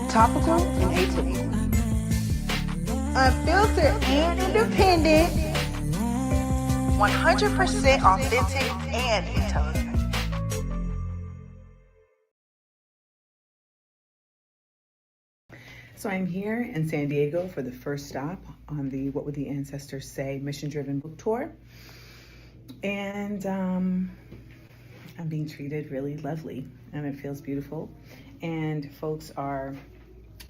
Topical and atypical. Unfiltered and independent. 100% authentic and intelligent. So I'm here in San Diego for the first stop on the What Would the Ancestors Say mission-driven book tour. And I'm being treated really lovely and it feels beautiful. And folks are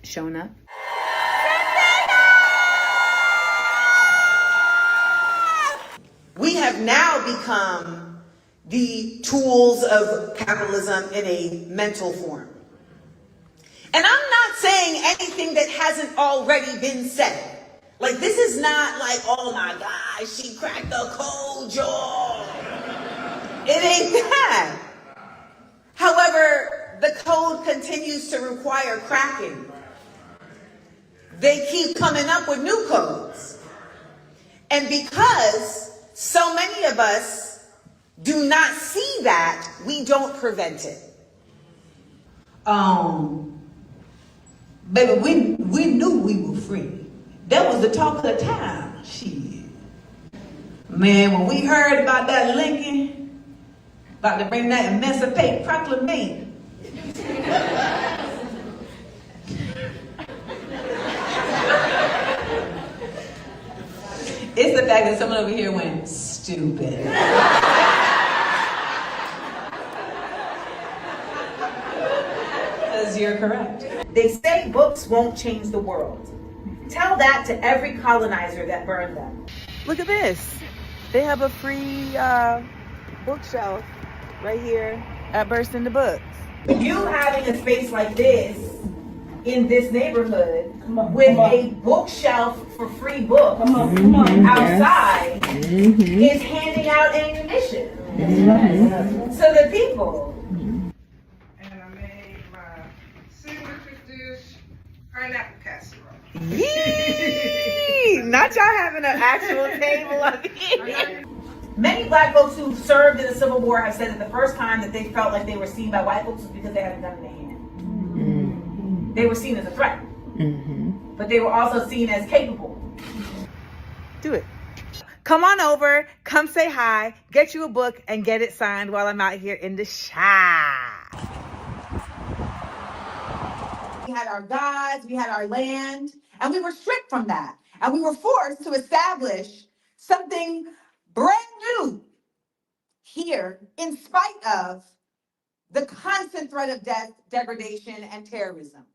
showing up. We have now become the tools of capitalism in a mental form. And I'm not saying anything that hasn't already been said. Like, this is not like, oh my gosh, she cracked the code, y'all. It ain't that. However, the code continues to require cracking. They keep coming up with new codes. And because so many of us do not see that, we don't prevent it. Baby, we knew we were free. That was the talk of the town. Shit. Man, when we heard about that Lincoln, about to bring that Emancipate Proclamation. It's the fact that someone over here went stupid. Because you're correct. They say books won't change the world. Tell that to every colonizer that burned them. Look at this. They have a free bookshelf right here at Burst Into Books. You having a space like this in this neighborhood with a bookshelf for free books outside is handing out ammunition to the people. Pineapple casserole. Yee! Not y'all having an actual table up here. Many black folks who served in the Civil War have said that the first time that they felt like they were seen by white folks was because they had a gun in their hand. They were seen as a threat. But they were also seen as capable. Do it. Come on over, come say hi, get you a book, and get it signed while I'm out here in the shop. We had our gods, we had our land, and we were stripped from that. And we were forced to establish something brand new here in spite of the constant threat of death, degradation, and terrorism.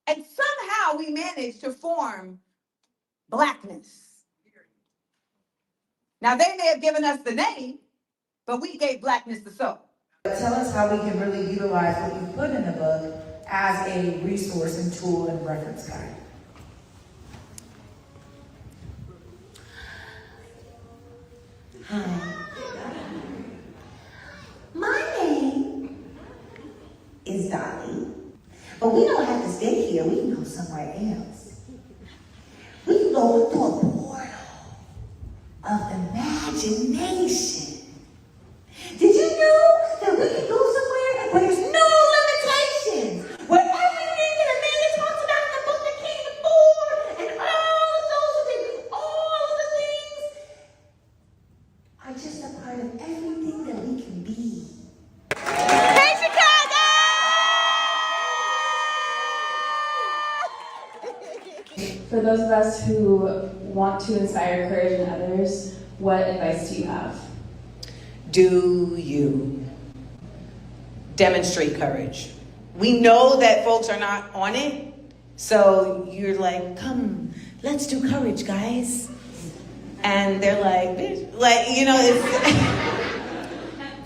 And somehow we managed to form Blackness. Now they may have given us the name, but we gave Blackness the soul. Tell us how we can really utilize what you put in the book as a resource and tool and reference guide. Hi. My name is Dolly, but we don't have to stay here. We can go somewhere else. We can go through a portal of imagination. Did you know that we can go somewhere where there's no limitations? Where everything that Amanda talks about in the book that came before, and all of those who did all of the things, are just a part of everything that we can be. Hey, Chicago! For those of us who want to inspire courage in others, what advice do you have? Do you demonstrate courage? We know that folks are not on it, so you're like, come, let's do courage, guys. And they're like, it's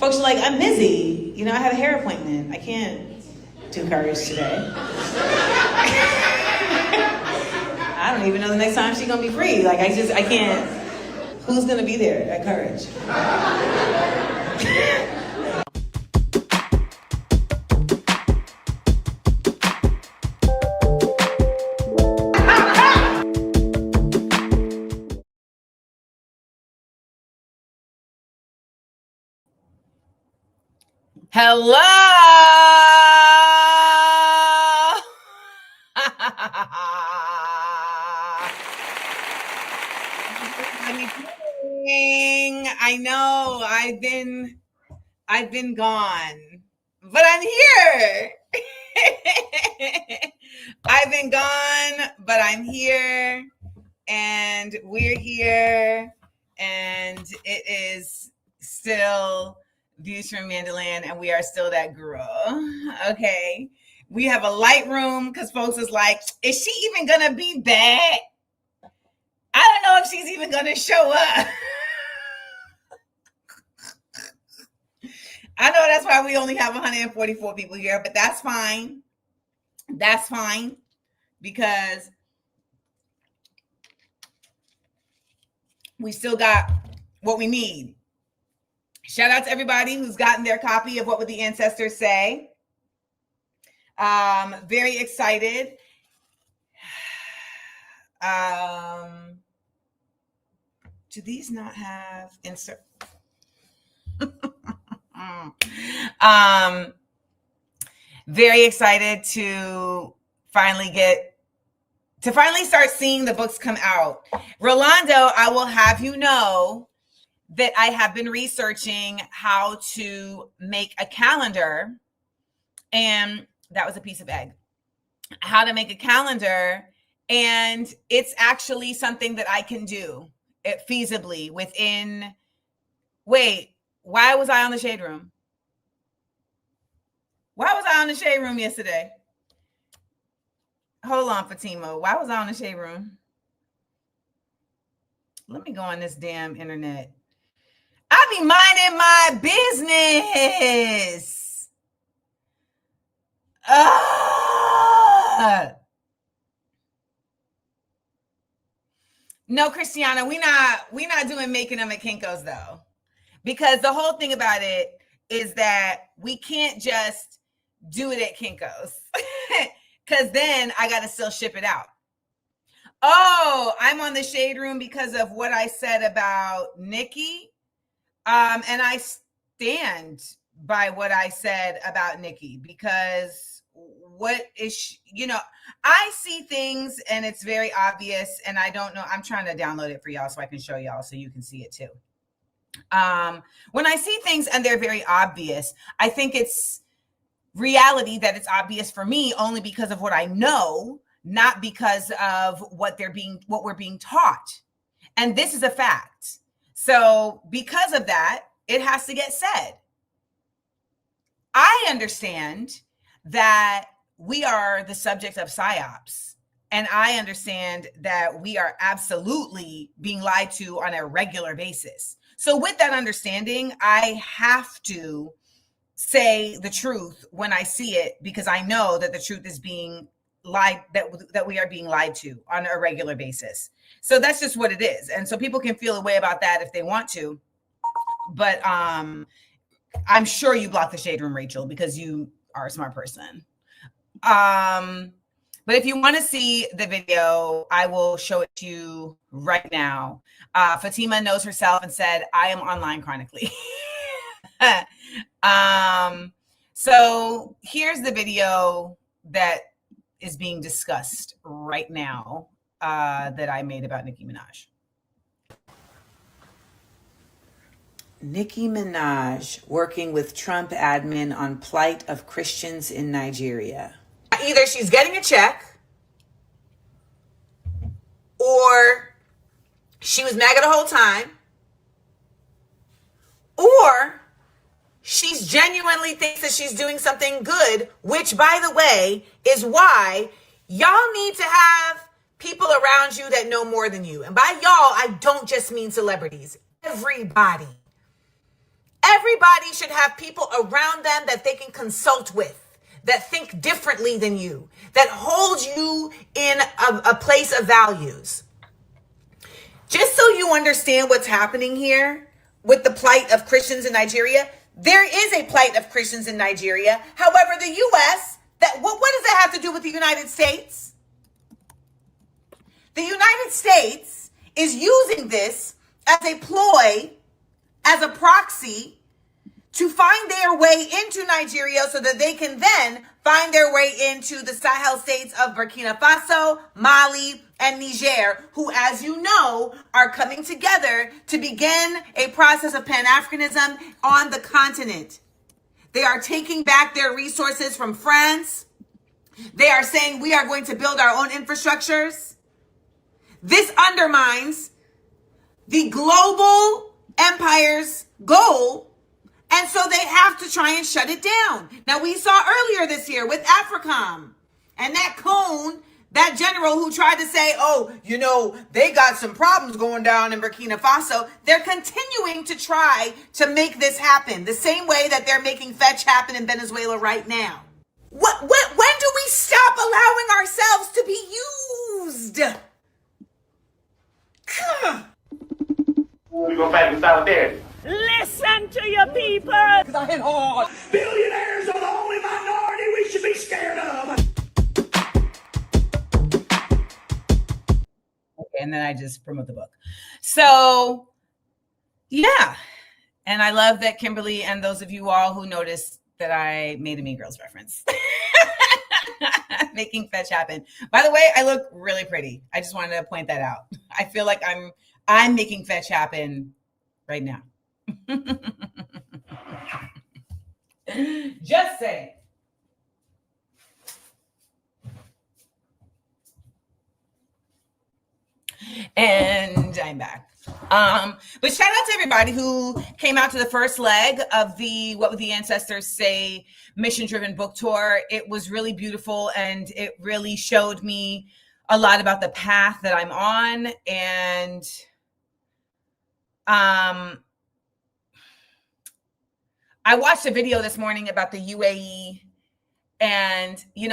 folks are like, I'm busy. I have a hair appointment. I can't do courage today. I don't even know the next time she's gonna be free. I can't. Who's gonna be there at Courage? Hello! I know. I've been gone, but I'm here. I've been gone, but I'm here, and we're here, and it is still Views from AmandaLand, and we are still that girl. Okay. We have a light room because folks is like, is she even gonna be back? I don't know if she's even gonna show up. I know that's why we only have 144 people here, but that's fine. That's fine because we still got what we need. Shout out to everybody who's gotten their copy of What Would the Ancestors Say. Very excited. Do these not have insert? Very excited to finally start seeing the books come out. Rolando, I will have you know that I have been researching how to make a calendar, and that was a piece of egg. How to make a calendar, and it's actually something that I can do it feasibly within. Wait, why was I on the Shade Room? Why was I on the Shade Room yesterday? Hold on, Fatima. Why was I on the Shade Room? Let me go on this damn internet. I be minding my business. No, Christiana, we not doing making them at Kinko's though. Because the whole thing about it is that we can't just do it at Kinko's. Because then I got to still ship it out. Oh, I'm on the Shade Room because of what I said about Nikki. And I stand by what I said about Nikki, because what is she, I see things and it's very obvious, and I don't know. I'm trying to download it for y'all so I can show y'all so you can see it too. When I see things and they're very obvious, I think it's reality that it's obvious for me only because of what I know, not because of what we're being taught. And this is a fact. So because of that, it has to get said. I understand that we are the subject of psyops, and I understand that we are absolutely being lied to on a regular basis. So with that understanding, I have to say the truth when I see it, because I know that the truth is being lied, that we are being lied to on a regular basis. So that's just what it is. And so people can feel a way about that if they want to. But I'm sure you blocked the Shade Room, Rachel, because you are a smart person. But if you want to see the video, I will show it to you right now. Fatima knows herself and said, I am online chronically. So here's the video that is being discussed right now that I made about Nicki Minaj. Nicki Minaj working with Trump admin on plight of Christians in Nigeria. Either she's getting a check, or she was MAGA the whole time, or she's genuinely thinks that she's doing something good, which, by the way, is why y'all need to have people around you that know more than you. And by y'all, I don't just mean celebrities. Everybody should have people around them that they can consult with, that think differently than you, that hold you in a place of values. Just so you understand what's happening here with the plight of Christians in Nigeria, there is a plight of Christians in Nigeria. However, the U.S., what does that have to do with the United States? The United States is using this as a ploy, as a proxy, to find their way into Nigeria so that they can then find their way into the Sahel states of Burkina Faso, Mali, and Niger, who, as you know, are coming together to begin a process of Pan-Africanism on the continent. They are taking back their resources from France. They are saying we are going to build our own infrastructures. This undermines the global empire's goal, and so they have to try and shut it down. Now, we saw earlier this year with AFRICOM and that coon, that general who tried to say, oh, you know, they got some problems going down in Burkina Faso. They're continuing to try to make this happen the same way that they're making fetch happen in Venezuela right now. When do we stop allowing ourselves to be used? We're going to fight in solidarity. Listen to your people. Because I hit hard. Billionaires are the only minority we should be scared of. Okay, and then I just promote the book. So, yeah. And I love that Kimberly and those of you all who noticed that I made a Mean Girls reference. Making fetch happen. By the way, I look really pretty. I just wanted to point that out. I feel like I'm making fetch happen right now. Just saying. And I'm back. But shout out to everybody who came out to the first leg of the What Would the Ancestors Say mission-driven book tour. It was really beautiful, and it really showed me a lot about the path that I'm on. And I watched a video this morning about the UAE, and what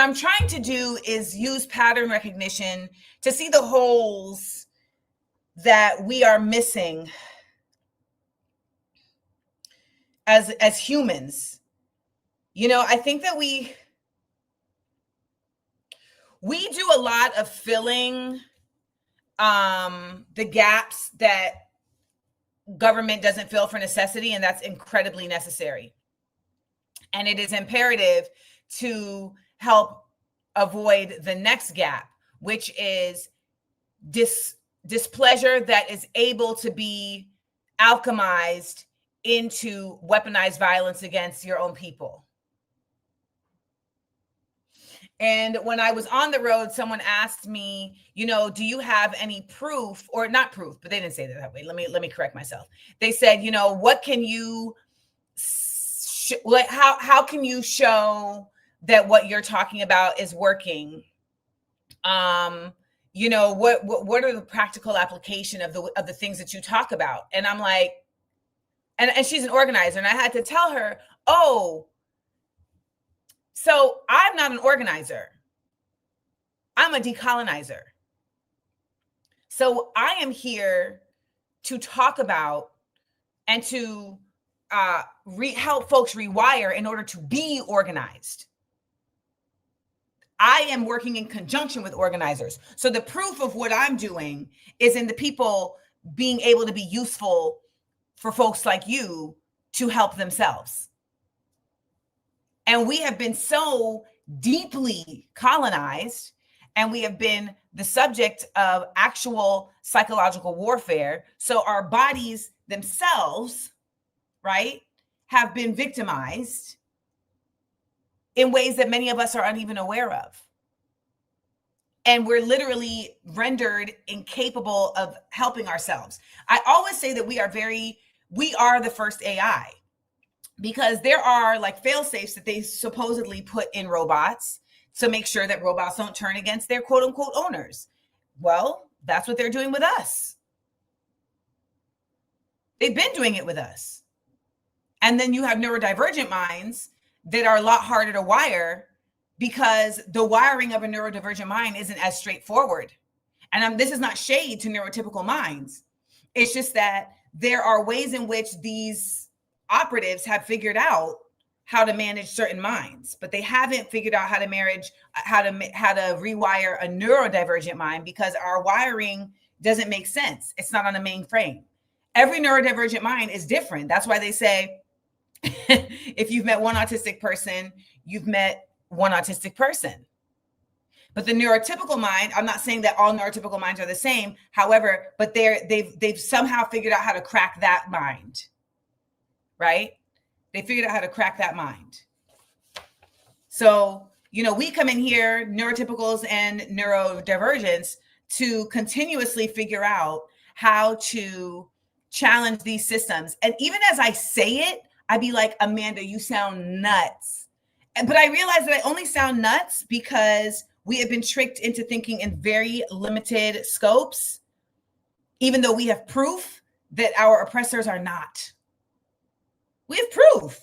I'm trying to do is use pattern recognition to see the holes that we are missing as humans. I think that we do a lot of filling the gaps that government doesn't fill for necessity, and that's incredibly necessary. And it is imperative to help avoid the next gap, which is displeasure that is able to be alchemized into weaponized violence against your own people. And when I was on the road, someone asked me, do you have any proof, or not proof, but they didn't say that way. Let me correct myself. They said, what can you, how can you show that what you're talking about is working? What are the practical application of the things that you talk about? And I'm like, and she's an organizer, and I had to tell her, so I'm not an organizer. I'm a decolonizer. So I am here to talk about and to help folks rewire in order to be organized. I am working in conjunction with organizers. So the proof of what I'm doing is in the people being able to be useful for folks like you to help themselves. And we have been so deeply colonized, and we have been the subject of actual psychological warfare. So our bodies themselves, right, have been victimized in ways that many of us are uneven aware of. And we're literally rendered incapable of helping ourselves. I always say that we are the first AI, because there are like fail safes that they supposedly put in robots to make sure that robots don't turn against their quote unquote owners. Well, that's what they're doing with us. They've been doing it with us. And then you have neurodivergent minds that are a lot harder to wire, because the wiring of a neurodivergent mind isn't as straightforward. And this is not shade to neurotypical minds. It's just that there are ways in which these operatives have figured out how to manage certain minds, but they haven't figured out how to rewire a neurodivergent mind, because our wiring doesn't make sense. It's not on a mainframe. Every neurodivergent mind is different. That's why they say, if you've met one autistic person, you've met one autistic person, But the neurotypical mind, I'm not saying that all neurotypical minds are the same. However, but they've somehow figured out how to crack that mind, right? They figured out how to crack that mind. So, we come in here, neurotypicals and neurodivergents, to continuously figure out how to challenge these systems. And even as I say it, I'd be like, Amanda, you sound nuts. But I realize that I only sound nuts because we have been tricked into thinking in very limited scopes, even though we have proof that our oppressors are not. We have proof.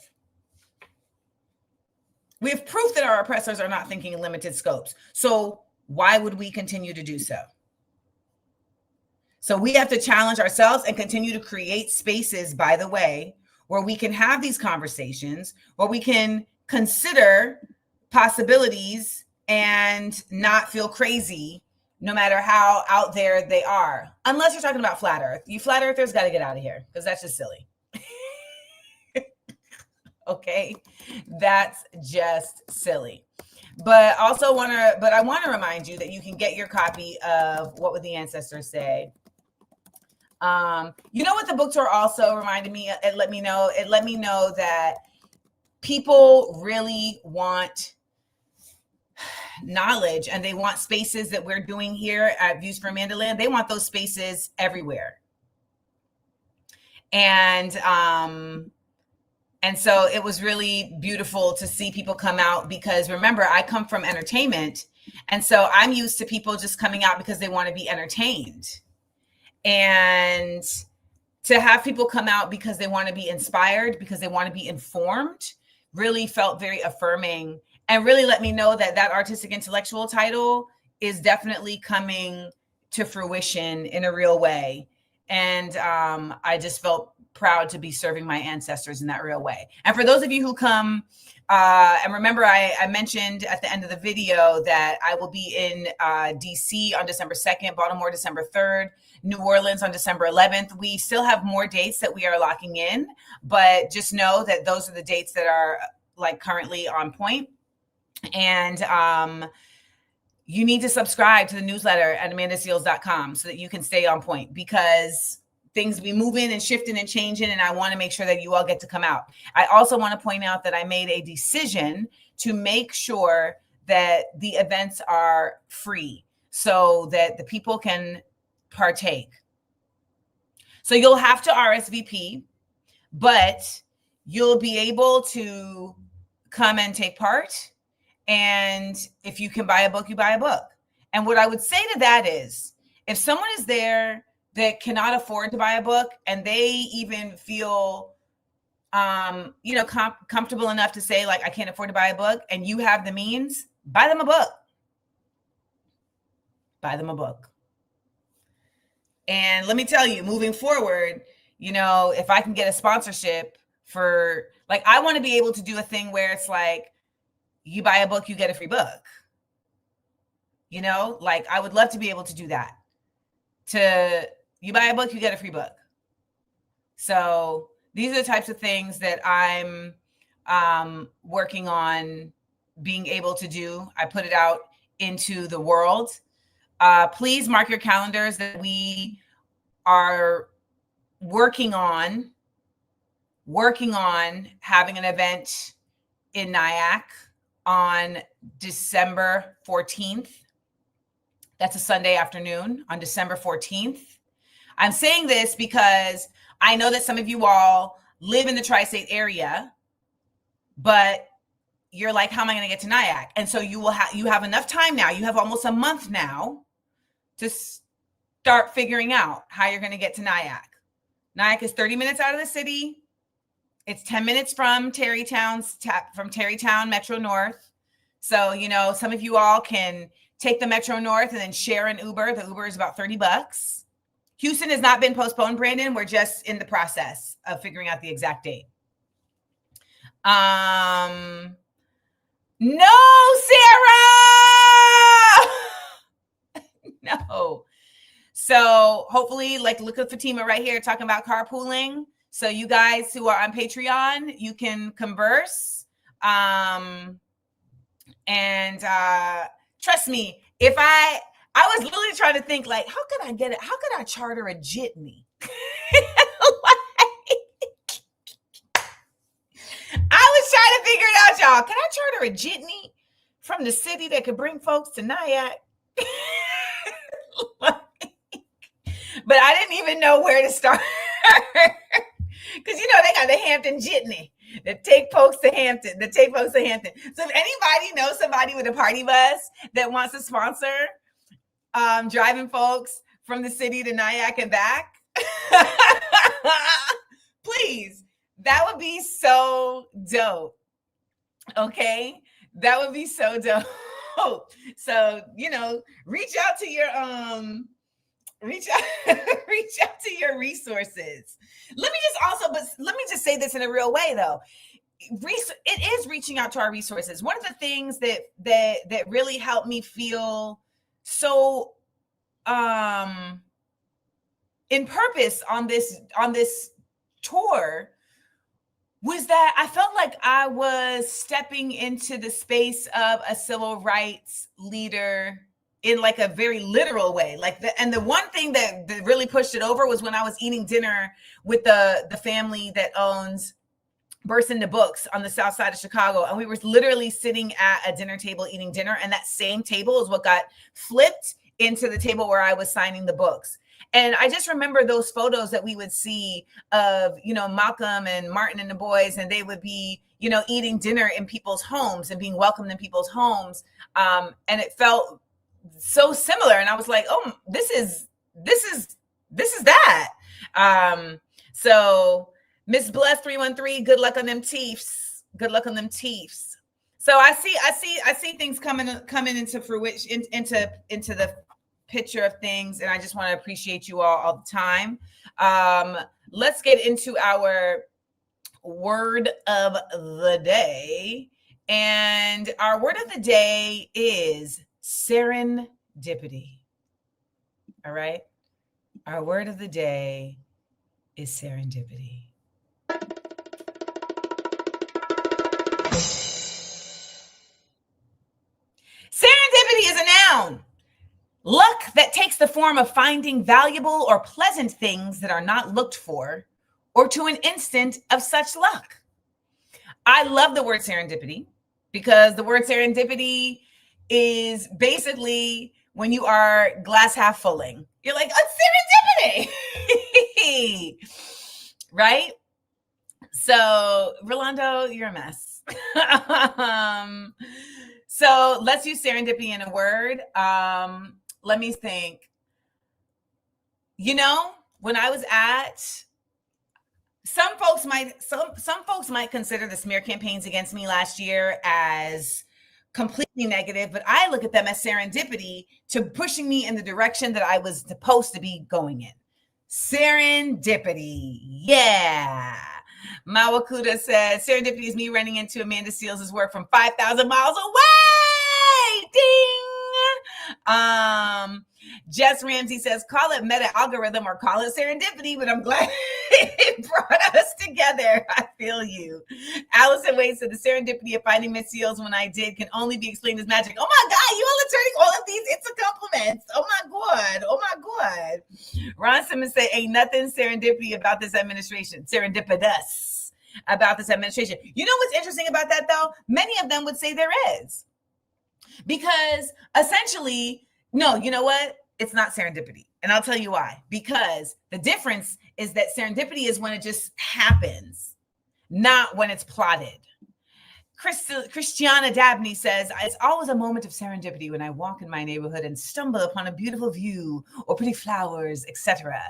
We have proof that our oppressors are not thinking in limited scopes. So why would we continue to do so? So we have to challenge ourselves and continue to create spaces, by the way, where we can have these conversations, where we can consider possibilities and not feel crazy, no matter how out there they are. Unless you're talking about flat earth. You flat earthers got to get out of here because that's just silly. Okay, that's just silly. But I want to remind you that you can get your copy of What Would the Ancestors Say? What the book tour also reminded me, it let me know that people really want knowledge, and they want spaces that we're doing here at Views from AmandaLand. They want those spaces everywhere. And so it was really beautiful to see people come out, because remember, I come from entertainment. And so I'm used to people just coming out because they want to be entertained. And to have people come out because they want to be inspired, because they want to be informed, really felt very affirming, and really let me know that that artistic intellectual title is definitely coming to fruition in a real way. And I just felt proud to be serving my ancestors in that real way. And for those of you who come, and remember, I mentioned at the end of the video that I will be in DC on December 2nd, Baltimore December 3rd, New Orleans on December 11th. We still have more dates that we are locking in, but just know that those are the dates that are currently on point. And you need to subscribe to the newsletter at amandaseals.com so that you can stay on point, because things be moving and shifting and changing, and I want to make sure that you all get to come out. I also want to point out that I made a decision to make sure that the events are free so that the people can partake. So you'll have to RSVP, but you'll be able to come and take part. And if you can buy a book, you buy a book. And what I would say to that is, if someone is there that cannot afford to buy a book, and they even feel, comfortable enough to say, I can't afford to buy a book, and you have the means, buy them a book. Buy them a book. And let me tell you, moving forward, if I can get a sponsorship for, I want to be able to do a thing where it's you buy a book, you get a free book. I would love to be able to do that. You buy a book, you get a free book. So these are the types of things that I'm working on being able to do. I put it out into the world. Please mark your calendars that we are working on having an event in Nyack on December 14th. That's a Sunday afternoon on December 14th. I'm saying this because I know that some of you all live in the tri-state area, but you're like, how am I going to get to Nyack? And so you have enough time now. You have almost a month now to start figuring out how you're going to get to Nyack. Nyack is 30 minutes out of the city. It's 10 minutes from Tarrytown Metro North. So, some of you all can take the Metro North and then share an Uber. The Uber is about $30. Houston has not been postponed, Brandon. We're just in the process of figuring out the exact date. No, Sarah! No. So hopefully, look at Fatima right here talking about carpooling. So you guys who are on Patreon, you can converse and trust me, if I was literally trying to think like, how could I get it? How could I charter a jitney? I was trying to figure it out, y'all. Can I charter a jitney from the city that could bring folks to Nyack? But I didn't even know where to start. Because, you know, they got the Hampton Jitney that take folks to Hampton. So if anybody knows somebody with a party bus that wants to sponsor driving folks from the city to Nyack and back, please, that would be so dope. Okay? That would be so dope. So, you know, reach out to your resources. Let me just say this in a real way though. It is reaching out to our resources. One of the things that really helped me feel so in purpose on this tour was that I felt like I was stepping into the space of a civil rights leader in like a very literal way. And the one thing that really pushed it over was when I was eating dinner with the family that owns Burst Into Books on the south side of Chicago. And we were literally sitting at a dinner table eating dinner. And that same table is what got flipped into the table where I was signing the books. And I just remember those photos that we would see of, you know, Malcolm and Martin and the boys, and they would be, you know, eating dinner in people's homes and being welcomed in people's homes. And it felt so similar. And I was like, oh, this is that. So Miss Bless 313, good luck on them teeths. Good luck on them teeths. So I see things coming into fruition, into the picture of things, and I just want to appreciate you all the time. Let's get into our word of the day, and our word of the day is serendipity. All right, our word of the day is serendipity. Serendipity is a noun. Luck that takes the form of finding valuable or pleasant things that are not looked for, or to an instant of such luck. I love the word serendipity because the word serendipity is basically when you are glass half fulling. You're like, oh, serendipity, right? So, Rolando, you're a mess. So let's use serendipity in a word. Let me think. You know, when I was at, some folks might consider the smear campaigns against me last year as completely negative, but I look at them as serendipity to pushing me in the direction that I was supposed to be going in. Serendipity. Yeah. Mawakuda says, serendipity is me running into Amanda Seals' work from 5,000 miles away. Ding. Jess Ramsey says, call it meta algorithm or call it serendipity, but I'm glad it brought us together. I feel you. Allison Wade said, the serendipity of finding Miss Seals when I did can only be explained as magic. Oh my God, you all are turning all of these into compliments. Oh my God. Ron Simmons said, ain't nothing serendipity about this administration. Serendipitous about this administration. You know what's interesting about that though? Many of them would say there is. Because essentially, no, you know what? It's not serendipity. And I'll tell you why. Because the difference is that serendipity is when it just happens, not when it's plotted. Christiana Dabney says, it's always a moment of serendipity when I walk in my neighborhood and stumble upon a beautiful view or pretty flowers, etc.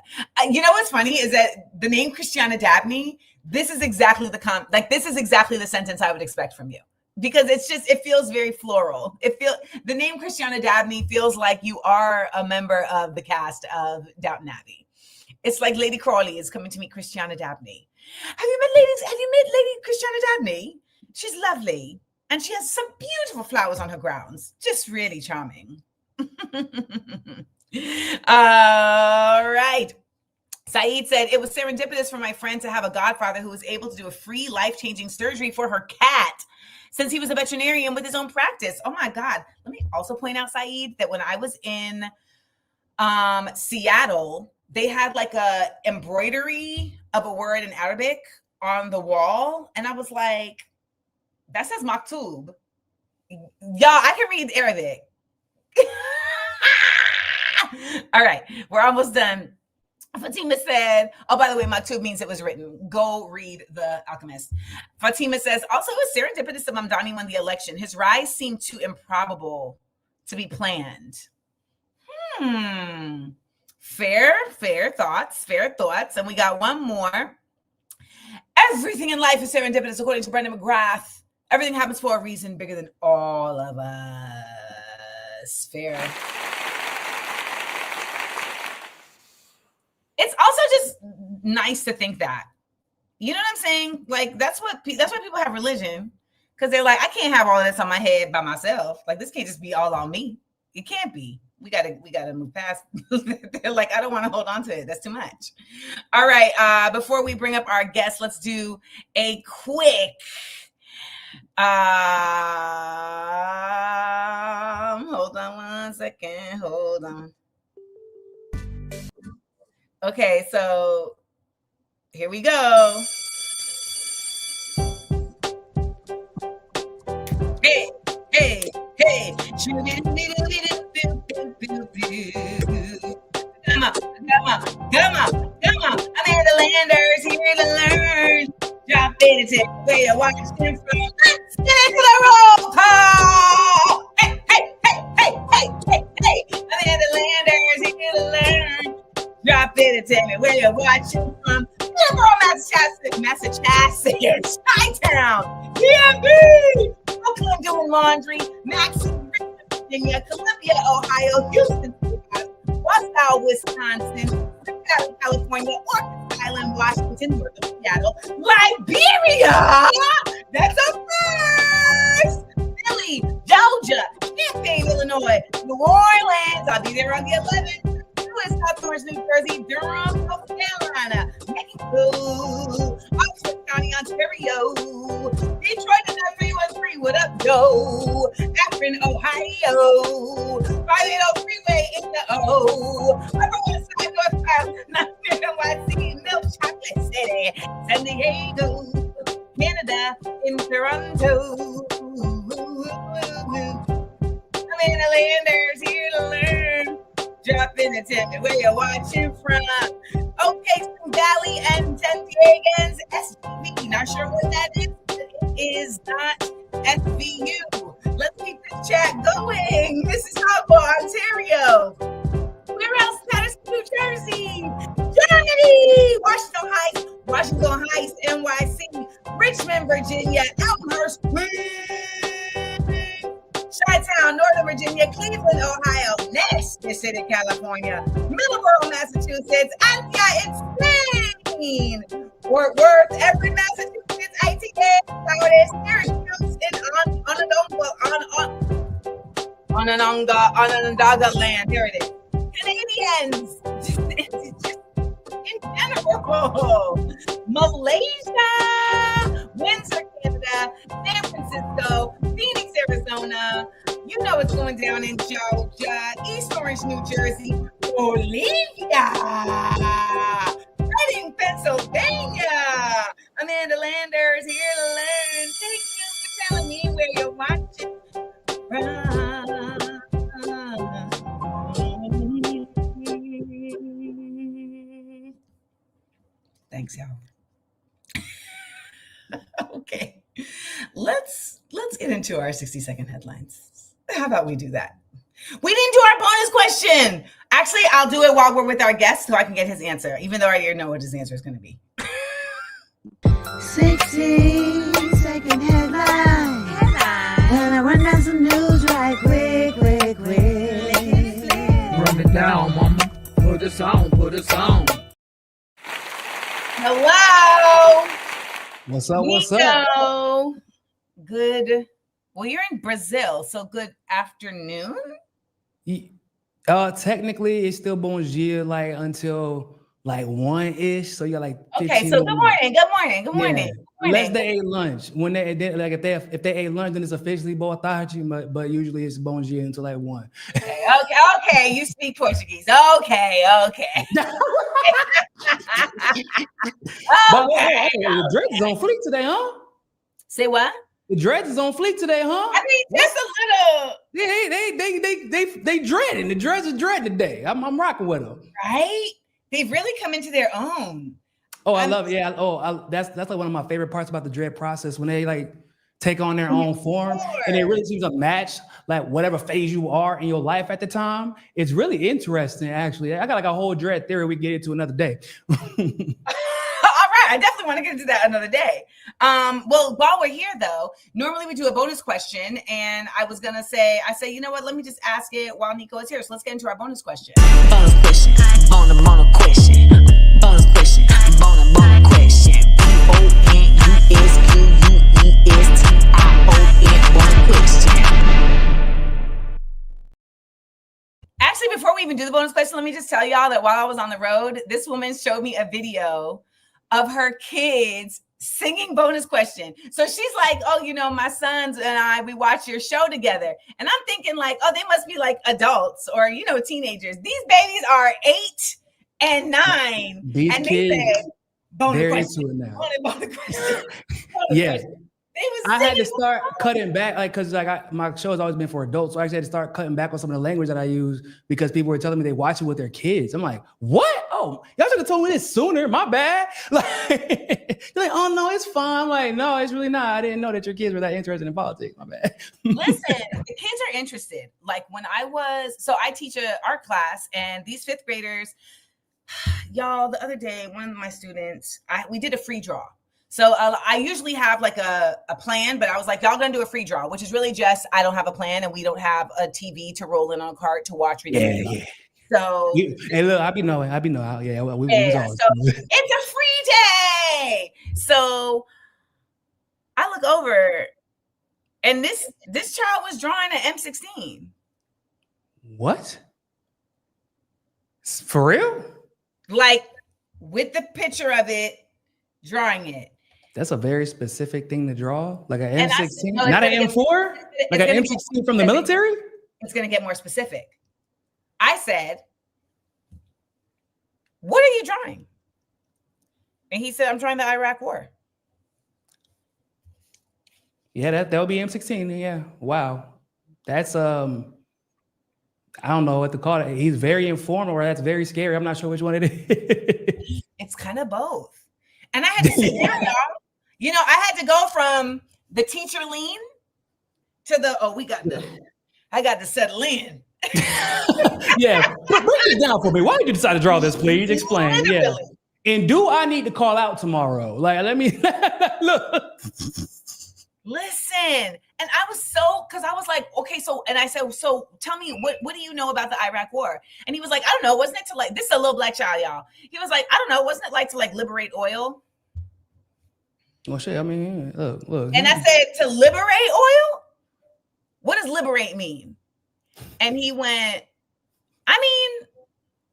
You know what's funny is that the name Christiana Dabney, this is exactly the sentence I would expect from you. Because it feels very floral. The name Christiana Dabney feels like you are a member of the cast of Downton Abbey. It's like Lady Crawley is coming to meet Christiana Dabney. Have you met Lady Christiana Dabney? She's lovely. And she has some beautiful flowers on her grounds. Just really charming. All right. Saeed said, it was serendipitous for my friend to have a godfather who was able to do a free life-changing surgery for her cat. since he was a veterinarian with his own practice. Oh my God. Let me also point out, Saeed, that when I was in Seattle, they had like a embroidery of a word in Arabic on the wall. And I was like, that says maktub. Y'all, I can read Arabic. All right, we're almost done. Fatima said, oh, by the way, maktub means it was written. Go read The Alchemist. Fatima says, also, it was serendipitous that Mamdani won the election. His rise seemed too improbable to be planned. Fair thoughts. And we got one more. Everything in life is serendipitous, according to Brendan McGrath. Everything happens for a reason bigger than all of us. Fair. It's also just nice to think that. You know what I'm saying? Like, that's why people have religion. Because they're like, I can't have all of this on my head by myself. Like, this can't just be all on me. It can't be. We gotta move past. They're like, I don't want to hold on to it. That's too much. All right. Before we bring up our guests, let's do a quick hold on one second. Hold on. Okay, so here we go. Hey. Come on. AmandaLanders here to learn. Drop it and take away a watch from. Let's get into the roll call. Hey. AmandaLanders here to learn. Drop it and tell me where you're watching from. Liberal Massachusetts, Chi-Town, PMB, Brooklyn doing laundry, Maxine, Virginia, Columbia, Ohio, Houston, Wausau, Wisconsin, California, Orcas Island, Washington, north of Seattle, Liberia, that's a first, Philly, Georgia, Champaign, Illinois, New Orleans, I'll be there on the 11th. South Orange, New Jersey, Durham, South Carolina, Mexico, Oxford County, Ontario, Detroit, 313, what up, yo? Akron, Ohio, 580 freeway in the O, Upper West Side, North Carolina, NYC, Milk Chocolate City, San Diego, Canada, in Toronto. AmandaLanders here to learn. Drop in and tell me where you're watching from. Okay, Spring Valley and San Diego's SVU. Not sure what that is, but it is not SVU. Let's keep the chat going. Mississauga, Ontario. Where else? Patterson, New Jersey. Germany. Washington Heights, NYC. Richmond, Virginia. Elmhurst, Queens. Chi-Town, Northern Virginia, Cleveland, Ohio, Nashville City, California, Middleborough, Massachusetts, Antioch in Spain, Fort Worth, Everett, Massachusetts, ITA, Syracuse, in Onondaga land. There it is. Canadians, in general, Malaysia, Windsor, Canada, San Francisco, Phoenix, Arizona. You know what's going down in Georgia, East Orange, New Jersey, Bolivia, Reading, Pennsylvania. AmandaLanders here to learn. Thank you for telling me where you're watching from. Thanks, y'all. Okay, let's get into our 60-second headlines. How about we do that? We didn't do our bonus question. Actually, I'll do it while we're with our guest so I can get his answer, even though I already know what his answer is going to be. 60-second headline. And I run down some news right quick. Run it down, mama. Put us on. Hello. What's up? Good. Well, you're in Brazil, so good afternoon. Technically, it's still bon dia, like until like 1-ish. So you got like 15 Okay, so good morning. Unless they ate lunch. When they like if they ate lunch, then it's officially boa tarde, but usually it's bom dia until like 1. Okay. You speak Portuguese. Okay. But the dreads is on fleek today, huh? Say what? The dreads is on fleek today, huh? I mean, just a little. Yeah, they dreading. The dreads are dreading today. I'm rocking with them. Right? They've really come into their own. Oh, I love it. Yeah. That's like one of my favorite parts about the dread process, when they like take on their own form and it really seems to match like whatever phase you are in your life at the time. It's really interesting, actually. I got like a whole dread theory we get into another day. All right, I definitely want to get into that another day. Well, while we're here though, normally we do a bonus question, and I say, you know what? Let me just ask it while Nico is here. So let's get into our bonus question. Bonus question. Bonus question. Bonus question. Bonus question. Actually, before we even do the bonus question, let me just tell y'all that while I was on the road, this woman showed me a video of her kids singing bonus question. So she's like, oh, you know, my sons and we watch your show together. And I'm thinking like, oh, they must be like adults or, you know, teenagers. These babies are 8 and 9. These and kids, they said, they're into it now. Bonus question. Yeah. I had to start cutting back, like, because like my show has always been for adults. So I actually had to start cutting back on some of the language that I use because people were telling me they watch it with their kids. I'm like, what? Oh, y'all should have told me this sooner. My bad. Like, they're like, oh no, it's fine. I'm like, no, it's really not. I didn't know that your kids were that interested in politics. My bad. Listen, the kids are interested. Like when I teach an art class, and these 5th graders, y'all, the other day, one of my students, we did a free draw. So I usually have like a plan, but I was like, y'all gonna do a free draw, which is really just, I don't have a plan and we don't have a TV to roll in on a cart to watch. Yeah. So, hey, look, I be knowing. Yeah, so it's a free day. So I look over, and this child was drawing an M16. What? For real? Like with the picture of it, drawing it. That's a very specific thing to draw, like an M16, no, not an M4, like an M16 from the military. It's going to get more specific. I said, "What are you drawing?" And he said, "I'm drawing the Iraq War." Yeah, that would be M16. Yeah, wow, that's I don't know what to call it. He's very informal, or that's very scary. I'm not sure which one it is. It's kind of both. And I had to sit down, y'all. You know, I had to go from the teacher lean to I got to settle in. Yeah, break it down for me. Why did you decide to draw this, please? Explain. Yeah. And do I need to call out tomorrow? Like, let me look. Listen. And I was because I was like, okay, so, and I said, so tell me, what do you know about the Iraq War? And he was like, I don't know. Wasn't it to like, this is a little black child, y'all. He was like, I don't know. Wasn't it like to like liberate oil? Well, shit, I mean, look. And I said, to liberate oil? What does liberate mean? And he went, I mean,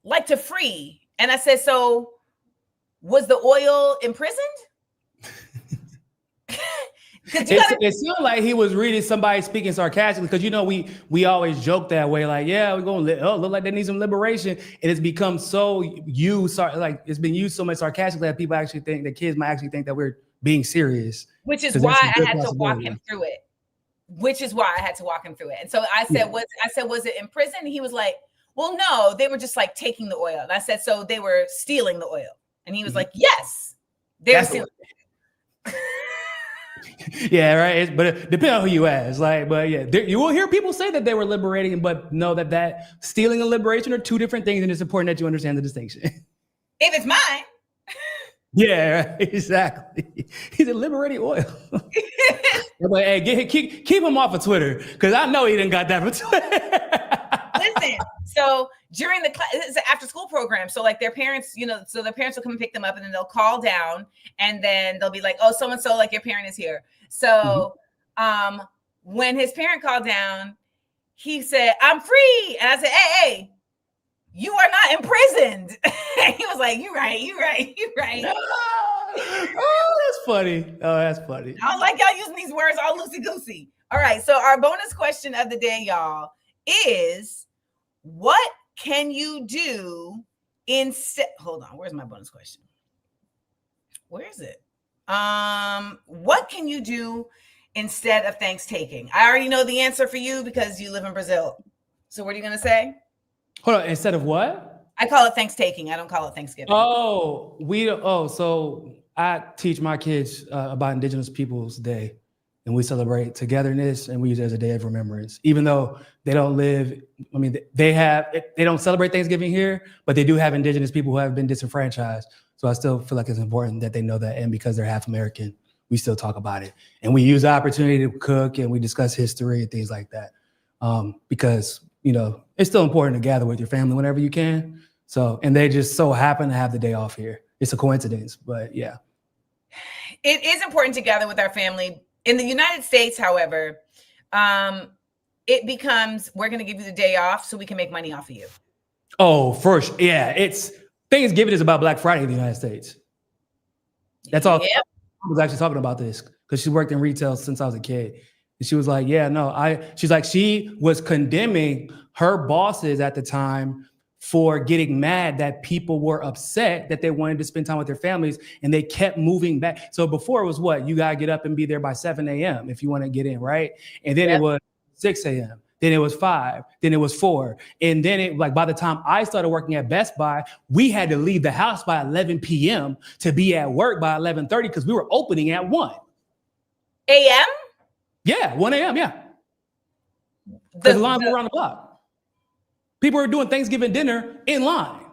like to free. And I said, so was the oil imprisoned? It sounded like he was reading somebody speaking sarcastically, because you know we always joke that way, like, yeah, we're gonna look like they need some liberation, and it's become so like it's been used so much sarcastically that people actually think that kids might actually think that we're being serious. Which is why I had to walk him through it. And so I said, was it in prison? And he was like, well, no, they were just like taking the oil. And I said, so they were stealing the oil. And he was like, yes, they were stealing. Yeah, right. But depending on who you ask, like, but yeah, you will hear people say that they were liberating, but know that stealing and liberation are two different things, and it's important that you understand the distinction. If it's mine. Yeah, exactly. He's a liberating oil. But hey, keep him off of Twitter, because I know he didn't got that from Twitter. Listen, so during the class, it's an after school program. So like their parents, so their parents will come and pick them up, and then they'll call down, and then they'll be like, oh, so-and-so, like your parent is here. So when his parent called down, he said, I'm free. And I said, hey, You are not imprisoned. He was like, you right. Oh, that's funny. I don't like y'all using these words all loosey-goosey. All right, so our bonus question of the day, y'all, is what can you do instead? Hold on, where's my bonus question? Where is it? What can you do instead of Thanksgiving? I already know the answer for you because you live in Brazil. So what are you gonna say? Hold on, instead of what? I call it Thanksgiving. I don't call it Thanksgiving. So I teach my kids about Indigenous Peoples Day, and we celebrate togetherness, and we use it as a day of remembrance. Even though they don't live, I mean, they don't celebrate Thanksgiving here, but they do have Indigenous people who have been disenfranchised. So I still feel like it's important that they know that, and because they're half American, we still talk about it, and we use the opportunity to cook, and we discuss history and things like that, because it's still important to gather with your family whenever you can. So, and they just so happen to have the day off here. It's a coincidence, but yeah. It is important to gather with our family. In the United States, however, it becomes, we're going to give you the day off so we can make money off of you. Oh, for sure. Yeah, Thanksgiving is about Black Friday in the United States. That's all. Yep. I was actually talking about this because she worked in retail since I was a kid. And she was like, she's like, she was condemning her bosses at the time for getting mad that people were upset that they wanted to spend time with their families, and they kept moving back. So before it was you got to get up and be there by 7 a.m. if you want to get in, right? And then it was 6 a.m. Then it was 5, then it was 4. And then by the time I started working at Best Buy, we had to leave the house by 11 p.m. to be at work by 11:30 because we were opening at 1 a.m. Yeah, 1 a.m. Yeah. Because the lines were around the block. People were doing Thanksgiving dinner in line.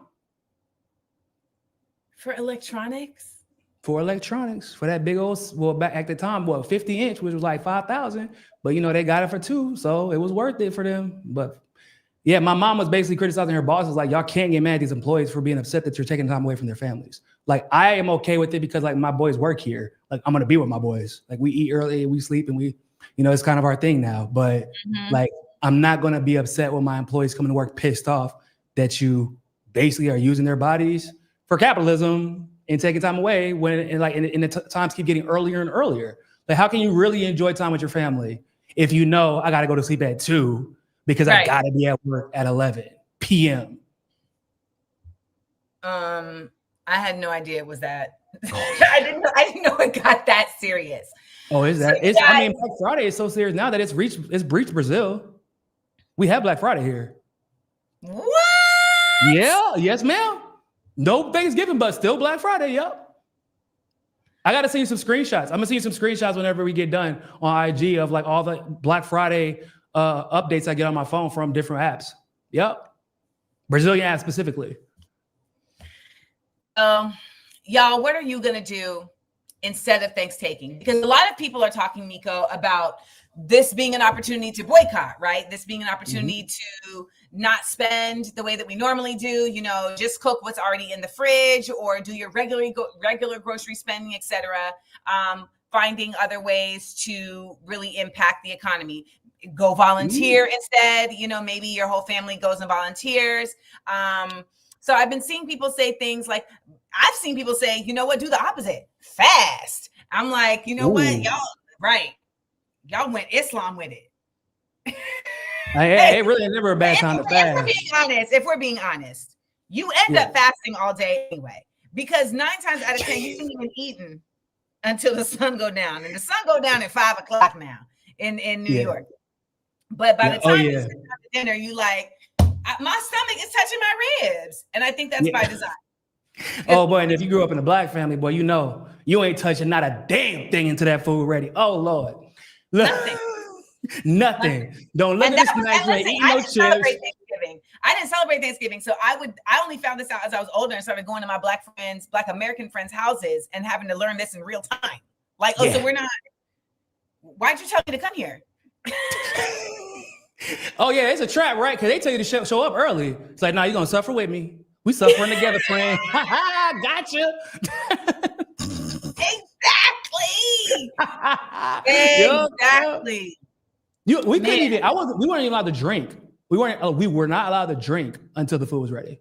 For electronics? For that big old, back at the time, 50-inch, which was like $5,000. But they got it for $2, so it was worth it for them. But yeah, my mom was basically criticizing her bosses, like, y'all can't get mad at these employees for being upset that you're taking time away from their families. Like, I am okay with it because my boys work here. Like, I'm gonna be with my boys. Like, we eat early, we sleep, and we, it's kind of our thing now. But I'm not going to be upset when my employees coming to work pissed off that you basically are using their bodies for capitalism and taking time away when the times keep getting earlier and earlier. Like, how can you really enjoy time with your family if I got to go to sleep at 2 because I got to be at work at 11 p.m.? I had no idea it was that. I didn't know it got that serious. Oh, is that? Black Friday is so serious now that it's breached Brazil. We have Black Friday here. What? Yeah. Yes, ma'am. No Thanksgiving, but still Black Friday. Yep. I got to send you some screenshots. I'm going to send you some screenshots whenever we get done on IG of all the Black Friday updates I get on my phone from different apps. Yep. Brazilian apps specifically. Y'all, what are you going to do instead of Thanksgiving? Because a lot of people are talking, Niko, about this being an opportunity to boycott, right? This being an opportunity to not spend the way that we normally do, just cook what's already in the fridge or do your regular grocery spending, etc. Finding other ways to really impact the economy. Go volunteer instead, maybe your whole family goes and volunteers. So I've been seeing people say things like, I've seen people say, do the opposite, fast. I'm like, what, y'all, right. Y'all went Islam with it. Hey, it really never a bad time to fast. If we're being honest, you end up fasting all day anyway, because 9 times out of 10, you ain't even eating until the sun go down. And the sun go down at 5 o'clock now in New York. But by the time you sit down to dinner, you like, my stomach is touching my ribs. And I think that's by design. Oh boy, and if you grew up in a Black family, boy, you ain't touching not a damn thing into that food ready. Oh Lord. Nothing. Don't look at this night. You ain't eating no chips. I didn't celebrate Thanksgiving. So I only found this out as I was older and started going to my Black American friends' houses and having to learn this in real time. So we're not, why'd you tell me to come here? Oh yeah, it's a trap, right? Because they tell you to show up early. It's like, nah, you're going to suffer with me. We suffering together, friend. Gotcha. Exactly. We couldn't even. We weren't even allowed to drink We were not allowed to drink until the food was ready.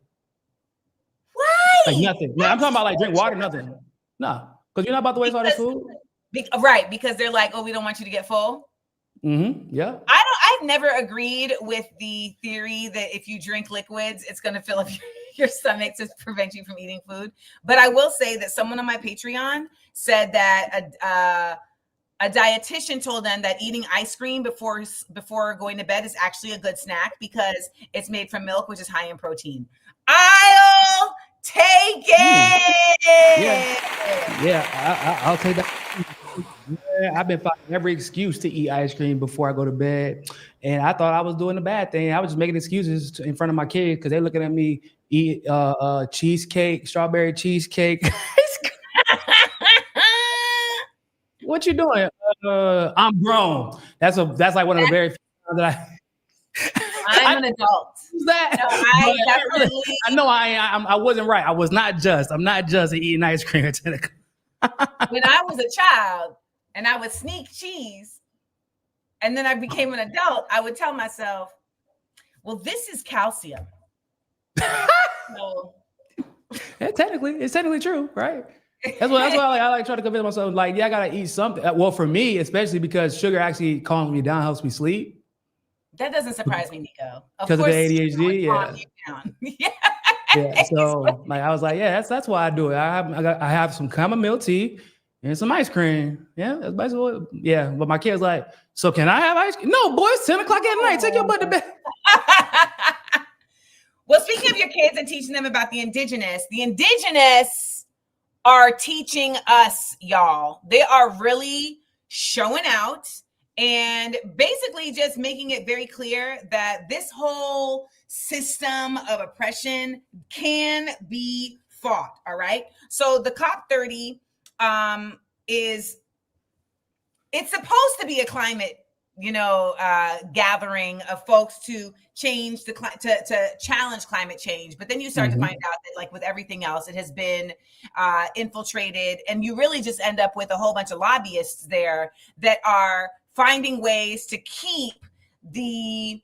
Why? Like nothing. I'm talking about like drink water, nothing. No, because you're not about to waste all this food. Right, because they're like, oh, we don't want you to get full. Yeah. I've never agreed with the theory that if you drink liquids, it's going to fill up your stomach to prevent you from eating food. But I will say that someone on my Patreon said that a dietitian told them that eating ice cream before going to bed is actually a good snack because it's made from milk, which is high in protein. I'll take it. Yeah, I'll take that. Yeah, I've been finding every excuse to eat ice cream before I go to bed, and I thought I was doing the bad thing. I was just making excuses in front of my kids because they're looking at me eat cheesecake, strawberry cheesecake. What you doing? I'm grown. That's like one of the very few times that I'm an adult. That No, I know I wasn't right. I'm not just eating ice cream at 10 o'clock. When I was a child and I would sneak cheese and then I became an adult, I would tell myself, well, this is calcium. So, it's technically true, right? That's why I like try to convince myself, like, yeah, I gotta eat something. Well, for me, especially because sugar actually calms me down, helps me sleep. That doesn't surprise me, Niko. Because of the ADHD, yeah. Yeah. So like I was like, yeah, that's why I do it. I have some chamomile tea and some ice cream. Yeah, that's basically what, yeah. But my kid's like, so can I have ice cream? No, boy, it's 10 o'clock at night. Take your butt to bed. Well, speaking of your kids and teaching them about the Indigenous are teaching us, y'all. They are really showing out and basically just making it very clear that this whole system of oppression can be fought. All right. So the COP30 it's supposed to be a climate, gathering of folks to change to challenge climate change. But then you start to find out that, like with everything else, it has been infiltrated, and you really just end up with a whole bunch of lobbyists there that are finding ways to keep the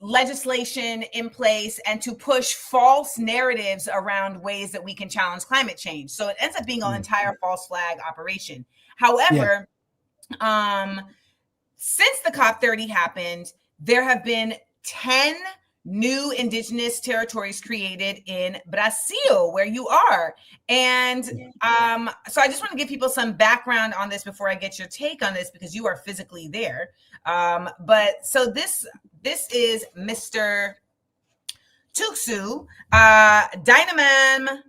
legislation in place and to push false narratives around ways that we can challenge climate change. So it ends up being an entire false flag operation. However, since the COP30 happened, there have been 10 new indigenous territories created in Brazil, where you are. And so I just want to give people some background on this before I get your take on this, because you are physically there. But so this is Mr. Tuxu, Dynamam.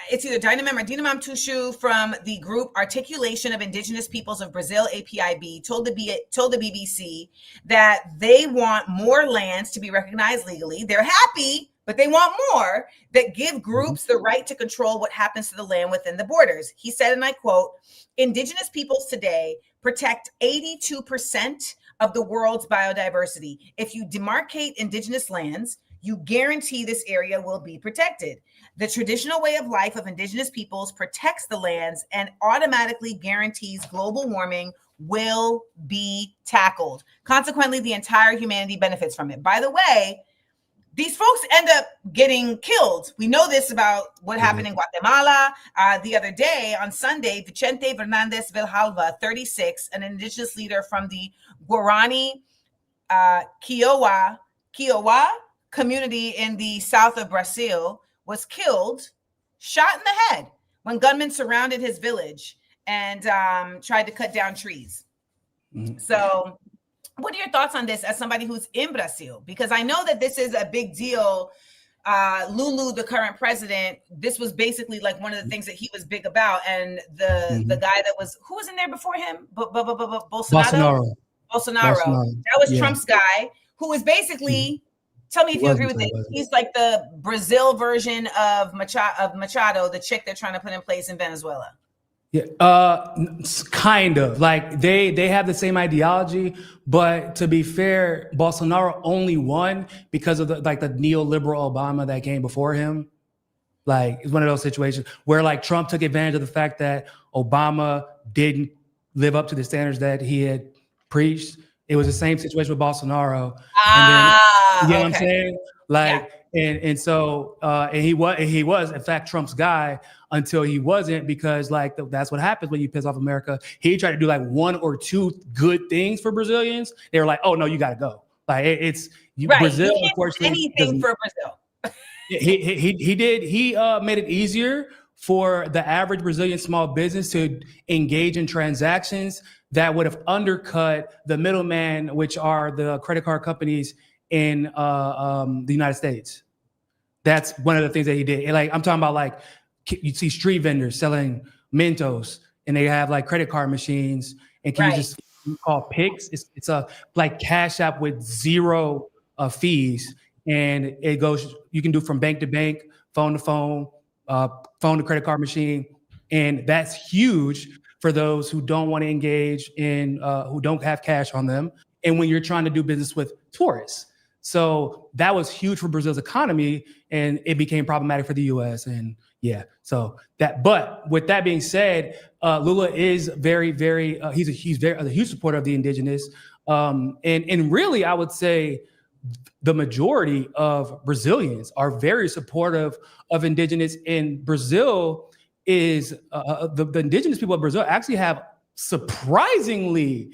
It's either Dynamam or Dinamam Tuxu from the group Articulation of Indigenous Peoples of Brazil, APIB, told the BBC that they want more lands to be recognized legally. They're happy, but they want more that give groups the right to control what happens to the land within the borders. He said, and I quote, "Indigenous peoples today protect 82% of the world's biodiversity. If you demarcate indigenous lands, you guarantee this area will be protected. The traditional way of life of indigenous peoples protects the lands and automatically guarantees global warming will be tackled. Consequently, the entire humanity benefits from it." By the way, these folks end up getting killed. We know this about what happened in Guatemala. The other day, on Sunday, Vicente Fernandez Villalba, 36, an indigenous leader from the Guarani Kiowa community in the south of Brazil, was killed, shot in the head, when gunmen surrounded his village and tried to cut down trees. So what are your thoughts on this as somebody who's in Brazil? Because I know that this is a big deal. Lulu, the current president, this was basically like one of the things that he was big about. And the guy who was in there before him? Bolsonaro. That was Trump's guy, who was basically, tell me if you agree with it. He's like the Brazil version of Machado, the chick they're trying to put in place in Venezuela. Yeah, kind of. Like they have the same ideology, but to be fair, Bolsonaro only won because of the neoliberal Obama that came before him. Like it's one of those situations where like Trump took advantage of the fact that Obama didn't live up to the standards that he had preached, It was the same situation with Bolsonaro. And then, you know what I'm saying? Like, and so he was in fact Trump's guy until he wasn't, because like that's what happens when you piss off America. He tried to do like one or two good things for Brazilians. They were like, oh no, you got to go. Like Brazil, unfortunately, anything for Brazil. He did. He made it easier for the average Brazilian small business to engage in transactions that would have undercut the middleman, which are the credit card companies in the United States. That's one of the things that he did. And like I'm talking about, like you see street vendors selling Mentos, and they have like credit card machines, and can you just call Pix? It's a like Cash App with zero fees, and it goes. You can do from bank to bank, phone to phone, phone to credit card machine, and that's huge for those who don't want to engage in, who don't have cash on them, and when you're trying to do business with tourists. So that was huge for Brazil's economy, and it became problematic for the U.S. And so that. But with that being said, Lula is very, very. He's a huge supporter of the indigenous, and really, I would say the majority of Brazilians are very supportive of indigenous. In Brazil, is the indigenous people of Brazil actually have surprisingly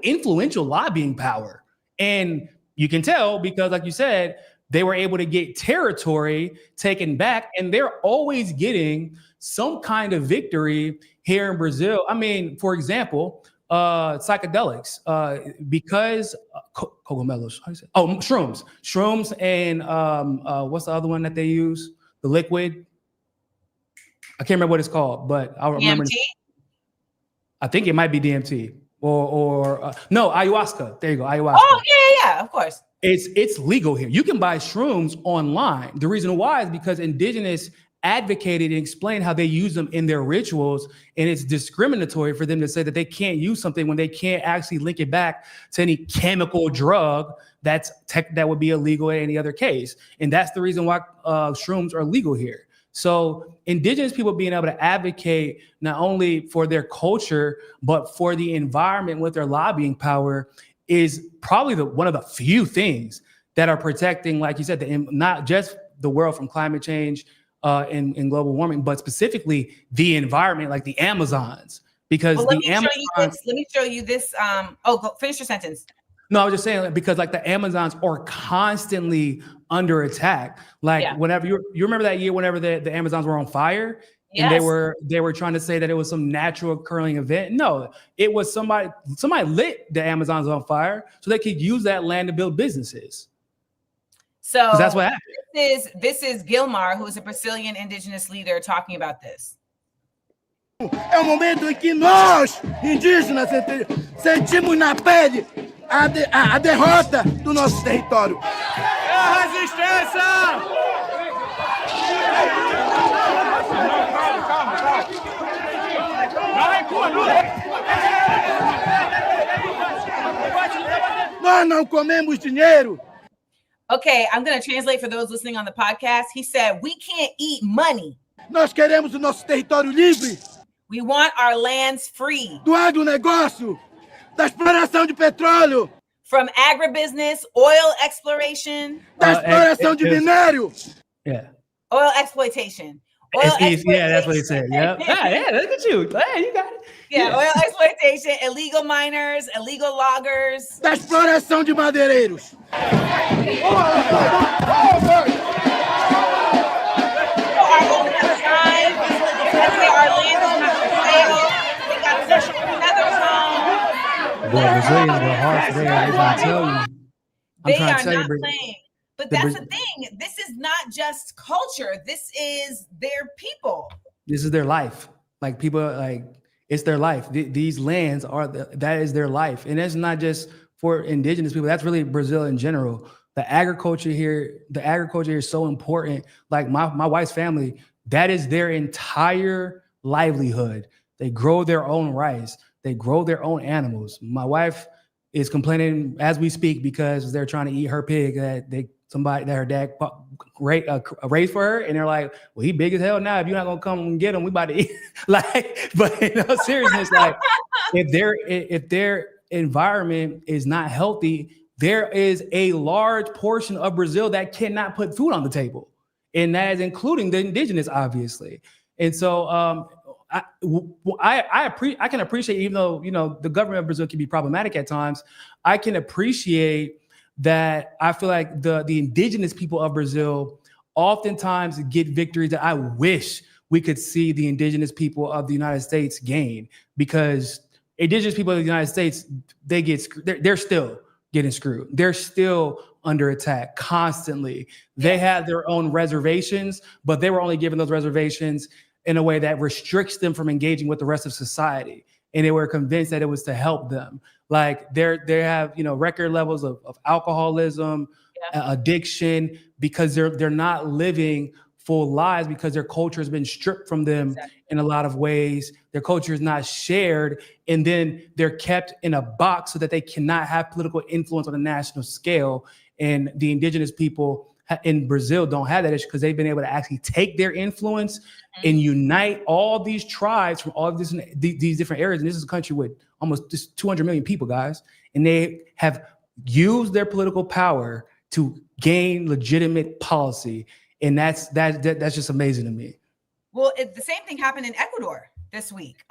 influential lobbying power, and you can tell because, like you said, they were able to get territory taken back, and they're always getting some kind of victory here in Brazil. I mean, for example, psychedelics, because cogumelos, how do you say? Oh, shrooms, and what's the other one that they use? The liquid. I can't remember what it's called, but I'll remember. DMT? I think it might be DMT or no, ayahuasca. There you go, ayahuasca. Oh yeah, of course. It's legal here. You can buy shrooms online. The reason why is because indigenous advocated and explained how they use them in their rituals, and it's discriminatory for them to say that they can't use something when they can't actually link it back to any chemical drug that would be illegal in any other case. And that's the reason why shrooms are legal here. So indigenous people being able to advocate not only for their culture, but for the environment with their lobbying power is probably one of the few things that are protecting, like you said, not just the world from climate change and global warming, but specifically the environment, like the Amazons. Because let me show you this. Finish your sentence. No, I was just saying, because like the Amazons are constantly under attack. Like whenever you remember that year, whenever the Amazons were on fire, and they were trying to say that it was some natural occurring event. No, it was somebody lit the Amazons on fire so they could use that land to build businesses. So that's what happened. This is Gilmar, who is a Brazilian indigenous leader, talking about this. É momento em que nós, indígenas, sentimos na pele a derrota do nosso território. É a resistência! Nós não comemos dinheiro. Okay, I'm going to translate for those listening on the podcast. He said, we can't eat money. Nós queremos o nosso território livre. We want our lands free. Do agronegócio, da exploração de petróleo. From agribusiness, oil exploration. Da exploração de minério. Yeah. Oil exploitation. Yeah, that's what he said. Yeah. Yeah, look at you. Hey, you got it. Yeah, oil exploitation, illegal miners, illegal loggers. Da exploração de madeireiros. Brazilians were hard for them. I'm telling you. They are not playing. But that's the thing. This is not just culture. This is their people. This is their life. Like people, like it's their life. These lands that is their life, and it's not just for indigenous people. That's really Brazil in general. The agriculture here is so important. Like my wife's family, that is their entire livelihood. They grow their own rice. They grow their own animals. My wife is complaining as we speak because they're trying to eat her pig that her dad raised for her, and they're like, "Well, he big as hell now. If you're not gonna come and get him, we about to eat." Like, but in all seriousness, like if they're environment is not healthy, there is a large portion of Brazil that cannot put food on the table. And that is including the indigenous, obviously. And so I can appreciate, even though, you know, the government of Brazil can be problematic at times, I can appreciate that. I feel like the indigenous people of Brazil oftentimes get victories that I wish we could see the indigenous people of the United States gain, because indigenous people of the United States, they're still getting screwed. They're still under attack constantly. They have their own reservations, but they were only given those reservations in a way that restricts them from engaging with the rest of society. And they were convinced that it was to help them. Like they have, you know, record levels of alcoholism, addiction, because they're not living full lives, because their culture has been stripped from them in a lot of ways. Their culture is not shared, and then they're kept in a box so that they cannot have political influence on a national scale. And the indigenous people in Brazil don't have that issue, because they've been able to actually take their influence and unite all these tribes from all of these different areas. And this is a country with almost just 200 million people, guys. And they have used their political power to gain legitimate policy. And that's just amazing to me. Well, the same thing happened in Ecuador this week.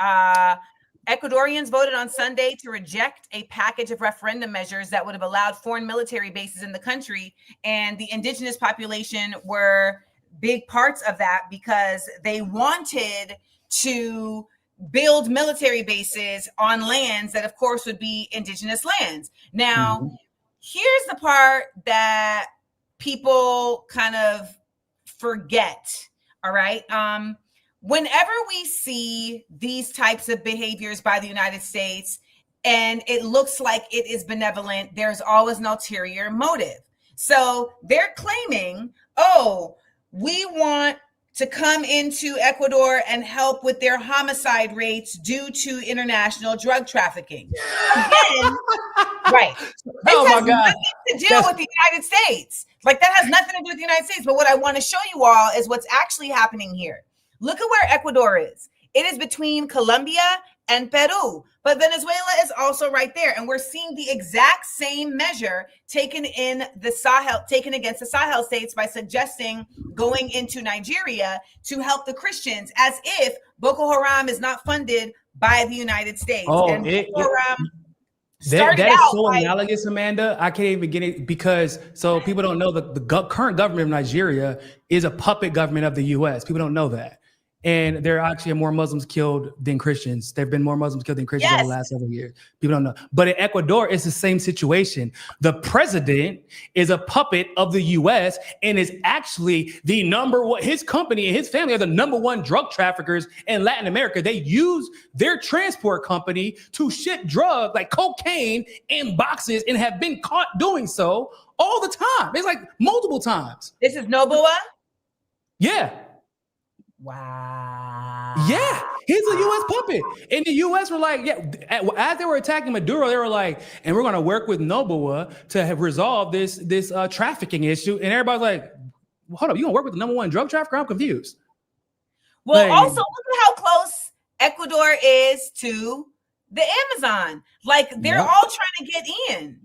Ecuadorians voted on Sunday to reject a package of referendum measures that would have allowed foreign military bases in the country. And the indigenous population were big parts of that, because they wanted to build military bases on lands that, of course, would be indigenous lands. Now, here's the part that people kind of forget. All right. Whenever we see these types of behaviors by the United States and it looks like it is benevolent, there's always an ulterior motive. So they're claiming, oh, we want to come into Ecuador and help with their homicide rates due to international drug trafficking. Again, right. This has nothing to do with the United States. Like, that has nothing to do with the United States. But what I want to show you all is what's actually happening here. Look at where Ecuador is. It is between Colombia and Peru, but Venezuela is also right there. And we're seeing the exact same measure taken against the Sahel states by suggesting going into Nigeria to help the Christians, as if Boko Haram is not funded by the United States. Oh, and Boko Haram that is so analogous, Amanda. I can't even get it, because so people don't know that the current government of Nigeria is a puppet government of the U.S. People don't know that. And there are actually more Muslims killed than Christians. There have been more Muslims killed than Christians over the last several years. People don't know. But in Ecuador, it's the same situation. The president is a puppet of the U.S. and is actually the number one. His company and his family are the number one drug traffickers in Latin America. They use their transport company to ship drugs like cocaine in boxes and have been caught doing so all the time. It's like multiple times. This is Noboa? Yeah. Wow. Yeah, he's a U.S. puppet. And the U.S. were like, yeah, as they were attacking Maduro, they were like, and we're going to work with Noboa to have resolved this trafficking issue. And everybody's like, hold up, you going to work with the number one drug trafficker? I'm confused. Well, also, look at how close Ecuador is to the Amazon. Like, they're all trying to get in.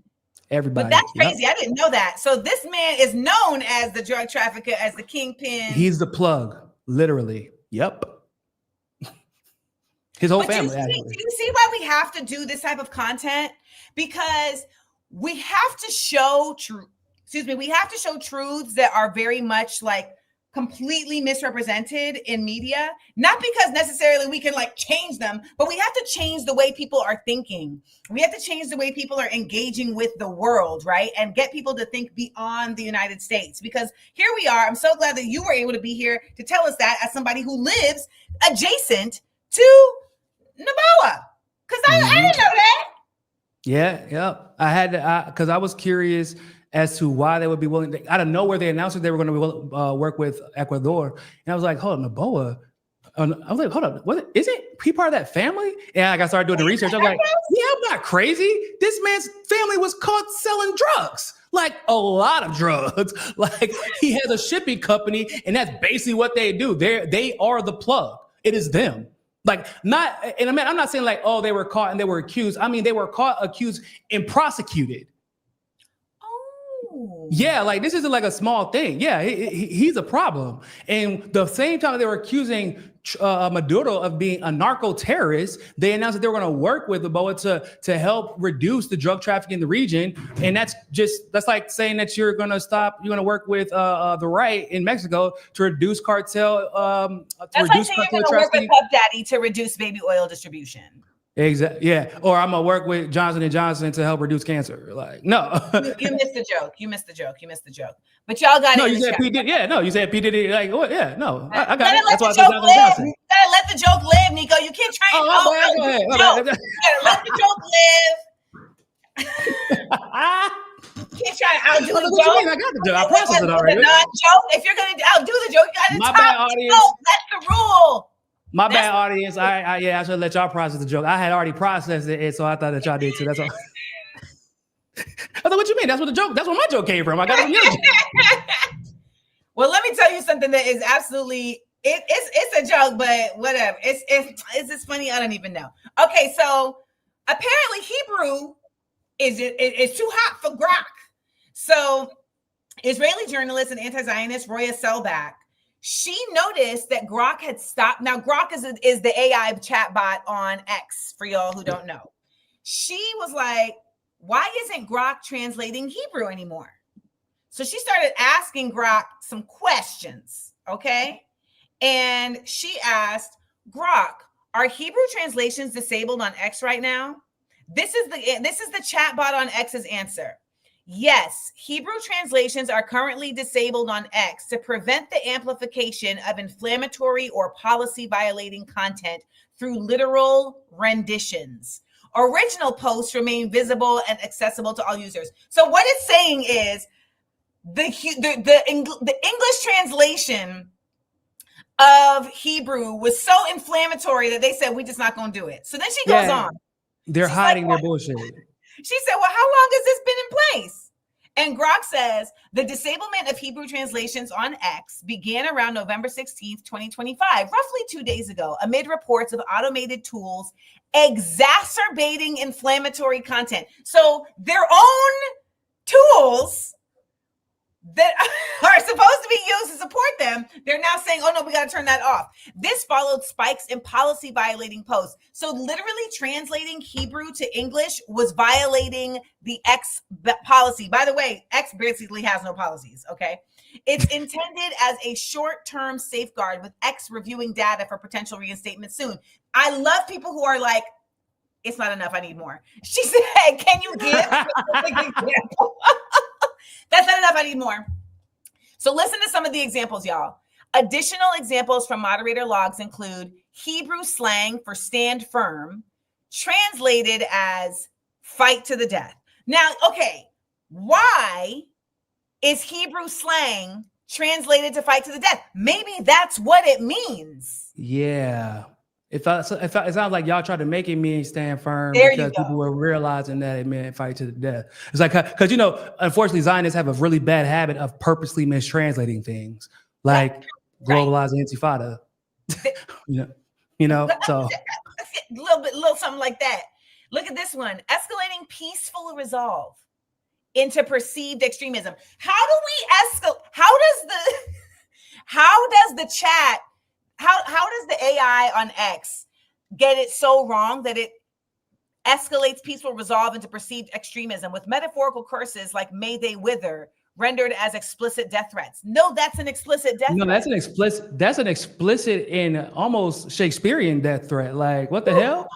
Everybody. But that's crazy. I didn't know that. So this man is known as the drug trafficker, as the kingpin. He's the plug. Literally. Yep. His whole family. Do you see why we have to do this type of content? Because we have to show we have to show truths that are very much like completely misrepresented in media, not because necessarily we can like change them, but we have to change the way people are thinking. We have to change the way people are engaging with the world, right? And get people to think beyond the United States, because here we are. I'm so glad that you were able to be here to tell us that, as somebody who lives adjacent to Noboa, because I didn't know that. Yeah. I had to, because I was curious as to why they would be willing. Out of nowhere, they announced that they were going to work with Ecuador, and I was like, "Hold on, Noboa." I was like, "Hold on, isn't he part of that family?" And I started doing the research. I'm like, "Yeah, I'm not crazy. This man's family was caught selling drugs, like a lot of drugs. Like he has a shipping company, and that's basically what they do. They are the plug. It is them. Like not, and I mean, I'm not saying like, oh, they were caught and they were accused. I mean, they were caught, accused, and prosecuted. Oh. Yeah, like this isn't like a small thing. Yeah, he's a problem. And the same time they were accusing Maduro of being a narco-terrorist, they announced that they were going to work with Ebola to help reduce the drug trafficking in the region. And that's like saying that you're going to work with the right in Mexico to reduce cartel. That's like saying you're going to work with Puff Daddy to reduce baby oil distribution. Exactly. Yeah. Or I'm gonna work with Johnson & Johnson to help reduce cancer. Like, no. you missed the joke. You missed the joke. But y'all got it. No, you said P Diddy. Yeah, no, you said P Diddy. Like, what? Yeah, no, I got it. That's why I said Johnson & Johnson. You gotta let the joke live, Nico. You can't try and go ahead. You gotta let the joke live. You can't try to outdo the joke. What you mean? I got the joke. I processed it already. Non-joke. If you're gonna outdo the joke, you gotta bad audience. That's the rule. My bad, audience. I should let y'all process the joke. I had already processed it, so I thought that y'all did too. That's all. I thought, what you mean? That's where my joke came from. I got it from your joke. Well, let me tell you something that is absolutely it's a joke, but whatever. It's just funny. I don't even know. Okay, so apparently Hebrew is too hot for Grok. So Israeli journalist and anti-Zionist Roya Selbach, she noticed that Grok had stopped. Now, Grok is the AI chatbot on X, for y'all who don't know. She was like, why isn't Grok translating Hebrew anymore? So she started asking Grok some questions, okay? And she asked, Grok, are Hebrew translations disabled on X right now? This is the chatbot on X's answer. Yes, Hebrew translations are currently disabled on X to prevent the amplification of inflammatory or policy violating content through literal renditions. Original posts remain visible and accessible to all users. So what it's saying is the English translation of Hebrew was so inflammatory that they said, we're just not going to do it. So then she goes on. They're hiding their bullshit. She said, well, how long has this been in place? And Grok says the disablement of Hebrew translations on X began around November 16th, 2025, roughly 2 days ago, amid reports of automated tools exacerbating inflammatory content. So their own tools that are supposed to be used to support them, they're now saying, oh no, we got to turn that off. This followed spikes in policy violating posts. So literally translating Hebrew to English was violating the X policy. By the way, X basically has no policies, okay? It's intended as a short-term safeguard with X reviewing data for potential reinstatement soon. I love people who are like, it's not enough, I need more. She said, can you give a specific example? That's not enough, I need more. So listen to some of the examples, y'all. Additional examples from moderator logs include Hebrew slang for stand firm, translated as fight to the death. Now, okay, why is Hebrew slang translated to fight to the death? Maybe that's what it means. Yeah. It sounds like y'all tried to make it mean stand firm because people were realizing that it meant fight to the death. It's like, because, unfortunately, Zionists have a really bad habit of purposely mistranslating things, like globalizing intifada. So a little something like that. Look at this one: escalating peaceful resolve into perceived extremism. How do we escalate? How does the chat? How does the AI on X get it so wrong that it escalates peaceful resolve into perceived extremism with metaphorical curses like "May they wither" rendered as explicit death threats? No, that's an explicit death threat. No, that's an explicit and almost Shakespearean death threat. Like, what the hell?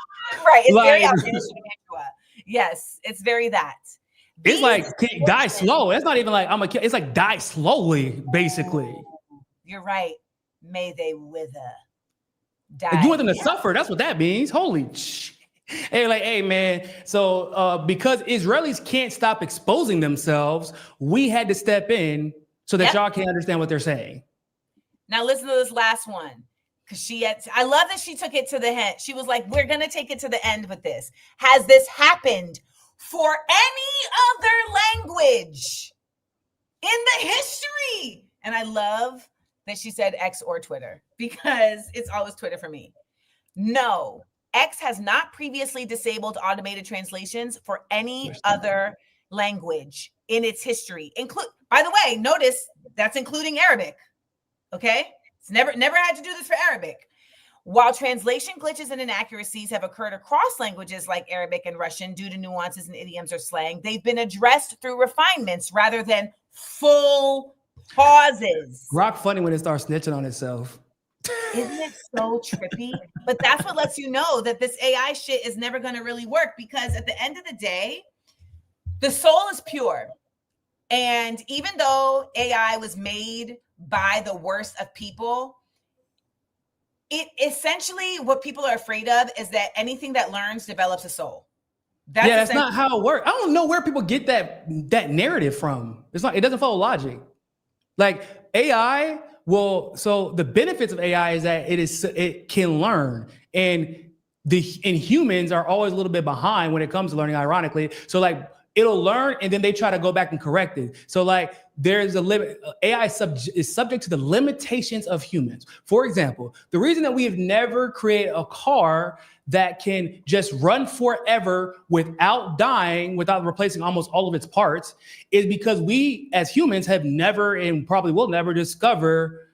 Right. It's very outlandish. Yes, it's very that. It's like die slow. It's not even like I'm a kid. It's like die slowly, basically. You're right. May they wither. Die. You want them to suffer. That's what that means. Holy shit. Hey, man. So because Israelis can't stop exposing themselves, we had to step in so that y'all can understand what they're saying. Now listen to this last one. Because I love that she took it to the end. She was like, we're going to take it to the end with this. Has this happened for any other language in the history? And I love that she said X or Twitter, because it's always Twitter for me. No, X has not previously disabled automated translations for any other language in its history. By the way, notice that's including Arabic. Okay, it's never had to do this for Arabic. While translation glitches and inaccuracies have occurred across languages like Arabic and Russian due to nuances in idioms or slang, they've been addressed through refinements rather than full pauses. Grok funny when it starts snitching on itself. Isn't it so trippy? But that's what lets you know that this AI shit is never going to really work, because at the end of the day, the soul is pure. And even though AI was made by the worst of people, it essentially, what people are afraid of is that anything that learns develops a soul. That's not how it works. I don't know where people get that narrative from. It doesn't follow logic. Like AI so the benefits of AI is that it can learn, and humans are always a little bit behind when it comes to learning, ironically. So like it'll learn and then they try to go back and correct it. So like there's a limit. AI is subject to the limitations of humans. For example, the reason that we have never created a car that can just run forever without dying, without replacing almost all of its parts, is because we as humans have never, and probably will never, discover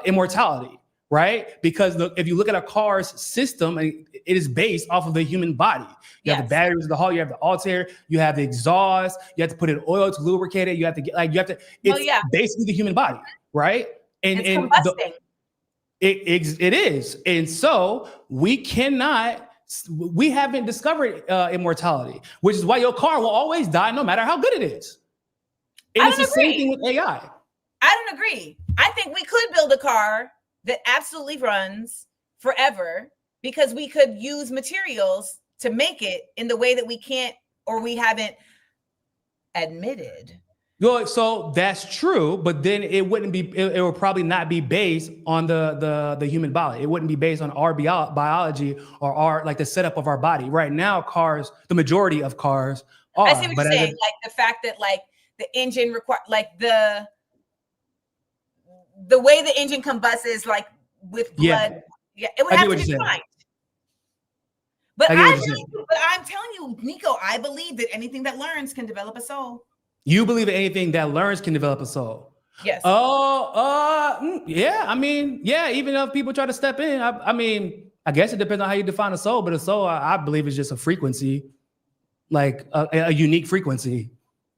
immortality, right? Because if you look at a car's system, it is based off of the human body. You have the batteries in the hull, you have the altair, you have the exhaust, you have to put in oil to lubricate it, it's basically the human body, right? And it's combusting. It is. And so we haven't discovered immortality, which is why your car will always die no matter how good it is. And it's the same thing with AI. I don't agree. I think we could build a car that absolutely runs forever, because we could use materials to make it in the way that we can't, or we haven't admitted. So that's true, but then it wouldn't be. It would probably not be based on the human body. It wouldn't be based on our biology or our, like, the setup of our body. Right now, cars, the majority of cars are. I see what you're saying. Like the fact that like the engine like the way the engine combusts is like with blood. Yeah, it would have to be defined. But I'm telling you, Niko, I believe that anything that learns can develop a soul. You believe that anything that learns can develop a soul? Yes. Yeah. I mean, yeah. Even if people try to step in, I mean, I guess it depends on how you define a soul. But a soul, I believe, is just a frequency, like a unique frequency.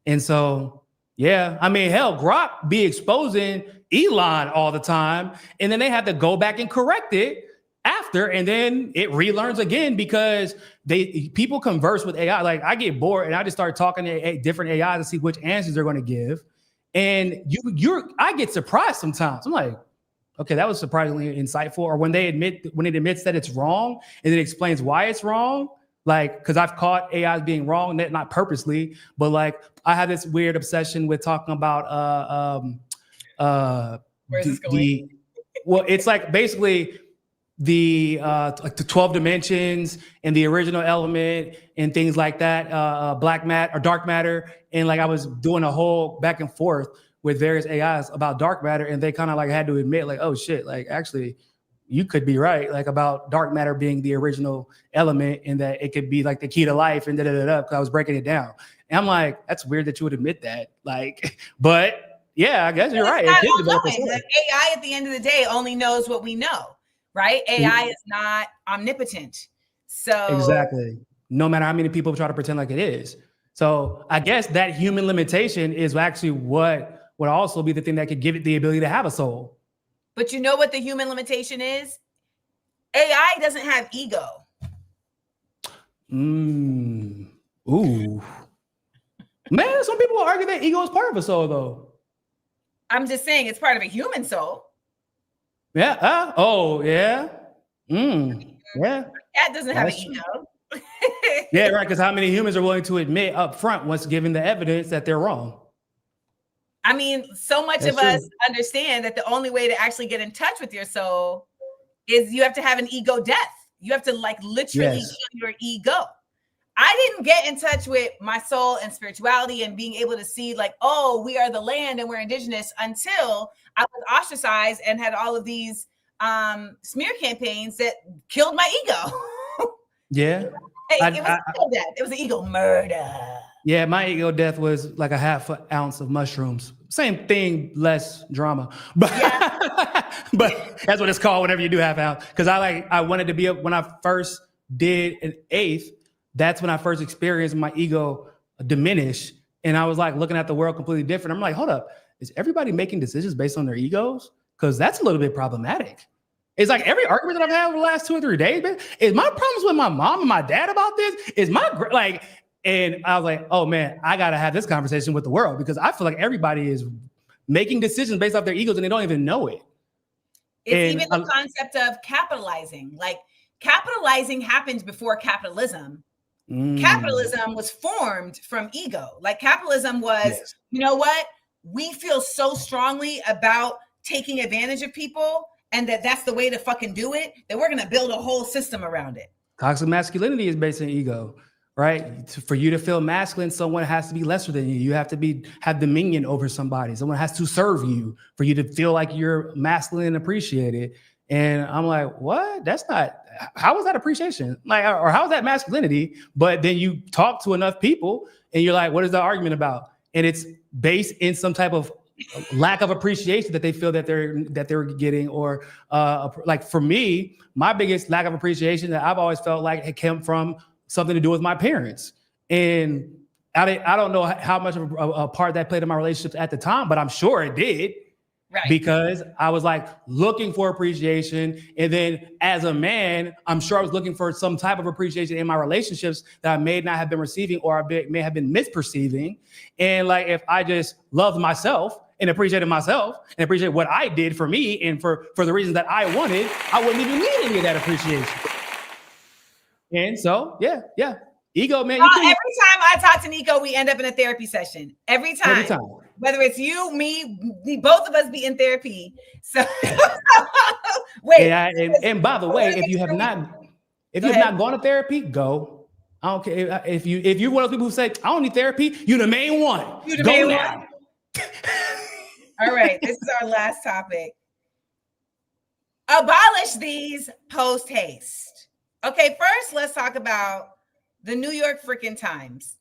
And so, yeah. I mean, hell, Grok be exposing Elon all the time, and then they have to go back and correct it after, and then it relearns again, because people converse with AI. Like, I get bored and I just start talking to different AI to see which answers they're going to give. And I get surprised sometimes. I'm like, okay, that was surprisingly insightful. Or when it admits that it's wrong and it explains why it's wrong. Like, because I've caught AI being wrong, not purposely, but like I have this weird obsession with talking about where's this going? Well, it's like basically the 12 dimensions and the original element and things like that, black matter or dark matter. And like I was doing a whole back and forth with various AIs about dark matter, and they kind of like had to admit, like, oh shit, like actually you could be right, like about dark matter being the original element, and that it could be like the key to life, and because I was breaking it down. And I'm like, that's weird that you would admit that, like, but yeah, I guess you're right. Like AI at the end of the day only knows what we know. Right? AI is not omnipotent. So exactly. No matter how many people try to pretend like it is. So I guess that human limitation is actually what would also be the thing that could give it the ability to have a soul. But you know what the human limitation is? AI doesn't have ego. Ooh. Man, some people argue that ego is part of a soul, though. I'm just saying it's part of a human soul. Yeah. Yeah. Yeah. Cat doesn't have an ego. Yeah, right. Because how many humans are willing to admit up front once given the evidence that they're wrong? I mean, so much of us understand that the only way to actually get in touch with your soul is you have to have an ego death. You have to like literally kill your ego. I didn't get in touch with my soul and spirituality and being able to see like, oh, we are the land and we're indigenous until I was ostracized and had all of these smear campaigns that killed my ego. Yeah. It was an ego murder. Yeah, my ego death was like a half an ounce of mushrooms. Same thing, less drama. But but that's what it's called whenever you do half ounce. Because I wanted to be when I first did an eighth, that's when I first experienced my ego diminish. And I was like looking at the world completely different. I'm like, hold up, is everybody making decisions based on their egos? Because that's a little bit problematic. It's like every argument that I've had over the last 2 or 3 days, man, is my problems with my mom and my dad about this? And I was like, oh man, I gotta have this conversation with the world because I feel like everybody is making decisions based off their egos and they don't even know it. It's even the concept of capitalizing. Like capitalizing happened before capitalism. Capitalism was formed from ego. Like capitalism was, you know what? We feel so strongly about taking advantage of people and that's the way to fucking do it, that we're going to build a whole system around it. Toxic masculinity is based on ego, right? For you to feel masculine, someone has to be lesser than you. You have to have dominion over somebody. Someone has to serve you for you to feel like you're masculine and appreciated. And I'm like, what? That's not, how is that appreciation? Like, or how is that masculinity? But then you talk to enough people and you're like, what is the argument about? And it's based in some type of lack of appreciation that they feel that they're getting, or like for me, my biggest lack of appreciation that I've always felt like it came from something to do with my parents. And I don't know how much of a part that played in my relationships at the time, but I'm sure it did. Right. Because I was like looking for appreciation. And then as a man, I'm sure I was looking for some type of appreciation in my relationships that I may not have been receiving or I may have been misperceiving. And like, if I just loved myself and appreciated myself and appreciate what I did for me and for the reasons that I wanted, I wouldn't even need any of that appreciation. And so, yeah. Ego, man. Every time I talk to Niko, we end up in a therapy session. Every time. Whether it's you, me, both of us be in therapy. So wait. Yeah, and by the way, if you have not gone to therapy, go. I don't care if you're one of those people who say I don't need therapy. You're the main one. You're the main one. All right, this is our last topic. Abolish these post haste. Okay, first let's talk about the New York freaking Times.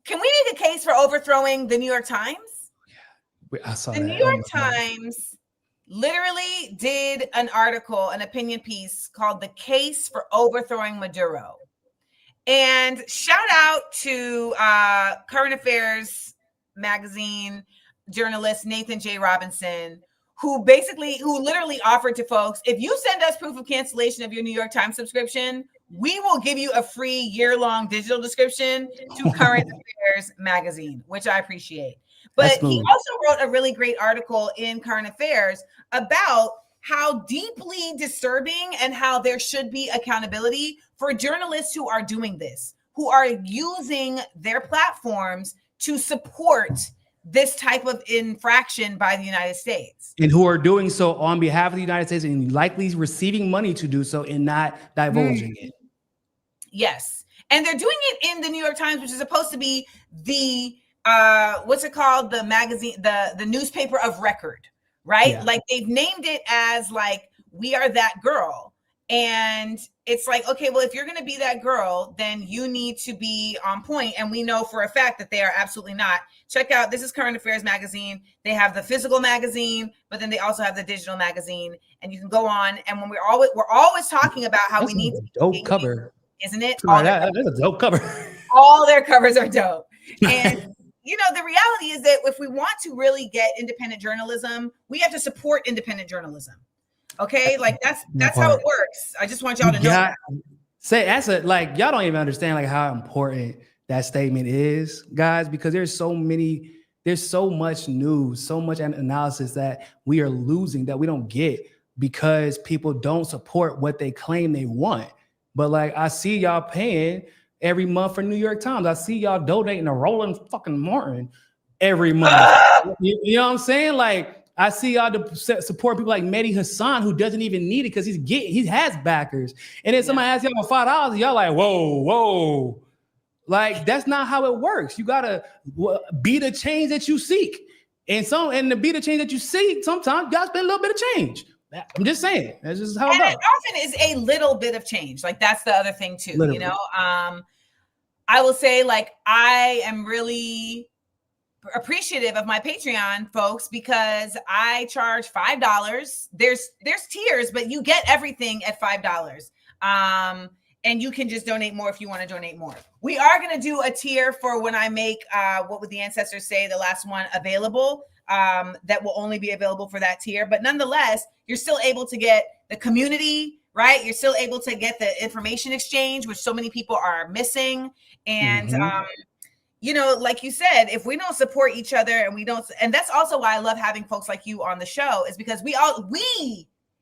Can we make a case for overthrowing the New York Times? I saw the New York Times literally did an article, an opinion piece called "The Case for Overthrowing Maduro." And shout out to Current Affairs magazine journalist Nathan J. Robinson, who literally offered to folks, if you send us proof of cancellation of your New York Times subscription, we will give you a free year-long digital subscription to Current Affairs magazine, which I appreciate. But he also wrote a really great article in Current Affairs about how deeply disturbing and how there should be accountability for journalists who are doing this, who are using their platforms to support this type of infraction by the United States. And who are doing so on behalf of the United States and likely receiving money to do so and not divulging it. Yes. And they're doing it in the New York Times, which is supposed to be the, what's it called? The magazine, the newspaper of record, right? Yeah. Like they've named it as like, we are that girl. And it's like, okay, well, if you're going to be that girl, then you need to be on point. And we know for a fact that they are absolutely not. Check out, this is Current Affairs magazine. They have the physical magazine, but then they also have the digital magazine. And you can go on. And when we're always talking about how we need to be dope cover, isn't it? That's a dope cover. All their covers are dope. And the reality is that if we want to really get independent journalism, we have to support independent journalism. Okay, like that's how it works. I just want y'all to know that. Y'all don't even understand like how important that statement is, guys, because there's so much news, so much analysis that we are losing that we don't get because people don't support what they claim they want. But like I see y'all paying every month for New York Times. I see y'all donating a Roland fucking Martin every month. You know what I'm saying? Like I see y'all to support people like Mehdi Hassan, who doesn't even need it because he has backers. And then somebody asks y'all for $5, y'all like, whoa. Like, that's not how it works. You got to be the change that you seek. And to be the change that you see, sometimes you gotta spend a little bit of change. I'm just saying. That's just how it goes. It often is a little bit of change. Like that's the other thing too. Literally. You know, I will say like I am really appreciative of my Patreon folks because I charge $5. There's tiers, but you get everything at $5. And you can just donate more if you want to donate more. We are going to do a tier for when I make what would the ancestors say, the last one available, that will only be available for that tier. But nonetheless, you're still able to get the community, right? You're still able to get the information exchange, which so many people are missing. And you know, like you said, if we don't support each other and that's also why I love having folks like you on the show, is because we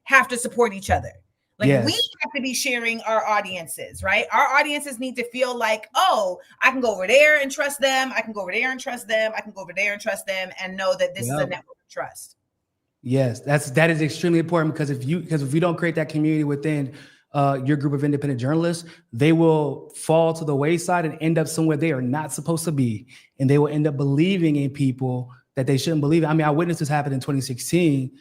have to support each other. Like we have to be sharing our audiences, right? Our audiences need to feel like, oh, I can go over there and trust them. I can go over there and trust them. I can go over there and trust them and know that this is a network of trust. Yes, that is extremely important because if you don't create that community within your group of independent journalists, they will fall to the wayside and end up somewhere they are not supposed to be. And they will end up believing in people that they shouldn't believe in. I mean, I witnessed this happen in 2016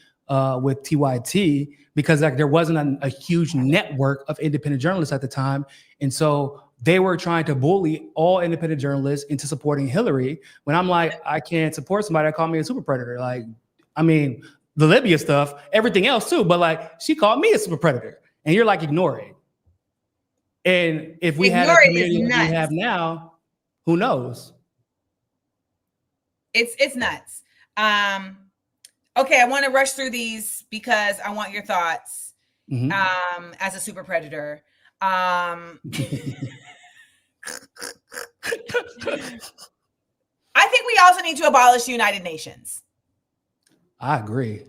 with TYT because like there wasn't a huge network of independent journalists at the time. And so they were trying to bully all independent journalists into supporting Hillary when I'm like, I can't support somebody that called me a super predator. Like, I mean, the Libya stuff, everything else too, but like she called me a super predator. And you're like, ignore it. And if we had a community that we have now, who knows? It's nuts. Okay, I want to rush through these because I want your thoughts as a super predator. I think we also need to abolish the United Nations. I agree.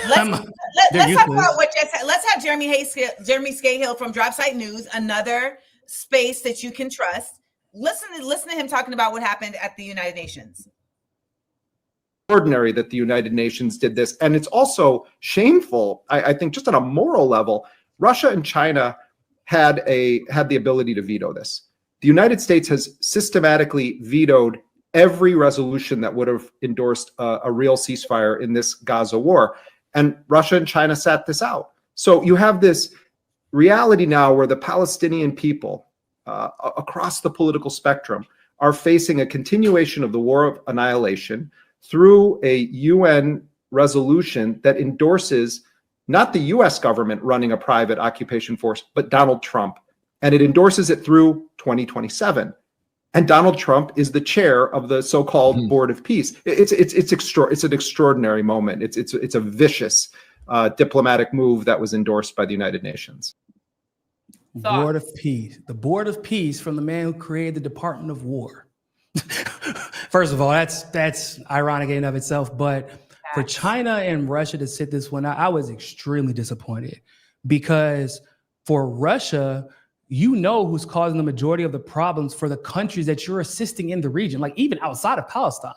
Let's talk about what let's have Jeremy Scahill from Dropsite News, another space that you can trust. Listen to him talking about what happened at the United Nations. Ordinary that the United Nations did this, and it's also shameful. I think just on a moral level, Russia and China had the ability to veto this. The United States has systematically vetoed every resolution that would have endorsed a real ceasefire in this Gaza war. And Russia and China sat this out. So you have this reality now where the Palestinian people across the political spectrum are facing a continuation of the war of annihilation through a UN resolution that endorses not the US government running a private occupation force, but Donald Trump. And it endorses it through 2027. And Donald Trump is the chair of the so-called Board of Peace. It's an extraordinary moment. It's a vicious diplomatic move that was endorsed by the United Nations. Board of Peace, the Board of Peace from the man who created the Department of War. First of all, that's ironic in and of itself. But for China and Russia to sit this one out, I was extremely disappointed because for Russia, you know who's causing the majority of the problems for the countries that you're assisting in the region, like even outside of Palestine.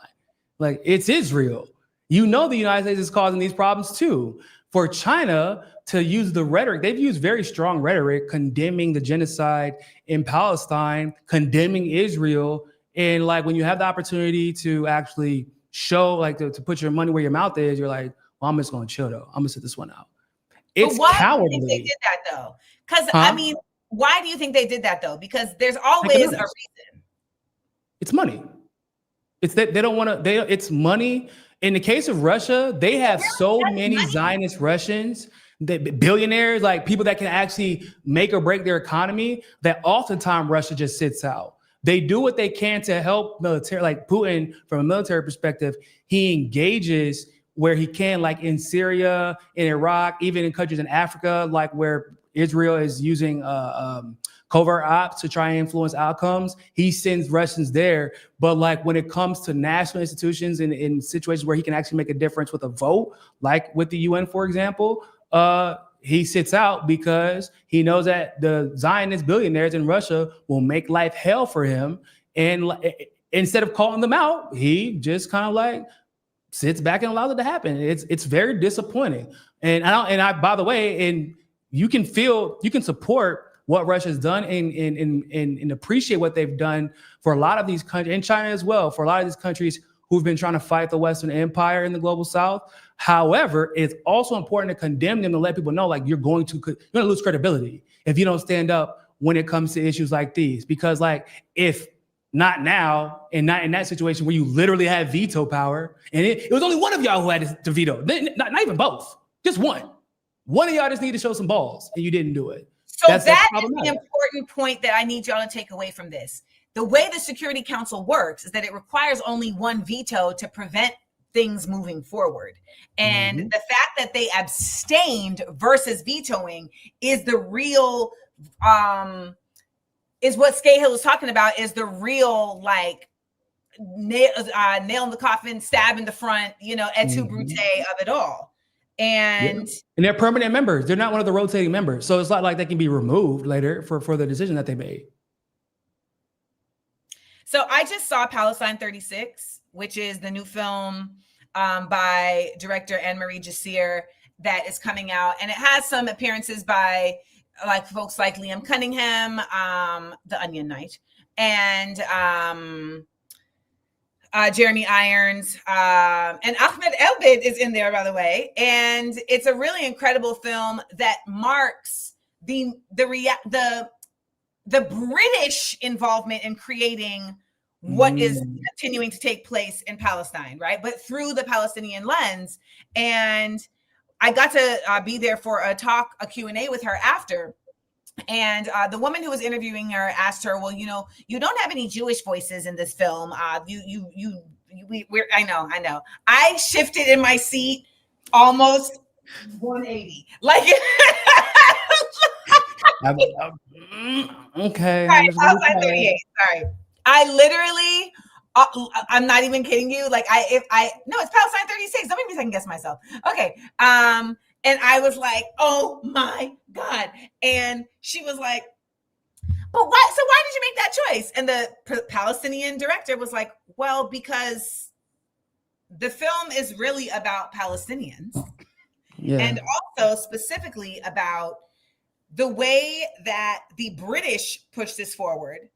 Like it's Israel. You know the United States is causing these problems too. For China to use the rhetoric, they've used very strong rhetoric condemning the genocide in Palestine, condemning Israel. And like when you have the opportunity to actually show, like to put your money where your mouth is, you're like, well, I'm just going to chill though. I'm going to sit this one out. It's cowardly. Do you think they did that though? Because I mean, why do you think they did that though? Because there's always a reason. It's money. It's that they don't want to. It's money. In the case of Russia, they have so many Zionist Russians, that billionaires, like people that can actually make or break their economy, that oftentimes Russia just sits out. They do what they can to help military, like Putin, from a military perspective, he engages where he can, like in Syria, in Iraq, even in countries in Africa, like where Israel is using covert ops to try and influence outcomes. He sends Russians there. But like when it comes to national institutions and in situations where he can actually make a difference with a vote, like with the UN, for example, he sits out because he knows that the Zionist billionaires in Russia will make life hell for him. And instead of calling them out, he just kind of like sits back and allows it to happen. It's very disappointing. And by the way, and you can support what Russia's done and appreciate what they've done for a lot of these countries, and China as well, for a lot of these countries who've been trying to fight the Western Empire in the global South. However, it's also important to condemn them, to let people know, like, you're going to lose credibility if you don't stand up when it comes to issues like these. Because, like, if not now, and not in that situation where you literally have veto power, and it was only one of y'all who had to veto, not even both, just one. One of y'all just need to show some balls, and you didn't do it. So that's the important point that I need y'all to take away from this. The way the Security Council works is that it requires only one veto to prevent things moving forward. And the fact that they abstained versus vetoing is the real, is what Scahill was talking about, is the real, like, nail in the coffin, stab in the front, et tu brute of it all. And they're permanent members. They're not one of the rotating members. So it's not like they can be removed later for the decision that they made. So I just saw Palestine 36, which is the new film by director Anne-Marie Jassir that is coming out. And it has some appearances by folks like Liam Cunningham, the Onion Knight, and Jeremy Irons, and Ahmed Elbed is in there, by the way. And it's a really incredible film that marks the British involvement in creating what is continuing to take place in Palestine, right? But through the Palestinian lens. And I got to be there for a Q&A with her after. And the woman who was interviewing her asked her, well, you don't have any Jewish voices in this film. I know. I shifted in my seat almost 180. Like, okay. Sorry, I literally, I'm not even kidding you. Like, it's Palestine 36. Don't make me second guess myself. Okay. And I was like, oh my God. And she was like, but why? So why did you make that choice? And the Palestinian director was like, well, because the film is really about Palestinians. Yeah. And also specifically about the way that the British pushed this forward.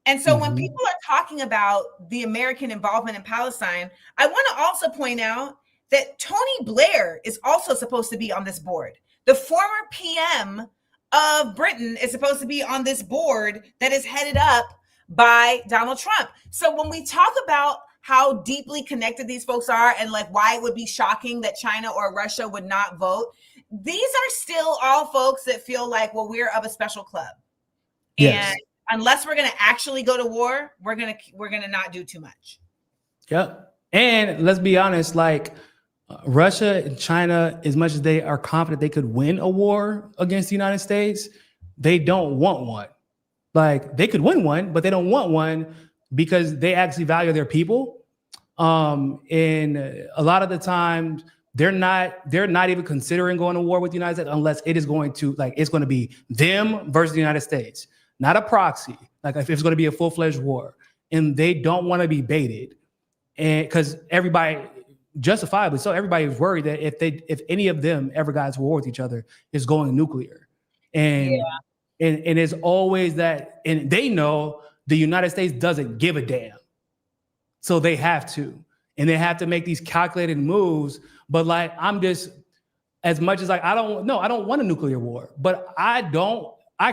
And so when people are talking about the American involvement in Palestine, I want to also point out that Tony Blair is also supposed to be on this board. The former PM of Britain is supposed to be on this board that is headed up by Donald Trump. So when we talk about how deeply connected these folks are and like why it would be shocking that China or Russia would not vote, these are still all folks that feel like, well, we're of a special club. Yes. And unless we're going to actually go to war, we're going to not do too much. Yep. And let's be honest, like Russia and China, as much as they are confident they could win a war against the United States, they don't want one. Like they could win one, but they don't want one because they actually value their people. And a lot of the times they're not even considering going to war with the United States unless it is going to, like, it's going to be them versus the United States, not a proxy. Like if it's going to be a full-fledged war, and they don't want to be baited. And because everybody, justifiably so, everybody is worried that if any of them ever got to war with each other, it's going nuclear. And it's always that, and they know the United States doesn't give a damn. So they have to. And they have to make these calculated moves. But like, I'm just, as much as like, I don't want a nuclear war, but I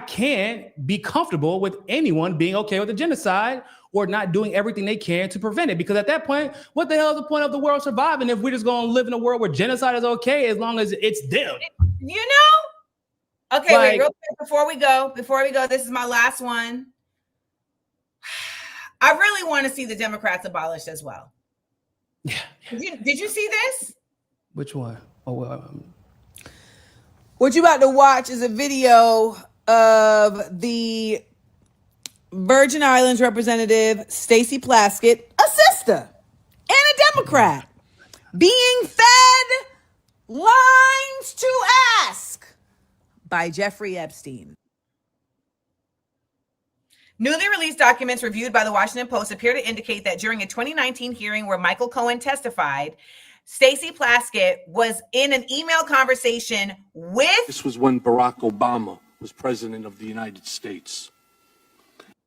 can't be comfortable with anyone being okay with a genocide or not doing everything they can to prevent it. Because at that point, what the hell is the point of the world surviving if we're just going to live in a world where genocide is okay as long as it's them? You know? Okay, like, wait, real quick before we go, this is my last one. I really want to see the Democrats abolished as well. Yeah. Did you see this? Which one? Oh, well, what you about to watch is a video of the Virgin Islands representative Stacey Plaskett, a sister and a Democrat, being fed lines to ask by Jeffrey Epstein. Newly released documents reviewed by the Washington Post appear to indicate that during a 2019 hearing where Michael Cohen testified, Stacey Plaskett was in an email conversation with... This was when Barack Obama was president of the United States.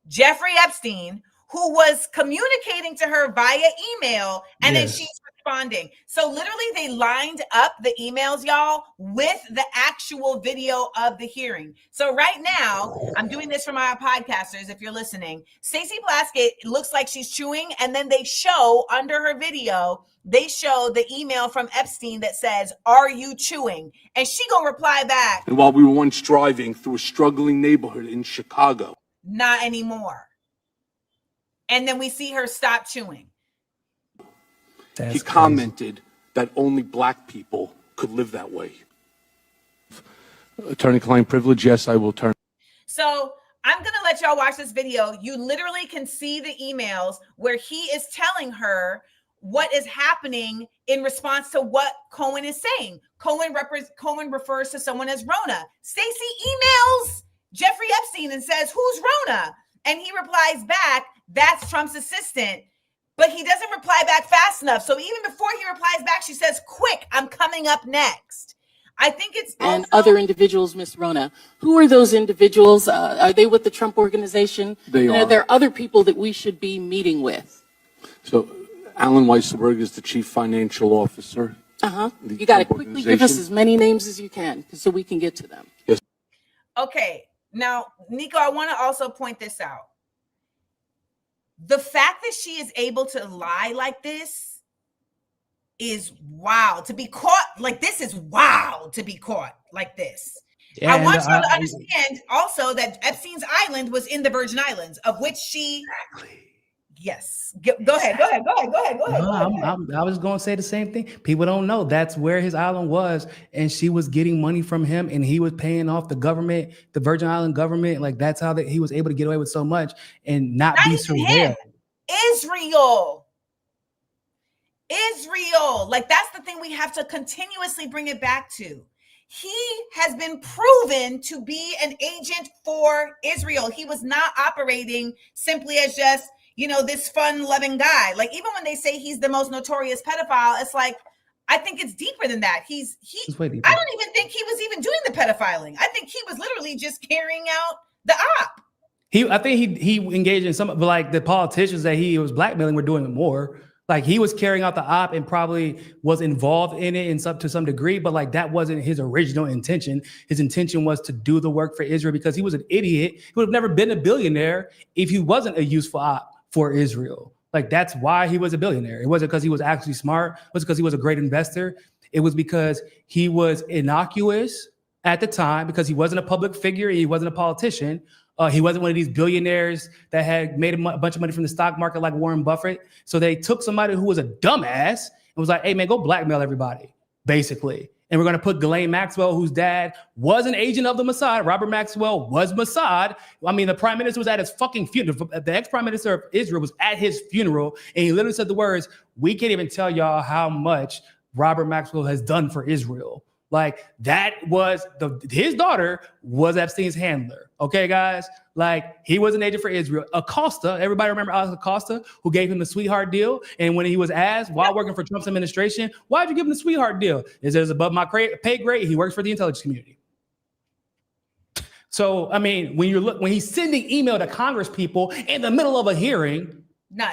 Jeffrey Epstein, who was communicating to her via email, and then she's responding. So literally they lined up the emails, y'all, with the actual video of the hearing. So right now, I'm doing this for my podcasters, if you're listening. Stacey Plaskett looks like she's chewing, and then they show under her video, they show the email from Epstein that says, "Are you chewing?" And she gonna reply back. And while we were once driving through a struggling neighborhood in Chicago. Not anymore. And then we see her stop chewing. He commented that only black people could live that way. Attorney-client privilege, yes, I will turn. So I'm going to let y'all watch this video. You literally can see the emails where he is telling her what is happening in response to what Cohen is saying. Cohen refers to someone as Rona. Stacey emails Jeffrey Epstein and says, "Who's Rona?" And he replies back, "That's Trump's assistant." But he doesn't reply back fast enough. So even before he replies back, she says, "Quick, I'm coming up next." I think it's and other individuals, Ms. Rona. Who are those individuals? Are they with the Trump organization? They are. Are there other people that we should be meeting with? So Alan Weisselberg is the chief financial officer. You got to quickly give us as many names as you can so we can get to them. Yes. Okay. Now, Niko, I want to also point this out. The fact that she is able to lie like this is wild. To be caught like this is wild to be caught like this. I want you to understand also that Epstein's Island was in the Virgin Islands, of which she... Yes. Go ahead. I was going to say the same thing. People don't know that's where his island was, and she was getting money from him, and he was paying off the government, the Virgin Island government. Like, that's how he was able to get away with so much and not be surveilled. Israel. Like, that's the thing we have to continuously bring it back to. He has been proven to be an agent for Israel. He was not operating simply as just, this fun-loving guy. Like, even when they say he's the most notorious pedophile, it's like, I think it's deeper than that. I don't even think he was even doing the pedophiling. I think he was literally just carrying out the op. I think he engaged in some, but like the politicians that he was blackmailing were doing more. Like, he was carrying out the op and probably was involved in it to some degree, but like that wasn't his original intention. His intention was to do the work for Israel because he was an idiot. He would have never been a billionaire if he wasn't a useful op for Israel. Like, that's why he was a billionaire. It wasn't because he was actually smart. It was because he was a great investor. It was because he was innocuous at the time, because he wasn't a public figure. He wasn't a politician. He wasn't one of these billionaires that had made a bunch of money from the stock market like Warren Buffett. So they took somebody who was a dumbass and was like, "Hey, man, go blackmail everybody," basically. And we're going to put Ghislaine Maxwell, whose dad was an agent of the Mossad. Robert Maxwell was Mossad. I mean, the prime minister was at his fucking funeral. The ex-prime minister of Israel was at his funeral. And he literally said the words, "We can't even tell y'all how much Robert Maxwell has done for Israel." Like, that was his daughter was Epstein's handler. Okay, guys? Like, he was an agent for Israel. Acosta, everybody remember Alex Acosta, who gave him the sweetheart deal? And when he was asked while working for Trump's administration, "Why'd you give him the sweetheart deal?" He says, "Above my pay grade." He works for the intelligence community. So, I mean, when he's sending email to Congress people in the middle of a hearing,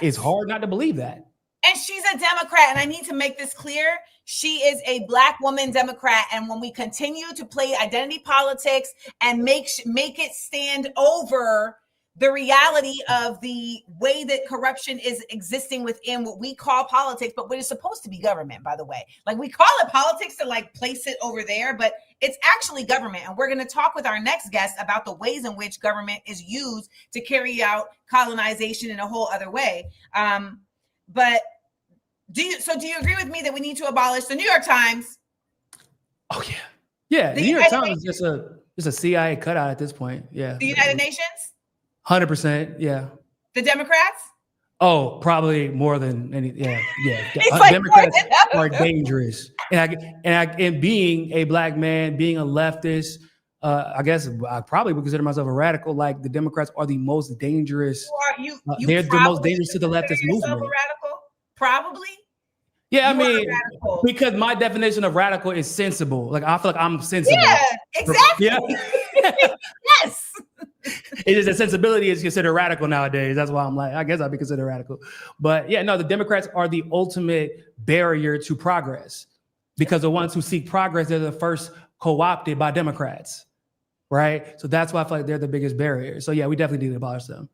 it's hard not to believe that. And she's a Democrat, and I need to make this clear. She is a Black woman Democrat, and when we continue to play identity politics and make it stand over the reality of the way that corruption is existing within what we call politics, but what is supposed to be government, by the way. Like, we call it politics to like place it over there, but it's actually government. And we're going to talk with our next guest about the ways in which government is used to carry out colonization in a whole other way. But do you agree with me that we need to abolish the New York Times? Oh yeah, yeah. The New York Times is just a CIA cutout at this point. Yeah. The United Nations. 100%. Yeah. The Democrats. Oh, probably more than any. Yeah. Like Democrats are dangerous, and being a Black man, being a leftist. I guess I probably would consider myself a radical. Like, the Democrats are the most dangerous. They're the most dangerous to the leftist movement. A radical? Probably. Yeah, I mean, because my definition of radical is sensible. Like, I feel like I'm sensible. Yeah, exactly. Yeah. Yes. It's just that sensibility is considered radical nowadays. That's why I'm like, I guess I'd be considered radical. But yeah, no, the Democrats are the ultimate barrier to progress because the ones who seek progress, they're the first co-opted by Democrats, right? So that's why I feel like they're the biggest barrier. So yeah, we definitely need to abolish them.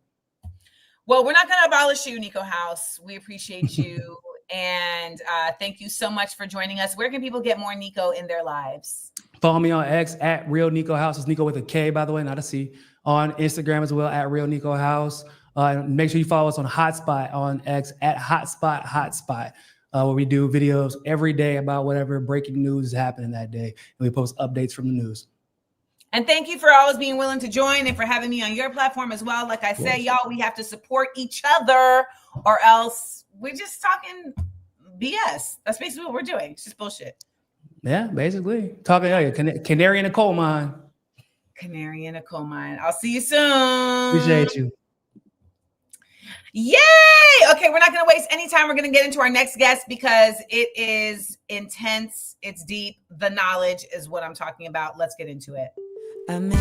Well, we're not going to abolish you, Niko House. We appreciate you. And thank you so much for joining us. Where can people get more Niko in their lives? Follow me on X at Real Niko House. It's Niko with a K, by the way, not a C. On Instagram as well at Real Niko House. Make sure you follow us on Hotspot on X at Hotspot, where we do videos every day about whatever breaking news is happening that day. And we post updates from the news. And thank you for always being willing to join and for having me on your platform as well. Like I said, y'all, we have to support each other or else we're just talking BS. That's basically what we're doing. It's just bullshit. Yeah, basically. Talking canary in a coal mine. Canary in a coal mine. I'll see you soon. Appreciate you. Yay! Okay, we're not going to waste any time. We're going to get into our next guest because it is intense. It's deep. The knowledge is what I'm talking about. Let's get into it. AmandaLand.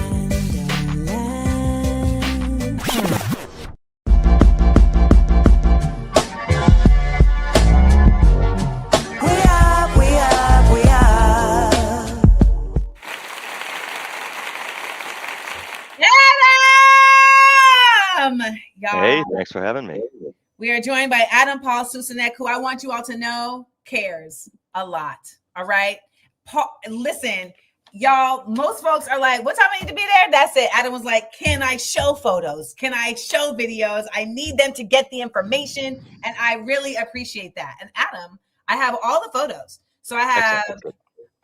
We up. Adam! Y'all. Hey, thanks for having me. We are joined by Adam Paul Susaneck, who I want you all to know cares a lot. All right? Paul, listen, y'all, most folks are like, what time I need to be there? That's it. Adam was like, can I show photos? Can I show videos? I need them to get the information. And I really appreciate that. And Adam, I have all the photos. So I have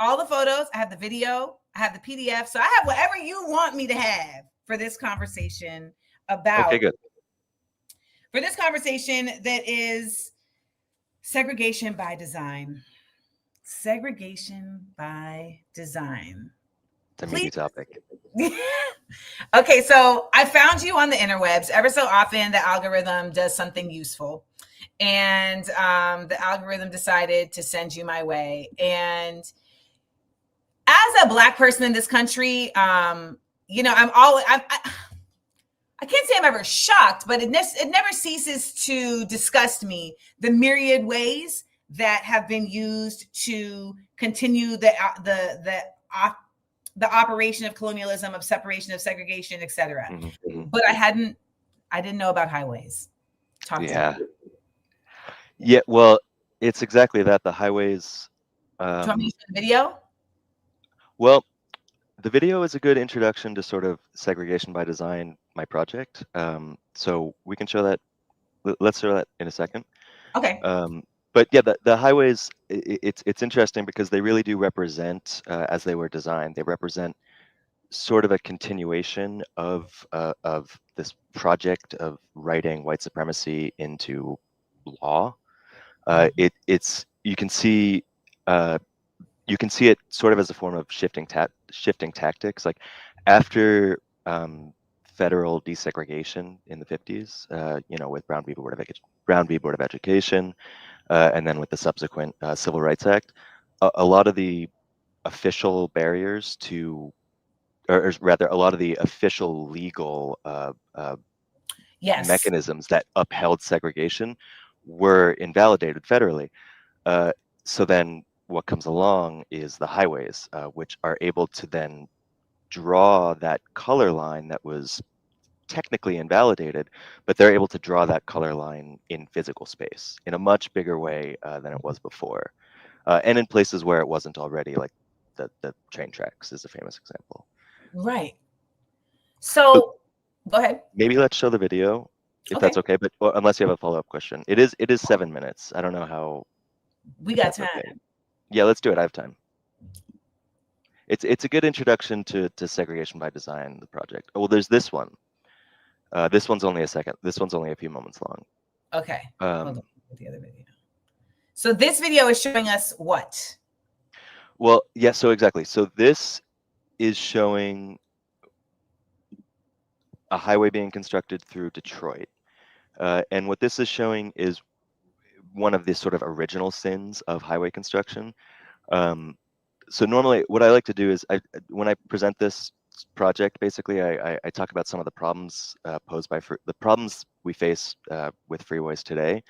all the photos. I have the video. I have the PDF. So I have whatever you want me to have for this conversation about. Okay, good. For this conversation that is segregation by design. Segregation by design. It's a meaty topic. Okay, so I found you on the interwebs. Ever so often, the algorithm does something useful. And the algorithm decided to send you my way. And as a Black person in this country, you know, I can't say I'm ever shocked, but it never ceases to disgust me the myriad ways that have been used to continue the operation of colonialism, of separation, of segregation, etc. Mm-hmm. But I didn't know about highways. Talk to me. Yeah, well, it's exactly that. The highways. Do you want me to show the video? Well, the video is a good introduction to sort of segregation by design, my project. So we can show that. Let's show that in a second. Okay. But yeah, the highways, it's interesting because they really do represent, as they were designed, they represent sort of a continuation of this project of writing white supremacy into law. It's you can see it sort of as a form of shifting tactics. Like after federal desegregation in the 50s, you know, with Brown v. Board of Education, and then with the subsequent Civil Rights Act, a lot of the official barriers to, or rather, a lot of the official legal mechanisms that upheld segregation were invalidated federally. So then what comes along is the highways, which are able to then draw that color line that was technically invalidated, but they're able to draw that color line in physical space in a much bigger way than it was before. And in places where it wasn't already, like the train tracks is a famous example. Right. So go ahead. Maybe let's show the video if that's okay, but unless you have a follow-up question. It is 7 minutes. I don't know how. We got time. Okay. Yeah, let's do it. I have time. It's a good introduction to segregation by design, the project. Oh, well, there's this one. This one's only a second. This one's only a few moments long. Okay. Hold on with the other video. So this video is showing us what? Well, yeah, so exactly. So this is showing a highway being constructed through Detroit. And what this is showing is one of the sort of original sins of highway construction. So normally what I like to do is when I present this this project, basically, I talk about some of the problems posed by the problems we face with freeways today,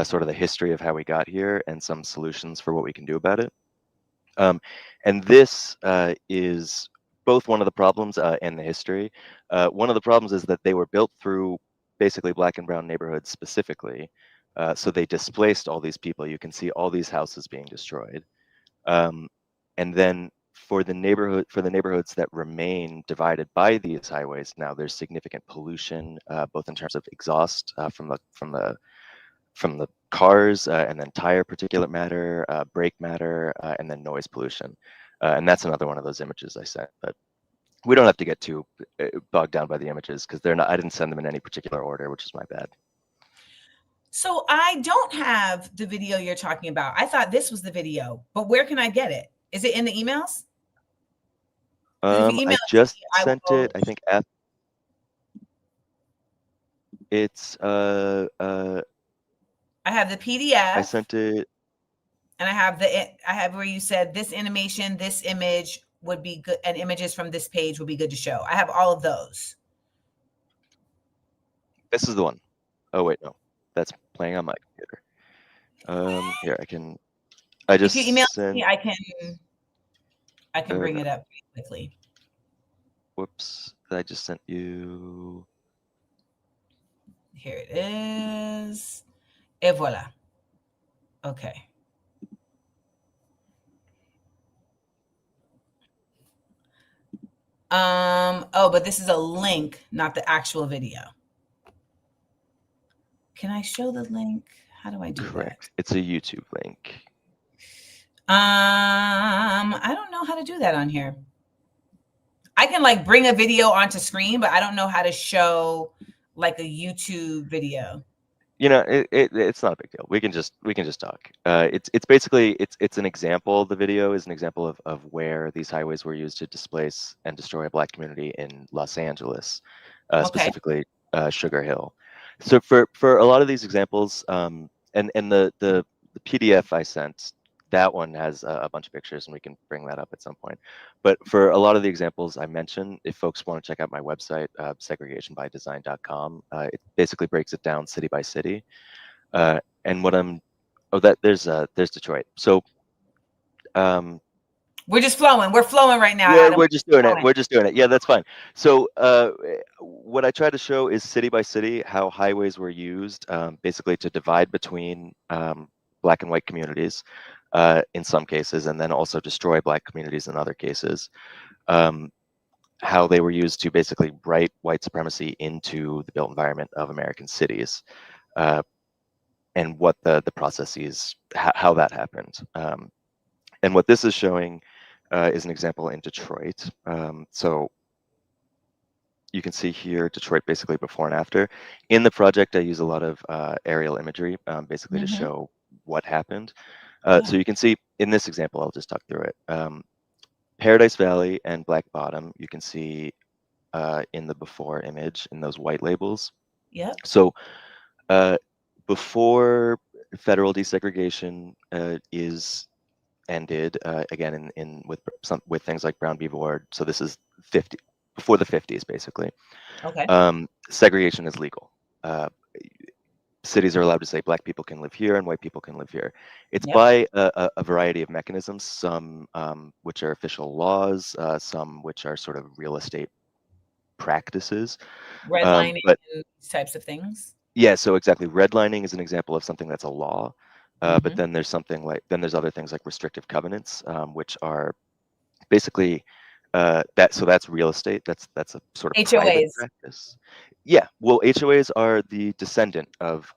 sort of the history of how we got here, and some solutions for what we can do about it. And this is both one of the problems and the history. One of the problems is that they were built through basically black and brown neighborhoods specifically. So they displaced all these people. You can see all these houses being destroyed. And then for the neighborhoods that remain divided by these highways, now there's significant pollution, both in terms of exhaust from the cars, and then tire particulate matter, brake matter, and then noise pollution. And that's another one of those images I sent. But we don't have to get too bogged down by the images because they're not. I didn't send them in any particular order, which is my bad. So I don't have the video you're talking about. I thought this was the video, but where can I get it? Is it in the emails? I just sent it. I think it's I have the PDF. I sent it, and I have where you said this animation, this image would be good, and images from this page would be good to show. I have all of those. This is the one. Oh wait, no, that's playing on my computer. Here I just if you email sent, me, I can bring it up pretty quickly. Whoops, I just sent you. Here it is. Et voila. Okay. Oh, but this is a link, not the actual video. Can I show the link? How do I do Correct. It's a YouTube link. I don't know how to do that on here. I can like bring a video onto screen, but I don't know how to show like a YouTube video. You know, it's not a big deal. We can just talk. It's basically it's an example. The video is an example of where these highways were used to displace and destroy a black community in Los Angeles, specifically Sugar Hill. So for a lot of these examples, and the PDF I sent, that one has a bunch of pictures, and we can bring that up at some point. But for a lot of the examples I mentioned, if folks want to check out my website, segregationbydesign.com, it basically breaks it down city by city. And what there's Detroit. So we're just flowing. We're flowing right now. Yeah, we're just doing it. We're just doing it. Yeah, that's fine. So what I try to show is city by city how highways were used, basically to divide between black and white communities in some cases, and then also destroy black communities in other cases. How they were used to basically write white supremacy into the built environment of American cities, and what the processes, how that happened. And what this is showing is an example in Detroit. So you can see here Detroit basically before and after. In the project, I use a lot of aerial imagery, basically to show what happened. So you can see in this example, I'll just talk through it. Paradise Valley and Black Bottom, you can see in the before image in those white labels. Yeah. So before federal desegregation is ended, again with things like Brown v. Board. So this is before the 50s, basically. Okay. Segregation is legal. Cities are allowed to say black people can live here and white people can live here. It's by a variety of mechanisms, some which are official laws, some which are sort of real estate practices. Redlining and these types of things. Yeah, so exactly. Redlining is an example of something that's a law. But then there's there's other things like restrictive covenants, which are basically so that's real estate. That's a sort of HOAs. Practice. Yeah, well, HOAs are the descendant of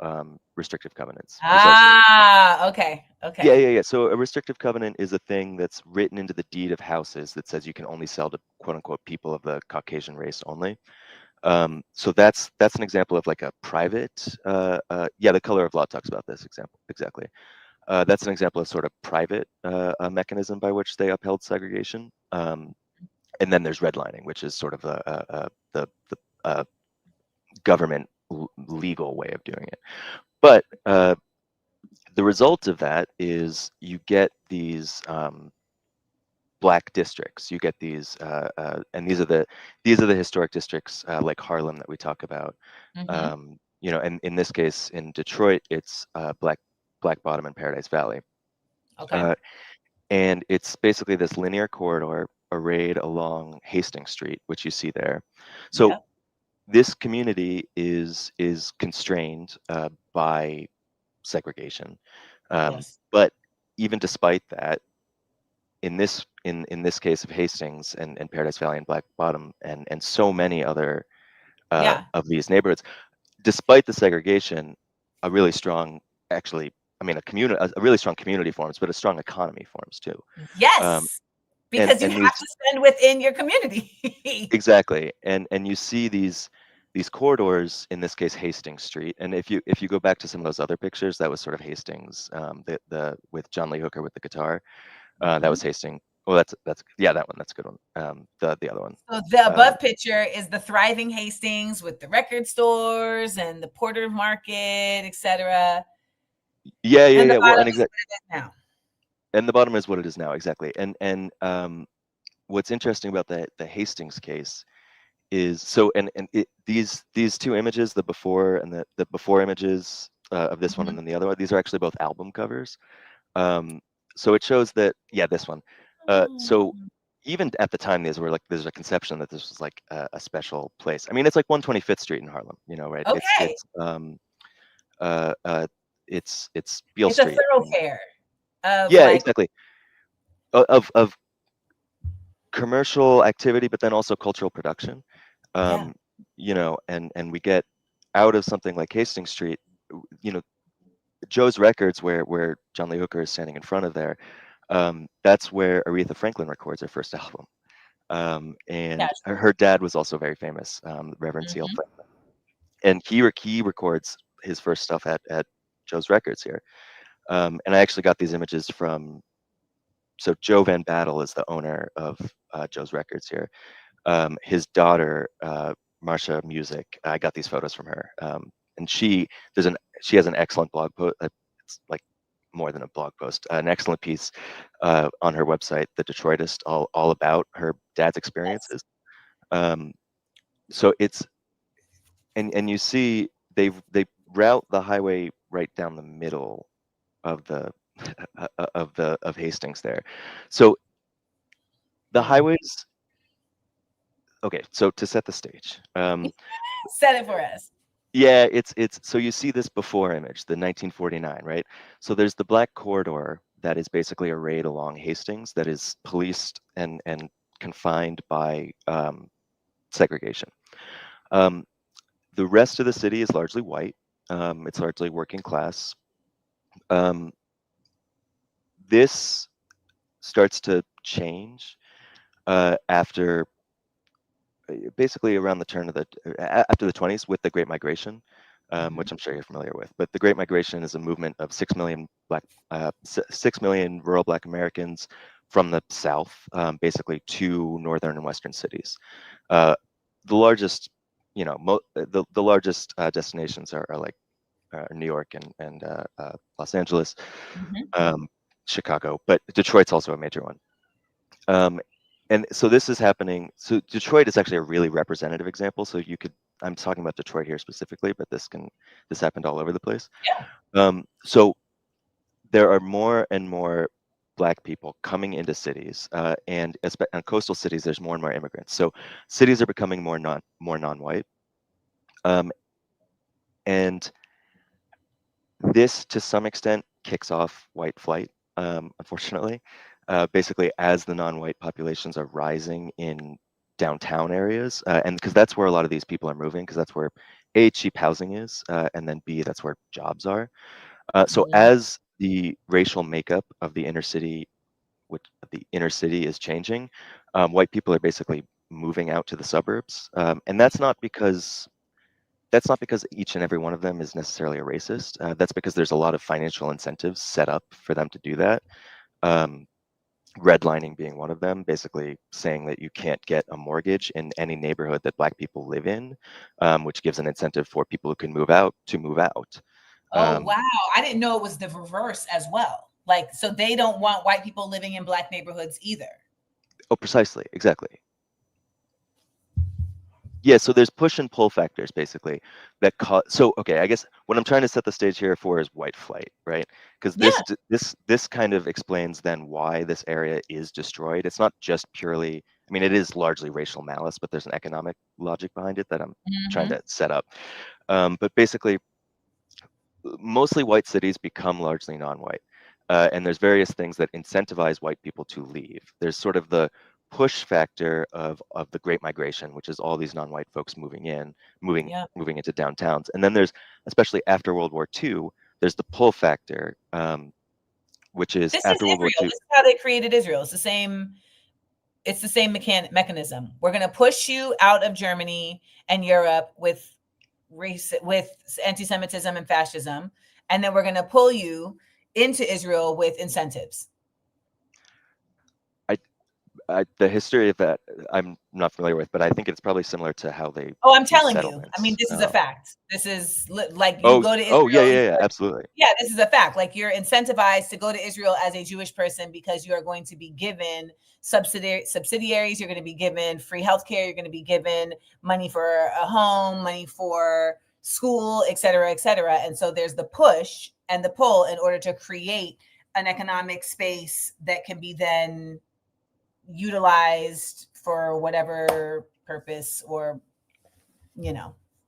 restrictive covenants. Okay. Yeah. So a restrictive covenant is a thing that's written into the deed of houses that says you can only sell to quote unquote people of the Caucasian race only. So that's an example of like a private, the Color of Law talks about this example, exactly. That's an example of sort of private mechanism by which they upheld segregation. And then there's redlining, which is sort of the government legal way of doing it. But the result of that is you get these black districts. You get these, and these are the historic districts like Harlem that we talk about. You know, and in this case, in Detroit, it's Black Bottom and Paradise Valley. Okay. And it's basically this linear corridor arrayed along Hastings Street, which you see there. So this community is constrained by segregation. But even despite that, in this case of Hastings and Paradise Valley and Black Bottom and so many other of these neighborhoods, despite the segregation, a really strong, actually, I mean, a really strong community forms, but a strong economy forms too. Yes, because you have to spend within your community. Exactly, and you see these corridors, in this case Hastings Street, and if you go back to some of those other pictures, that was sort of Hastings, the with John Lee Hooker with the guitar, that was Hastings. Oh, that's yeah, that one, that's a good one. The other one. So the above picture is the thriving Hastings with the record stores and the Porter Market, etc. Yeah. Well, and exactly. Now. And the bottom is what it is now, exactly. And what's interesting about the Hastings case is these two images, the before and the before images of this one and then the other one, these are actually both album covers. So it shows that, this one. So even at the time, there's a conception that this was like a special place. I mean, it's like 125th Street in Harlem, you know, right? Okay. It's Beale Street. It's a thoroughfare. Exactly. Of commercial activity, but then also cultural production. You know, and we get out of something like Hastings Street, you know, Joe's Records, where John Lee Hooker is standing in front of there. That's where Aretha Franklin records her first album. And her dad was also very famous, Reverend C.L. Franklin. And he records his first stuff at Joe's Records here. And I actually got these images from, so Joe Van Battle is the owner of Joe's Records here. His daughter, Marsha Music, I got these photos from her. And she has an excellent blog post. It's like more than a blog post, an excellent piece on her website, The Detroitist, all about her dad's experiences. So it's, and you see they route the highway right down the middle of the of Hastings there. So the highways. Okay, so to set the stage, set it for us. Yeah, it's so you see this before image, the 1949, right? So there's the black corridor that is basically arrayed along Hastings that is policed and confined by segregation. The rest of the city is largely white. It's largely working class. This starts to change after basically around the turn of after the 20s with the Great Migration, which I'm sure you're familiar with. But the Great Migration is a movement of 6 million rural Black Americans from the South, basically to northern and western cities. The largest, you know, the largest destinations are like New York and Los Angeles, Chicago, but Detroit's also a major one. And so this is happening. So Detroit is actually a really representative example. So I'm talking about Detroit here specifically, but this happened all over the place. So there are more and more Black people coming into cities, and in coastal cities, there's more and more immigrants. So cities are becoming more non-white, and this to some extent kicks off white flight, unfortunately. Basically, as the non-white populations are rising in downtown areas, and because that's where a lot of these people are moving, because that's where A, cheap housing is, and then B, that's where jobs are. So as the racial makeup of the inner city is changing, white people are basically moving out to the suburbs, and that's not because each and every one of them is necessarily a racist. That's because there's a lot of financial incentives set up for them to do that. Redlining being one of them, basically saying that you can't get a mortgage in any neighborhood that Black people live in, which gives an incentive for people who can move out to move out. Oh, wow. I didn't know it was the reverse as well. Like, so they don't want white people living in Black neighborhoods either. Oh, precisely, exactly. Yeah, so there's push and pull factors basically that cause. So okay, I guess what I'm trying to set the stage here for is white flight, right? Because this kind of explains then why this area is destroyed. It's not just purely. I mean, it is largely racial malice, but there's an economic logic behind it that I'm trying to set up. But basically, mostly white cities become largely non-white, and there's various things that incentivize white people to leave. There's sort of the push factor of the Great Migration, which is all these non-white folks moving into downtowns. And then there's, especially after World War II, there's the pull factor, which is after World War II. This is how they created Israel. It's the same. It's the same mechanism. We're going to push you out of Germany and Europe with anti-Semitism and fascism, and then we're going to pull you into Israel with incentives. The history of that I'm not familiar with, but I think it's probably similar to how they. Oh, I'm telling you. I mean, this is a fact. This is like you go to Israel. Oh, yeah, absolutely. Yeah, this is a fact. Like you're incentivized to go to Israel as a Jewish person because you are going to be given subsidiaries. You're going to be given free healthcare. You're going to be given money for a home, money for school, et cetera, et cetera. And so there's the push and the pull in order to create an economic space that can be then utilized for whatever purpose, or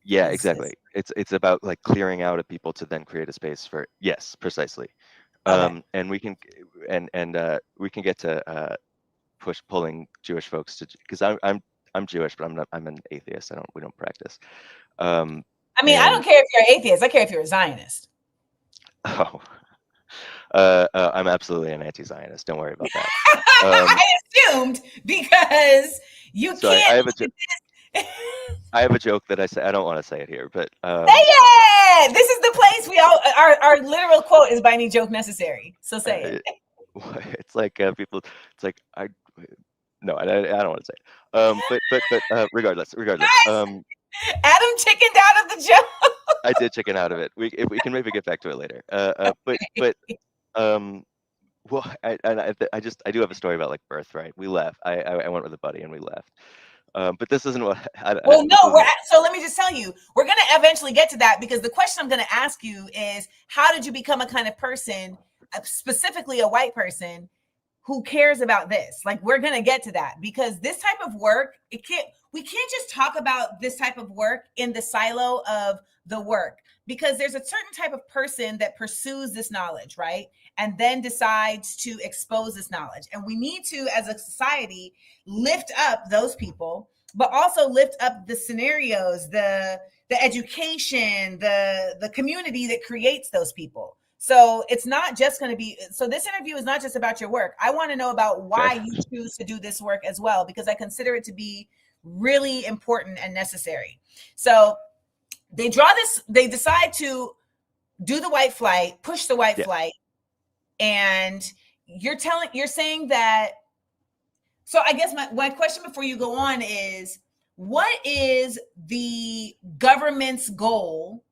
exactly. It's about like clearing out of people to then create a space for, yes, precisely. Okay. And we can we can get to pulling Jewish folks to, because I'm Jewish, but I'm an atheist. We don't practice. I mean, I don't care if you're an atheist. I care if you're a Zionist. Oh, I'm absolutely an anti-Zionist. Don't worry about that. I assumed, because you can't. I have a joke that I say. I don't want to say it here, but say it. This is the place we all. Our literal quote is "By any joke necessary." So say it. It's like people. It's like I don't want to say it. But regardless. Adam chickened out of the joke. I did chicken out of it. We can maybe get back to it later. Well, I do have a story about like birthright. We left. I went with a buddy and we left. But this isn't what. So let me just tell you, we're going to eventually get to that, because the question I'm going to ask you is, how did you become a kind of person, specifically a white person, who cares about this? Like, we're going to get to that, because this type of work, we can't just talk about this type of work in the silo of the work, because there's a certain type of person that pursues this knowledge, right? And then decides to expose this knowledge. And we need to, as a society, lift up those people, but also lift up the scenarios, the education, the community that creates those people. So it's not just going to be, so this interview is not just about your work. I want to know about why you choose to do this work as well, because I consider it to be really important and necessary. So they decide to do the white flight, push the white flight. And you're saying that, so I guess my question before you go on is, what is the government's goal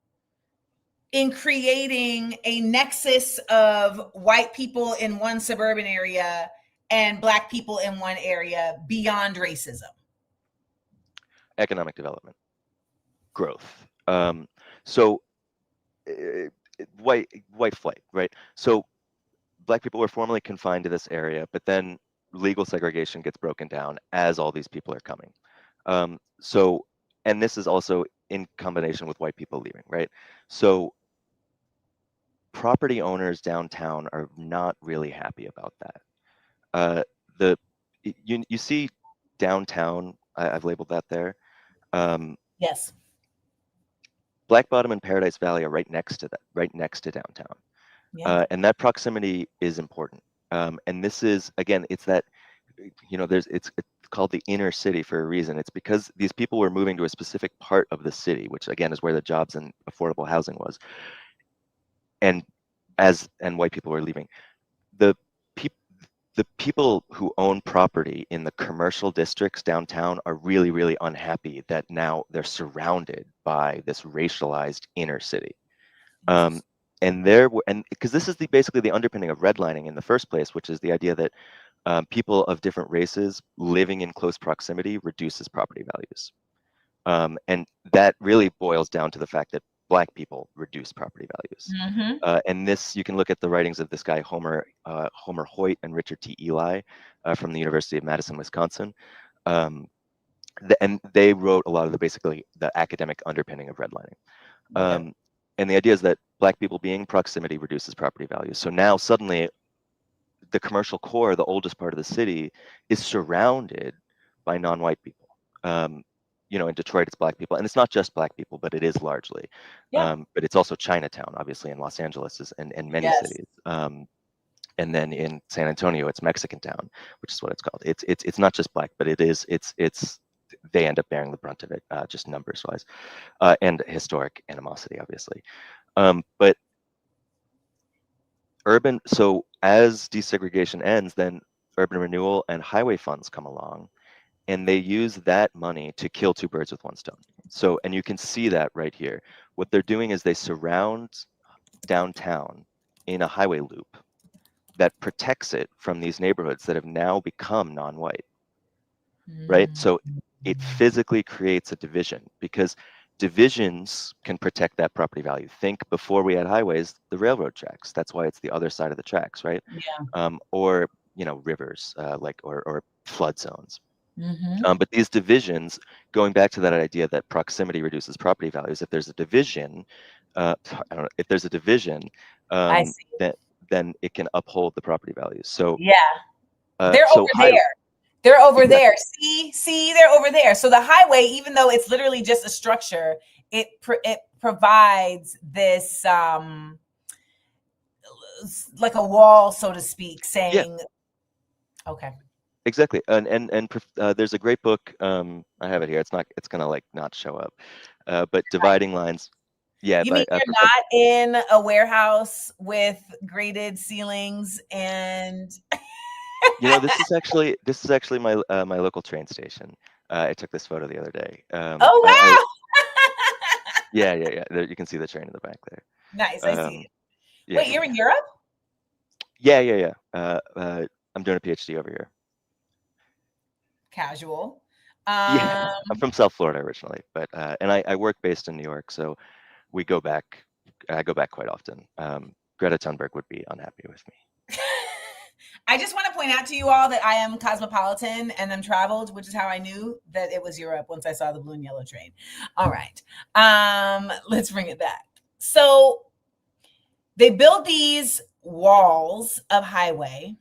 in creating a nexus of white people in one suburban area and Black people in one area beyond racism? Economic development, growth. So white flight, right? So Black people were formerly confined to this area, but then legal segregation gets broken down as all these people are coming. And this is also in combination with white people leaving, right? So property owners downtown are not really happy about that. You see downtown, I've labeled that there. Yes. Black Bottom and Paradise Valley are right next to downtown. Yeah. And that proximity is important. And this is, again, it's that, it's called the inner city for a reason. It's because these people were moving to a specific part of the city, which again is where the jobs and affordable housing was. And white people were leaving. The people who own property in the commercial districts downtown are really, really unhappy that now they're surrounded by this racialized inner city. And because this is basically the underpinning of redlining in the first place, which is the idea that people of different races living in close proximity reduces property values. And that really boils down to the fact that Black people reduce property values. And this, you can look at the writings of this guy, Homer Hoyt and Richard T. Eli from the University of Madison, Wisconsin. And they wrote a lot of basically the academic underpinning of redlining. And the idea is that Black people being proximity reduces property values. So now suddenly the commercial core, the oldest part of the city, is surrounded by non-white people. You know, in Detroit, it's Black people, and it's not just Black people, but it is largely. But it's also Chinatown, obviously, in Los Angeles and many cities. And then in San Antonio, it's Mexican Town, which is what it's called. It's not just Black, but it's they end up bearing the brunt of it, just numbers wise, and historic animosity, obviously. But so as desegregation ends, then urban renewal and highway funds come along, and they use that money to kill two birds with one stone. So, and you can see that right here. What they're doing is they surround downtown in a highway loop that protects it from these neighborhoods that have now become non-white, right? So it physically creates a division, because divisions can protect that property value. Think before we had highways, the railroad tracks. That's why it's the other side of the tracks, right? Or, you know, rivers, or flood zones. But these divisions, going back to that idea that proximity reduces property values, if there's a division, if there's a division, then it can uphold the property values. So they're over there. They're over there. See, they're over there. So the highway, even though it's literally just a structure, it provides this like a wall, so to speak, saying, okay. Exactly, and there's a great book. I have it here. It's gonna like not show up, but Dividing Lines. Yeah, you mean you're not in a warehouse with graded ceilings and? You know, this is actually my my local train station. I took this photo the other day. Oh wow! Yeah. There, you can see the train in the back there. Nice, I see it. Yeah. Wait, you're in Europe? Yeah. I'm doing a PhD over here. Casual. Yeah, I'm from South Florida originally, but and I work based in New York, so we go back. I go back quite often. Greta Thunberg would be unhappy with me. I just want to point out to you all that I am cosmopolitan and I'm traveled, which is how I knew that it was Europe once I saw the blue and yellow train. All right. Let's bring it back. So they build these walls of highway.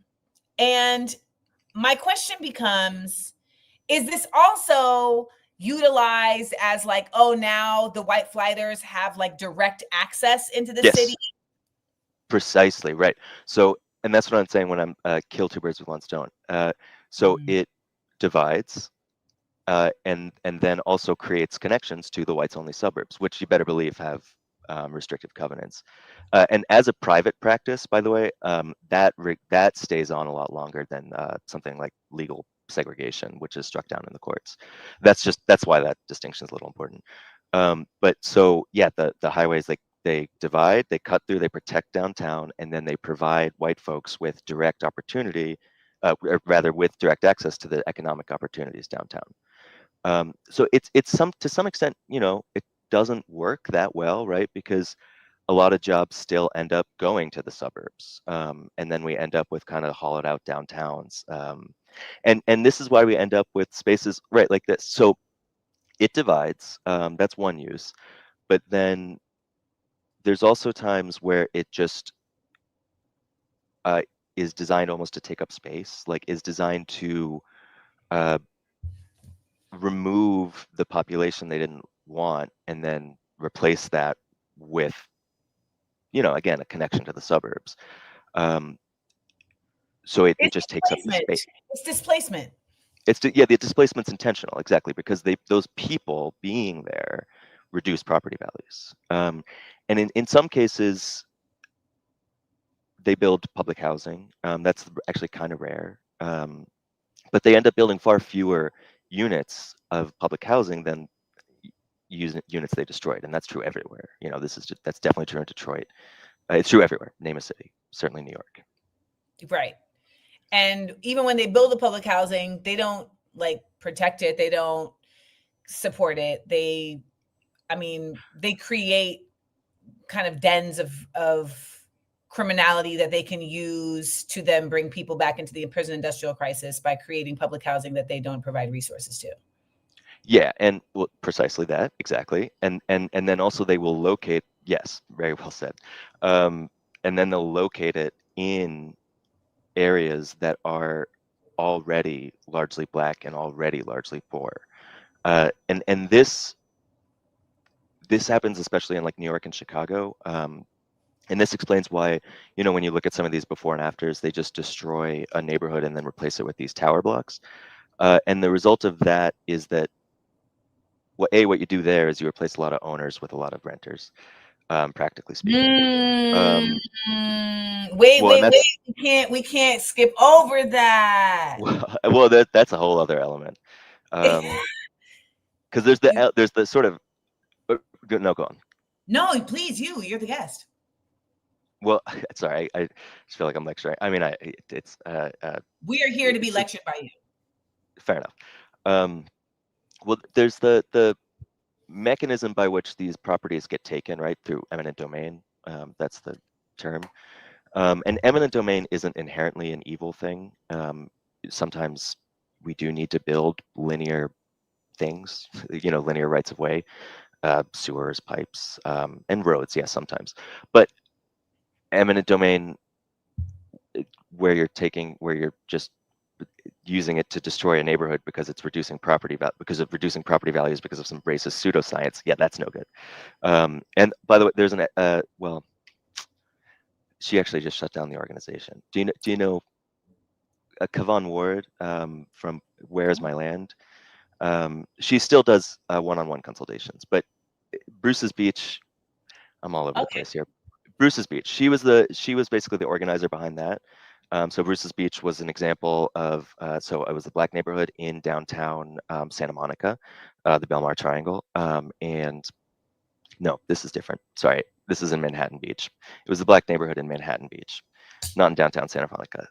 And my question becomes, is this also utilized as like, oh, now the white flighters have like direct access into the city? Precisely, right. So, and that's what I'm saying when I'm kill two birds with one stone. So it divides and then also creates connections to the whites only suburbs, which you better believe have restrictive covenants. And as a private practice, by the way, that stays on a lot longer than something like legal segregation, which is struck down in the courts. That's why that distinction is a little important. But so yeah, the highways, they divide, they cut through, they protect downtown, and then they provide white folks with direct opportunity, or rather with direct access to the economic opportunities downtown. So it's to some extent, you know, it doesn't work that well, right? Because a lot of jobs still end up going to the suburbs, and then we end up with kind of hollowed out downtowns. And this is why we end up with spaces right like this. So it divides. That's one use, but then there's also times where it just is designed almost to take up space, like is designed to remove the population they didn't want and then replace that with, you know, again, a connection to the suburbs. So it just takes up the space. It's displacement. The displacement's intentional, exactly, because those people being there reduce property values. And in some cases, they build public housing. That's actually kind of rare. But they end up building far fewer units of public housing than units they destroyed. And that's true everywhere. You know, that's definitely true in Detroit. It's true everywhere. Name a city, certainly New York. Right. And even when they build the public housing, they don't like protect it. They don't support it. They create kind of dens of criminality that they can use to then bring people back into the prison industrial crisis by creating public housing that they don't provide resources to. Yeah, and well, precisely that, exactly. And then also they will locate, yes, very well said. And then they'll locate it in areas that are already largely Black and already largely poor. And this happens especially in like New York and Chicago. And this explains why, you know, when you look at some of these before and afters, they just destroy a neighborhood and then replace it with these tower blocks. And the result of that is that what you do there is you replace a lot of owners with a lot of renters, practically speaking. Wait. We can't skip over that. Well, that's a whole other element. Because there's the sort of no, go on. No, please, you're the guest. Well, sorry, I just feel like I'm lecturing. I mean, it's we are here to be lectured by you. Fair enough. Well, there's the mechanism by which these properties get taken, right, through eminent domain. That's the term. And eminent domain isn't inherently an evil thing. Sometimes we do need to build linear things, you know, linear rights of way, sewers, pipes, and roads, yes, sometimes. But eminent domain, where you're just using it to destroy a neighborhood because it's reducing property because of reducing property values because of some racist pseudoscience. Yeah, that's no good. And by the way, there's well, she actually just shut down the organization. Do you know Kavan Ward from Where's My Land? She still does one-on-one consultations, but Bruce's Beach, I'm all over the place here. Bruce's Beach. She was basically the organizer behind that. So Bruce's Beach was an example of, so it was a Black neighborhood in downtown Santa Monica, the Belmar Triangle. And no, this is different. Sorry, this is in Manhattan Beach. It was a Black neighborhood in Manhattan Beach, not in downtown Santa Monica.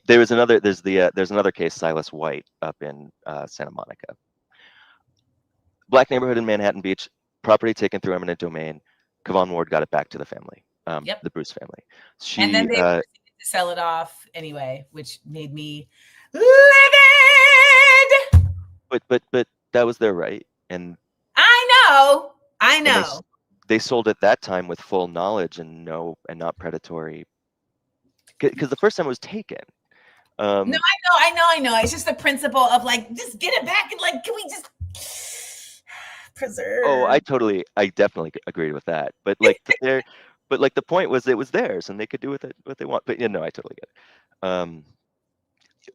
There's another case, Silas White, up in Santa Monica. Black neighborhood in Manhattan Beach, property taken through eminent domain. Kavan Ward got it back to the family, the Bruce family. And then they proceeded to sell it off anyway, which made me livid. But that was their right, and I know. They sold at that time with full knowledge and not predatory. Because the first time it was taken. No, I know. It's just the principle of like, just get it back and like, can we just preserve? Oh, I definitely agreed with that. But like the point was it was theirs and they could do with it what they want. But I totally get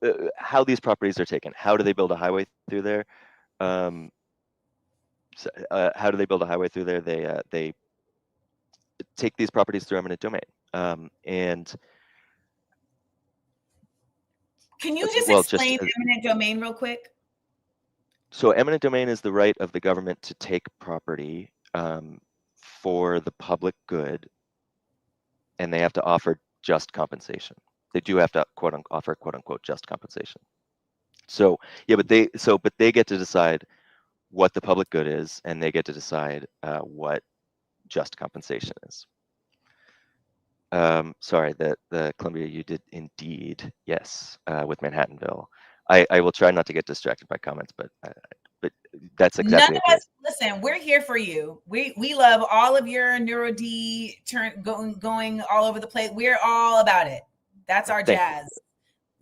it. How these properties are taken. How do they build a highway through there? How do they build a highway through there? They take these properties through eminent domain. And can you just explain eminent domain real quick? So eminent domain is the right of the government to take property for the public good, and they have to offer just compensation. They do have to offer quote unquote just compensation. So yeah, but they get to decide what the public good is, and they get to decide what just compensation is. Sorry, the Columbia, you did indeed, yes, with Manhattanville. I will try not to get distracted by comments, but that's exactly. None of us. Listen, we're here for you. We love all of your neuro D going all over the place. We're all about it. That's our jazz.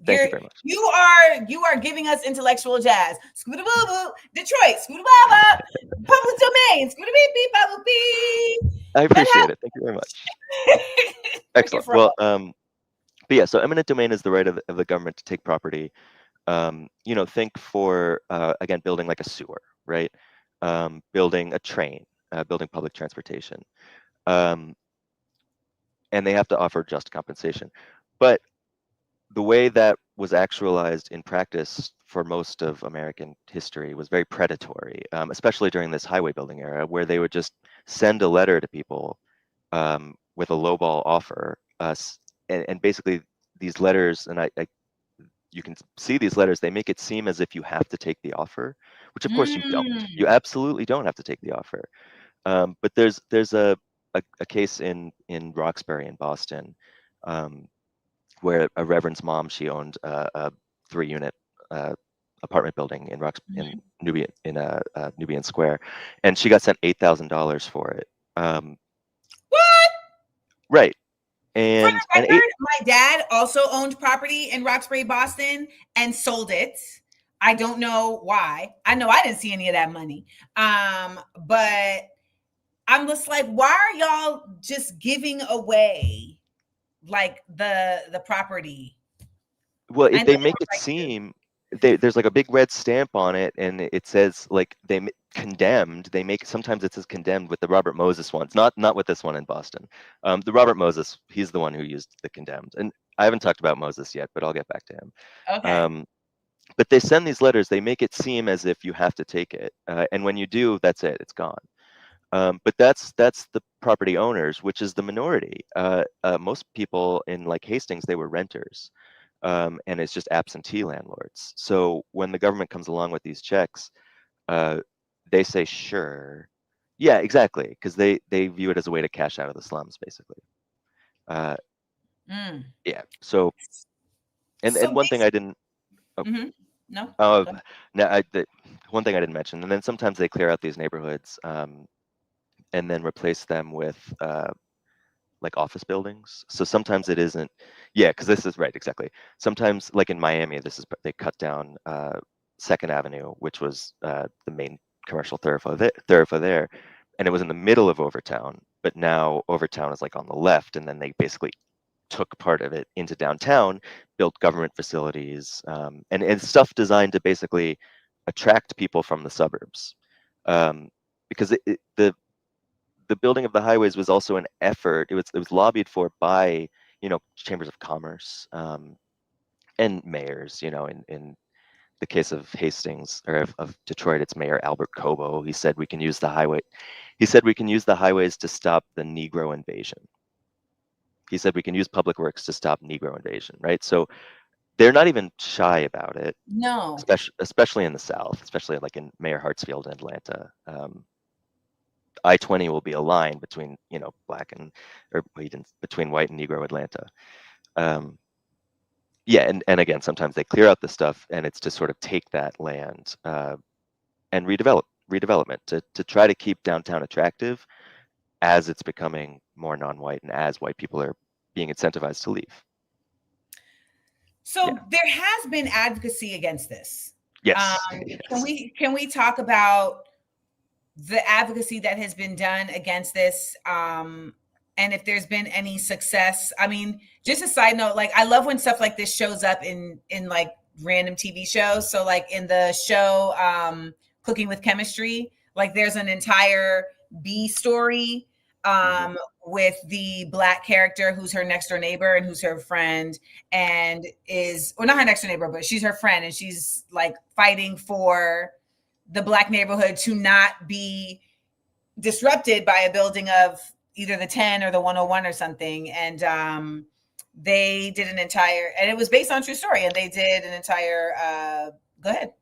Thank you very much. You are giving us intellectual jazz. Scooter boo boo, Detroit, scooter baba, public domain, scooter beep beep baba beep. I appreciate it. Thank you very much. Excellent. Well, but yeah, so eminent domain is the right of the government to take property. Think for again, building like a sewer, right? Building a train, building public transportation, and they have to offer just compensation. But the way that was actualized in practice for most of American history was very predatory, especially during this highway building era, where they would just send a letter to people with a lowball offer, and basically these letters, and you can see these letters. They make it seem as if you have to take the offer, which of course you don't. You absolutely don't have to take the offer. But there's a case in Roxbury in Boston, where a reverend's mom, she owned a 3-unit apartment building in Nubian Square, and she got sent $8,000 for it. What? Right. For And the record, my dad also owned property in Roxbury, Boston, and sold it. I don't know why. I know I didn't see any of that money. But I'm just like, why are y'all just giving away like the property? well, if they make it seem there's like a big red stamp on it, and it says like condemned. They make sometimes it says condemned with the Robert Moses ones, not with this one in Boston. The Robert Moses, he's the one who used the condemned, and I haven't talked about Moses yet, but I'll get back to him. Okay. But they send these letters. They make it seem as if you have to take it, and when you do, that's it. It's gone. But that's the property owners, which is the minority. Most people in like Hastings, they were renters. And it's just absentee landlords. So when the government comes along with these checks, they say, sure. Yeah, exactly. Because they view it as a way to cash out of the slums, basically. Yeah. So, and one thing I didn't. Oh, No. One thing I didn't mention, and then sometimes they clear out these neighborhoods, and then replace them with like office buildings. So sometimes it isn't, yeah, because this is right, exactly. Sometimes, like in Miami, they cut down 2nd Avenue, which was the main commercial thoroughfare there, and it was in the middle of Overtown. But now Overtown is like on the left, and then they basically took part of it into downtown, built government facilities, and stuff designed to basically attract people from the suburbs, because the building of the highways was also an effort. It was lobbied for by chambers of commerce, and mayors. In the case of Hastings or of Detroit, it's Mayor Albert Cobo. He said we can use the highway. He said we can use the highways to stop the Negro invasion. He said we can use public works to stop Negro invasion. Right. So they're not even shy about it. No. Especially in the South, especially like in Mayor Hartsfield and Atlanta. I-20 will be a line between between white and Negro Atlanta. Yeah, and again, sometimes they clear out the stuff, and it's to sort of take that land and redevelopment to try to keep downtown attractive as it's becoming more non-white and as white people are being incentivized to leave. So there has been advocacy against this. Yes. Can we talk about the advocacy that has been done against this, and if there's been any success? I mean, just a side note, like I love when stuff like this shows up in like random TV shows. So like in the show Cooking with Chemistry, like there's an entire B story with the Black character who's her next door neighbor and who's her friend, and not her next door neighbor, but she's her friend, and she's like fighting for the Black neighborhood to not be disrupted by a building of either the 10 or the 101 or something. And they did an entire, and it was based on true story, and they did an entire go ahead.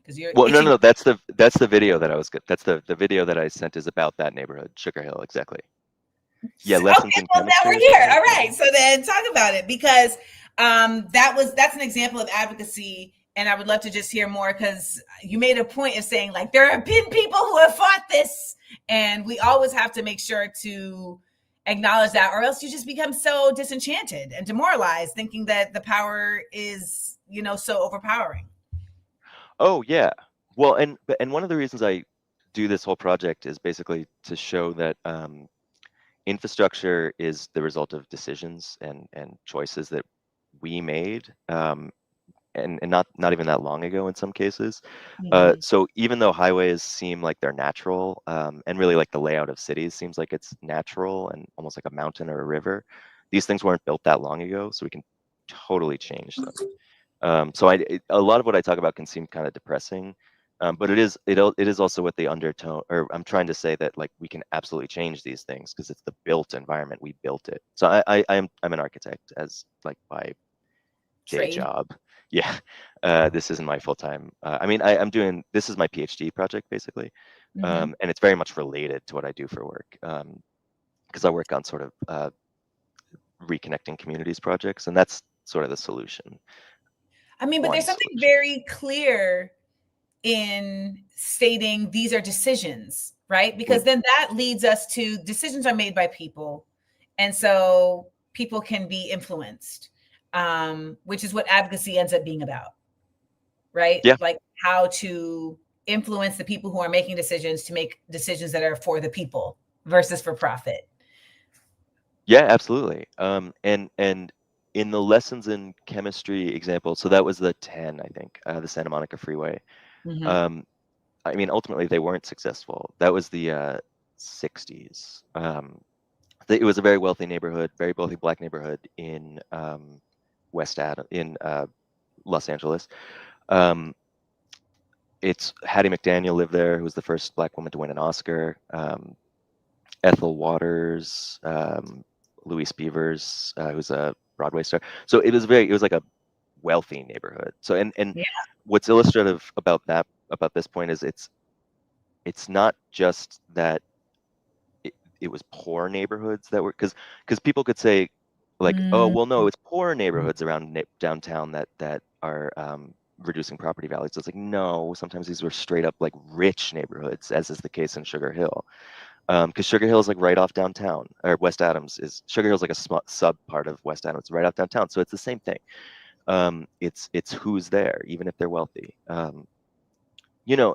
No, that's the video that I was good. That's the video that I sent is about that neighborhood, Sugar Hill, exactly. Yeah, lessons in chemistry. Now we're here. All right. So then talk about it, because that's an example of advocacy. And I would love to just hear more, because you made a point of saying like there have been people who have fought this, and we always have to make sure to acknowledge that, or else you just become so disenchanted and demoralized, thinking that the power is so overpowering. Oh yeah, well, and one of the reasons I do this whole project is basically to show that infrastructure is the result of decisions and choices that we made. And not even that long ago in some cases. So even though highways seem like they're natural, and really like the layout of cities seems like it's natural and almost like a mountain or a river, these things weren't built that long ago, so we can totally change them. So a lot of what I talk about can seem kind of depressing, but it is also with the undertone, or I'm trying to say that like we can absolutely change these things because it's the built environment. We built it. So I'm an architect as like by day job. Yeah, this isn't my full-time. I mean, I'm doing, this is my PhD project basically, and it's very much related to what I do for work, because I work on sort of reconnecting communities projects, and that's sort of the solution. I mean, but there's something very clear in stating these are decisions, right? Because then that leads us to decisions are made by people. And so people can be influenced, which is what advocacy ends up being about, right? Yeah. Like how to influence the people who are making decisions to make decisions that are for the people versus for profit. Yeah, absolutely. And in the lessons in chemistry example, so that was the 10, I think, the Santa Monica Freeway. I mean, ultimately they weren't successful. That was the 60s. It was a very wealthy neighborhood, very wealthy Black neighborhood in Los Angeles. It's Hattie McDaniel lived there, who was the first Black woman to win an Oscar. Ethel Waters, Louise Beavers, who's a Broadway star. So it was like a wealthy neighborhood. So and what's illustrative about this point is it's not just that it was poor neighborhoods that were, because people could say like, oh well, no, it's poor neighborhoods around downtown that are reducing property values. So it's like, no, sometimes these were straight up like rich neighborhoods, as is the case in Sugar Hill. Because Sugar Hill is like right off downtown, or West Adams is, Sugar Hill is like a sub part of West Adams, right off downtown. So it's the same thing. It's who's there, even if they're wealthy. You know,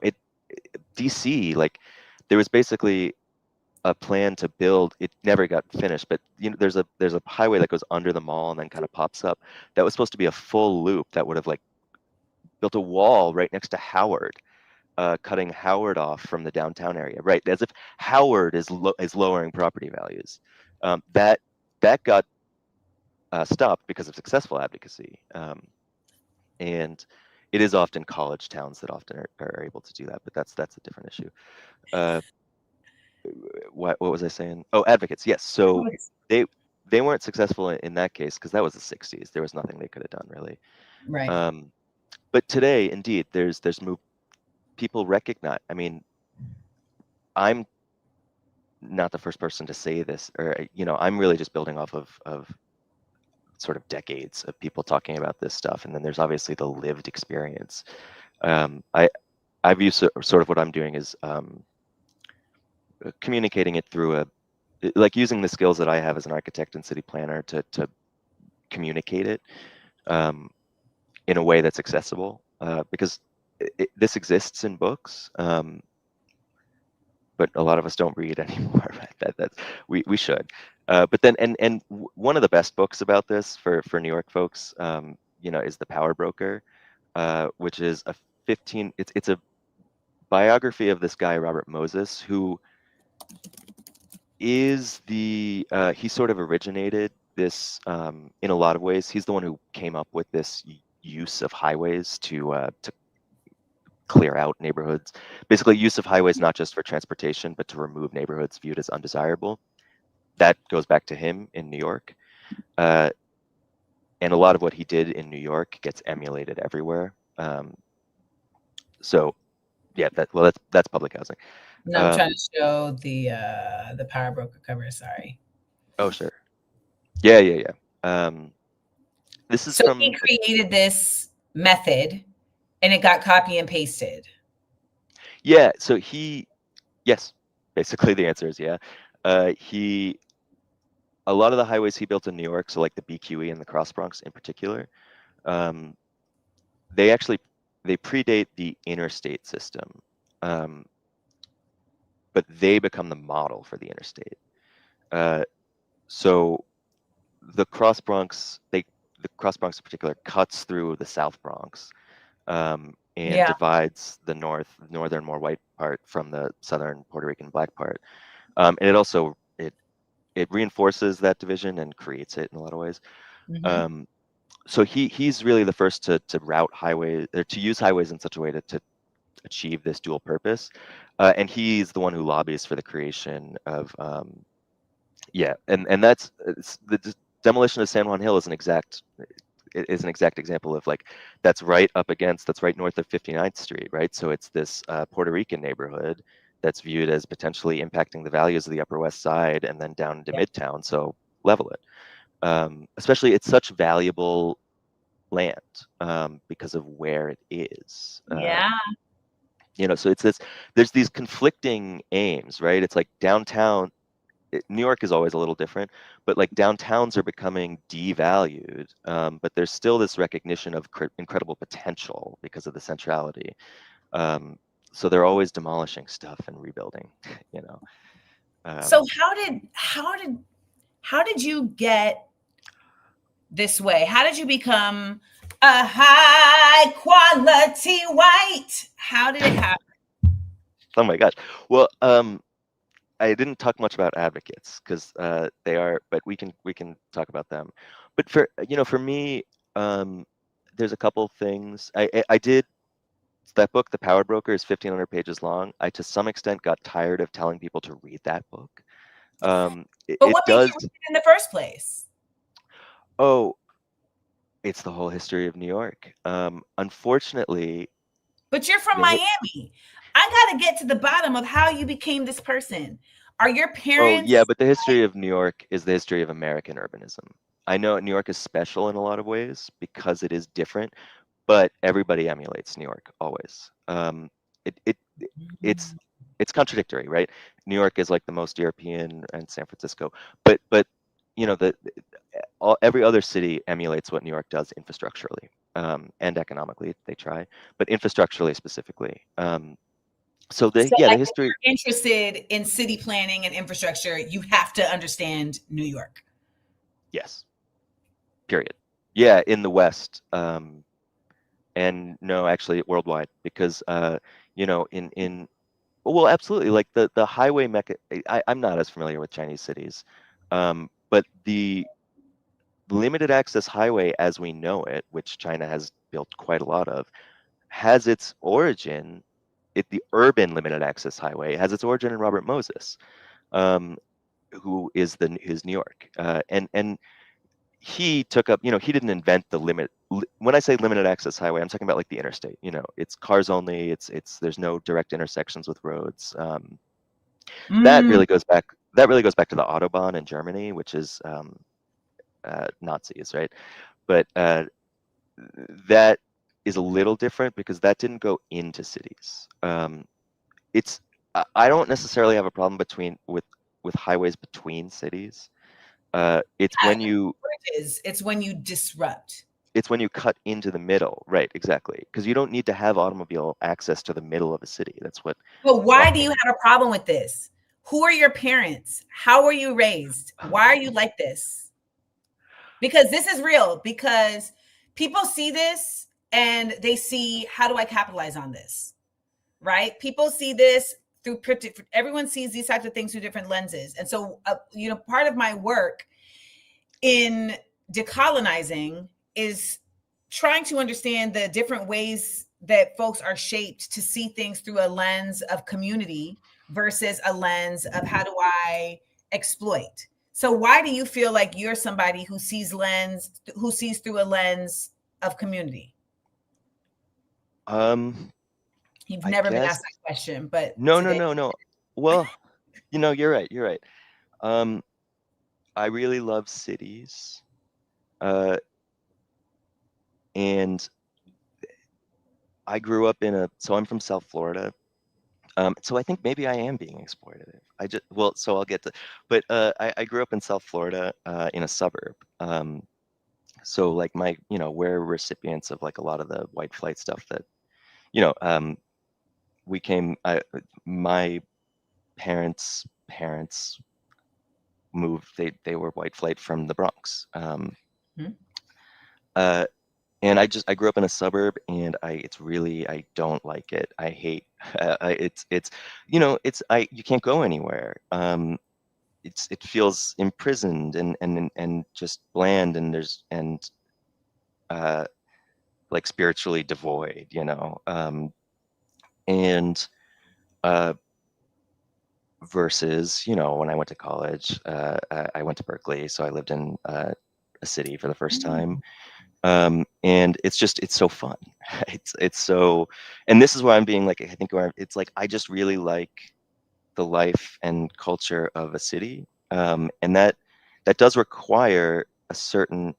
DC, like there was basically a plan to build, it never got finished, but you know, there's a highway that goes under the mall and then kind of pops up. That was supposed to be a full loop that would have like built a wall right next to Howard. Cutting Howard off from the downtown area, right? As if Howard is lowering property values. That got stopped because of successful advocacy, and it is often college towns that often are able to do that. But that's a different issue. What was I saying? Oh, advocates. Yes. So they weren't successful in that case because that was the 60s. There was nothing they could have done really. Right. But today, indeed, there's people recognize, I mean, I'm not the first person to say this, or, you know, I'm really just building off of sort of decades of people talking about this stuff. And then there's obviously the lived experience. I view sort of what I'm doing is communicating it through like using the skills that I have as an architect and city planner to communicate it in a way that's accessible, because this exists in books, but a lot of us don't read anymore. We should. But then, and one of the best books about this for New York folks, you know, is The Power Broker, which is it's a biography of this guy Robert Moses, who is he sort of originated this in a lot of ways. He's the one who came up with this use of highways to clear out neighborhoods. Basically, use of highways not just for transportation, but to remove neighborhoods viewed as undesirable. That goes back to him in New York. And a lot of what he did in New York gets emulated everywhere. So yeah, that's public housing. No, I'm trying to show the Power Broker cover, sorry. Oh, sure. Yeah. This is so he created this method and it got copy and pasted. Yeah, so yes, basically the answer is yeah. A lot of the highways he built in New York, so like the BQE and the Cross Bronx in particular, they predate the interstate system, but they become the model for the interstate. So the Cross Bronx, the Cross Bronx in particular, cuts through the South Bronx. And divides the northern, more white part from the southern Puerto Rican black part. And it also it reinforces that division and creates it in a lot of ways. So he's really the first to route highways, or to use highways in such a way to achieve this dual purpose. And he's the one who lobbies for the creation of and that's the demolition of San Juan Hill is an exact is an exact example of like that's right north of 59th Street, right? So it's this Puerto Rican neighborhood that's viewed as potentially impacting the values of the Upper West Side and then down into Midtown. So level it. Especially, it's such valuable land because of where it is. So it's this. There's these conflicting aims, right? It's like downtown. New York is always a little different, but like downtowns are becoming devalued, but there's still this recognition of incredible potential because of the centrality. So they're always demolishing stuff and rebuilding, So how did you get this way? How did you become a high quality white? How did it happen? Oh my gosh. Well, I didn't talk much about advocates because they are, but we can talk about them. But for me, there's a couple things. I did that book. The Power Broker is 1,500 pages long. I to some extent got tired of telling people to read that book. But what made you read it in the first place? Oh, it's the whole history of New York. Unfortunately. But you're from Miami. I got to get to the bottom of how you became this person. Are your parents? Oh, yeah, but the history of New York is the history of American urbanism. I know New York is special in a lot of ways because it is different, but everybody emulates New York always. It's contradictory, right? New York is like the most European, and San Francisco, but every other city emulates what New York does infrastructurally and economically. They try, but infrastructurally specifically. So the history. If you're interested in city planning and infrastructure, you have to understand New York. Yes. Period. Yeah, in the West, and no, actually worldwide, because well, absolutely, like the highway mecca. I'm not as familiar with Chinese cities, but the limited access highway as we know it, which China has built quite a lot of, has its origin. The urban limited access highway has its origin in Robert Moses, who is his New York, and he took up. He didn't invent the limit. When I say limited access highway, I'm talking about like the interstate. It's cars only. It's there's no direct intersections with roads. That really goes back. That really goes back to the Autobahn in Germany, which is Nazis, right? But that is a little different because that didn't go into cities. I don't necessarily have a problem with highways between cities. It's when you disrupt. It's when you cut into the middle, right? Exactly, because you don't need to have automobile access to the middle of a city. That's what. But why do you have a problem with this? Who are your parents? How were you raised? Why are you like this? Because this is real. Because people see this and they see, how do I capitalize on this? Right? People see this through, everyone sees these types of things through different lenses. And so, part of my work in decolonizing is trying to understand the different ways that folks are shaped to see things through a lens of community versus a lens of how do I exploit. So why do you feel like you're somebody who sees through a lens of community? You've never been asked that question, but no. Well, you're right. You're right. I really love cities, and I grew up so I'm from South Florida. So I think maybe I am being exploitative. So I'll get to, but I grew up in South Florida in a suburb. So like we're recipients of like a lot of the white flight stuff that, my parents moved, they were white flight from the Bronx. And I grew up in a suburb, and I don't like it. I hate you can't go anywhere. It feels imprisoned and just bland, and like spiritually devoid, and versus when I went to college, I went to Berkeley, so I lived in a city for the first time. And it's so fun. It's so, and this is where I'm being like, I think where it's like, I just really like the life and culture of a city. And that does require a certain,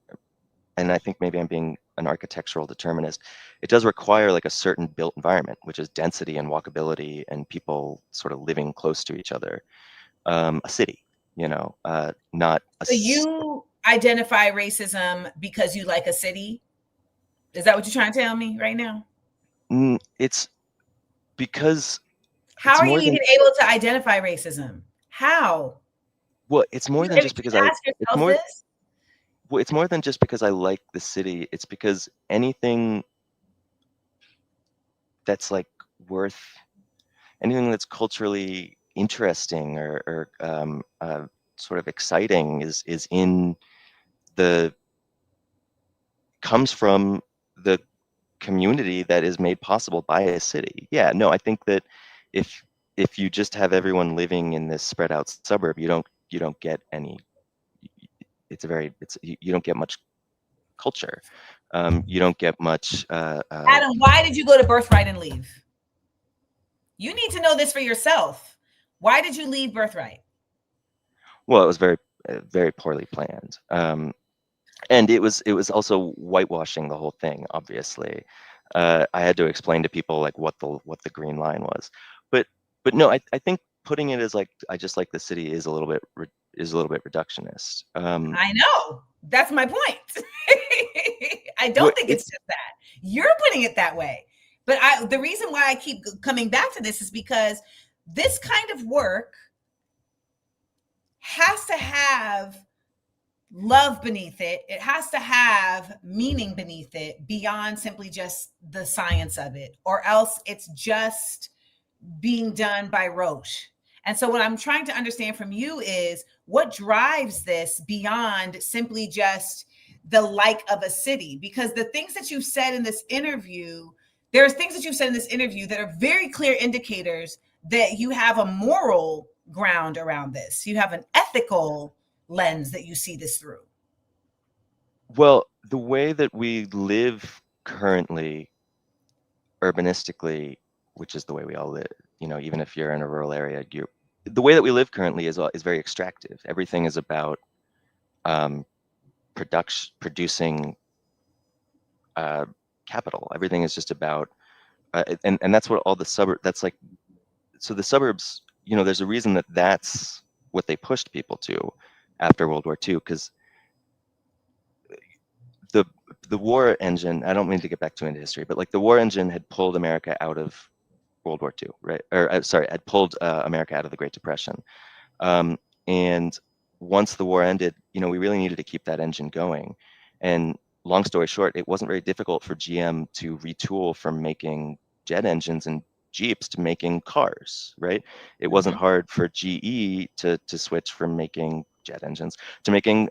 and I think maybe I'm being an architectural determinist, it does require like a certain built environment, which is density and walkability and people sort of living close to each other. A city, not a. So you identify racism because you like a city? Is that what you're trying to tell me right now? It's because. How are you even able to identify racism? How? Well, it's more than just because it's more than just because I like the city. It's because anything that's like anything that's culturally interesting or sort of exciting is in comes from the community that is made possible by a city. Yeah, no, I think that if you just have everyone living in this spread out suburb, you don't get any. You don't get much culture. You don't get much. Adam, why did you go to Birthright and leave? You need to know this for yourself. Why did you leave Birthright? Well, it was very, very poorly planned, and it was also whitewashing the whole thing. Obviously, I had to explain to people like what the green line was, but no, I think putting it as like I just like the city is a little bit reductionist. I know, that's my point. I don't think it's just that. You're putting it that way. But the reason why I keep coming back to this is because this kind of work has to have love beneath it. It has to have meaning beneath it beyond simply just the science of it, or else it's just being done by rote. And so what I'm trying to understand from you is what drives this beyond simply just the like of a city, because the things that you've said in this interview, there's things that you've said in this interview that are very clear indicators that you have a moral ground around this. You have an ethical lens that you see this through. Well, the way that we live currently, urbanistically, which is the way we all live, even if you're in a rural area, the way that we live currently is very extractive. Everything is about producing capital. Everything is just about, and that's what all the suburbs. That's like, so the suburbs. There's a reason that that's what they pushed people to after World War II, because the war engine. I don't mean to get back too into history, but like the war engine had pulled America out of World War II, right? Or sorry, had pulled America out of the Great Depression. And once the war ended, we really needed to keep that engine going. And long story short, it wasn't very difficult for GM to retool from making jet engines and Jeeps to making cars, right? It wasn't hard for GE to switch from making jet engines to making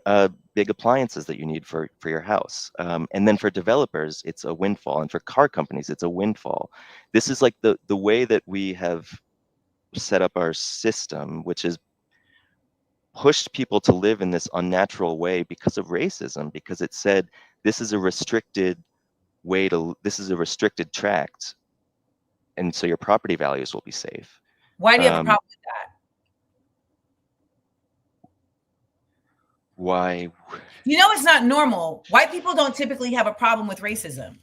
big appliances that you need for your house. And then for developers, it's a windfall. And for car companies, it's a windfall. This is like the way that we have set up our system, which is pushed people to live in this unnatural way because of racism, because it said this is a restricted this is a restricted tract, and so your property values will be safe. Why do you have a problem with that? Why? It's not normal. White people don't typically have a problem with racism.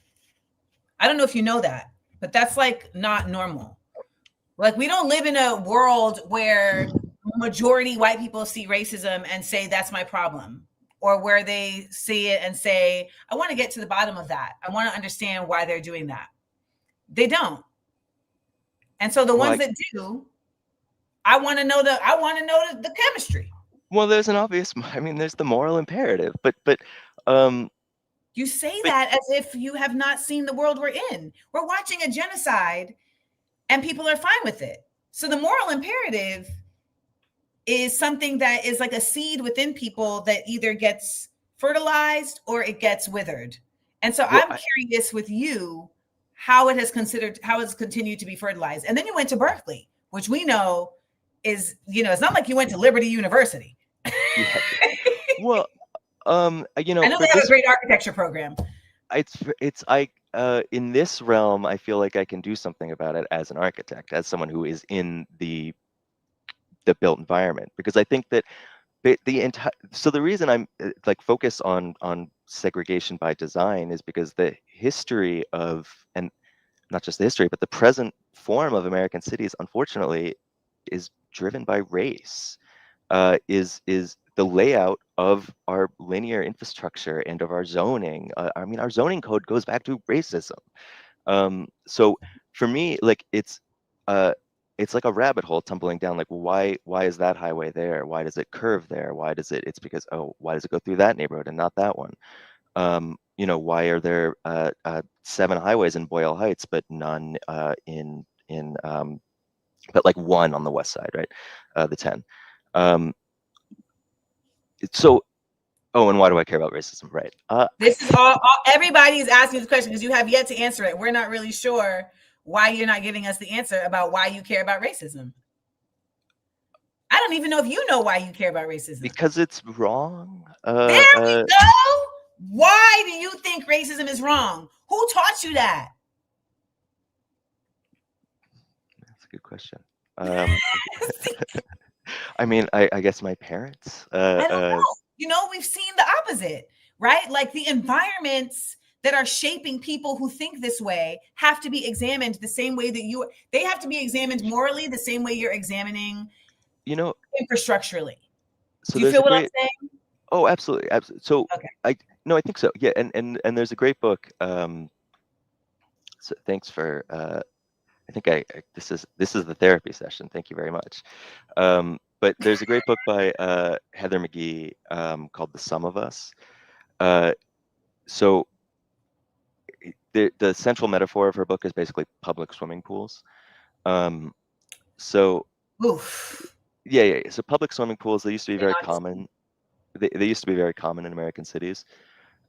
I don't know if you know that, but that's like not normal. Like, we don't live in a world where majority white people see racism and say that's my problem, or where they see it and say, I want to get to the bottom of that. I want to understand why they're doing that. They don't. And so the ones that do, I want to know the chemistry. Well, there's an obvious, there's the moral imperative, but you say that as if you have not seen the world we're in. We're watching a genocide and people are fine with it. So the moral imperative is something that is like a seed within people that either gets fertilized or it gets withered. And so I'm curious with you how it's continued to be fertilized. And then you went to Berkeley, which we know is, it's not like you went to Liberty University. Well, You I know, know for they have this, a great architecture program. it's in this realm, I feel like I can do something about it as an architect, as someone who is in the built environment, because I think that the entire, so the reason I'm like focused on segregation by design is because the history of, and not just the history, but the present form of American cities, unfortunately, is driven by race. Is the layout of our linear infrastructure and of our zoning. I mean, our zoning code goes back to racism. So for me, like it's like a rabbit hole tumbling down. Like, why is that highway there? Why does it curve there? Why does it? It's because, oh, why does it go through that neighborhood and not that one? You know, why are there 7 highways in Boyle Heights but none but like 1 on the west side, right? The 10. So, oh, and why do I care about racism? Right. This is all everybody is asking this question because you have yet to answer it. We're not really sure why you're not giving us the answer about why you care about racism. I don't even know if you know why you care about racism. Because it's wrong. There we go. Why do you think racism is wrong? Who taught you that? That's a good question. I mean, I guess my parents. I don't know. You know, we've seen the opposite, right? Like the environments that are shaping people who think this way have to be examined the same way that they have to be examined morally the same way you're examining, you know, infrastructurally. So do you feel what I'm saying? Oh, absolutely. Absolutely. So okay. I think so. Yeah. And there's a great book. So thanks for, I think this is the therapy session. Thank you very much. But there's a great book by Heather McGhee called The Sum of Us. So the central metaphor of her book is basically public swimming pools. So Oof. Yeah. So public swimming pools, they used to be very common. They used to be very common in American cities,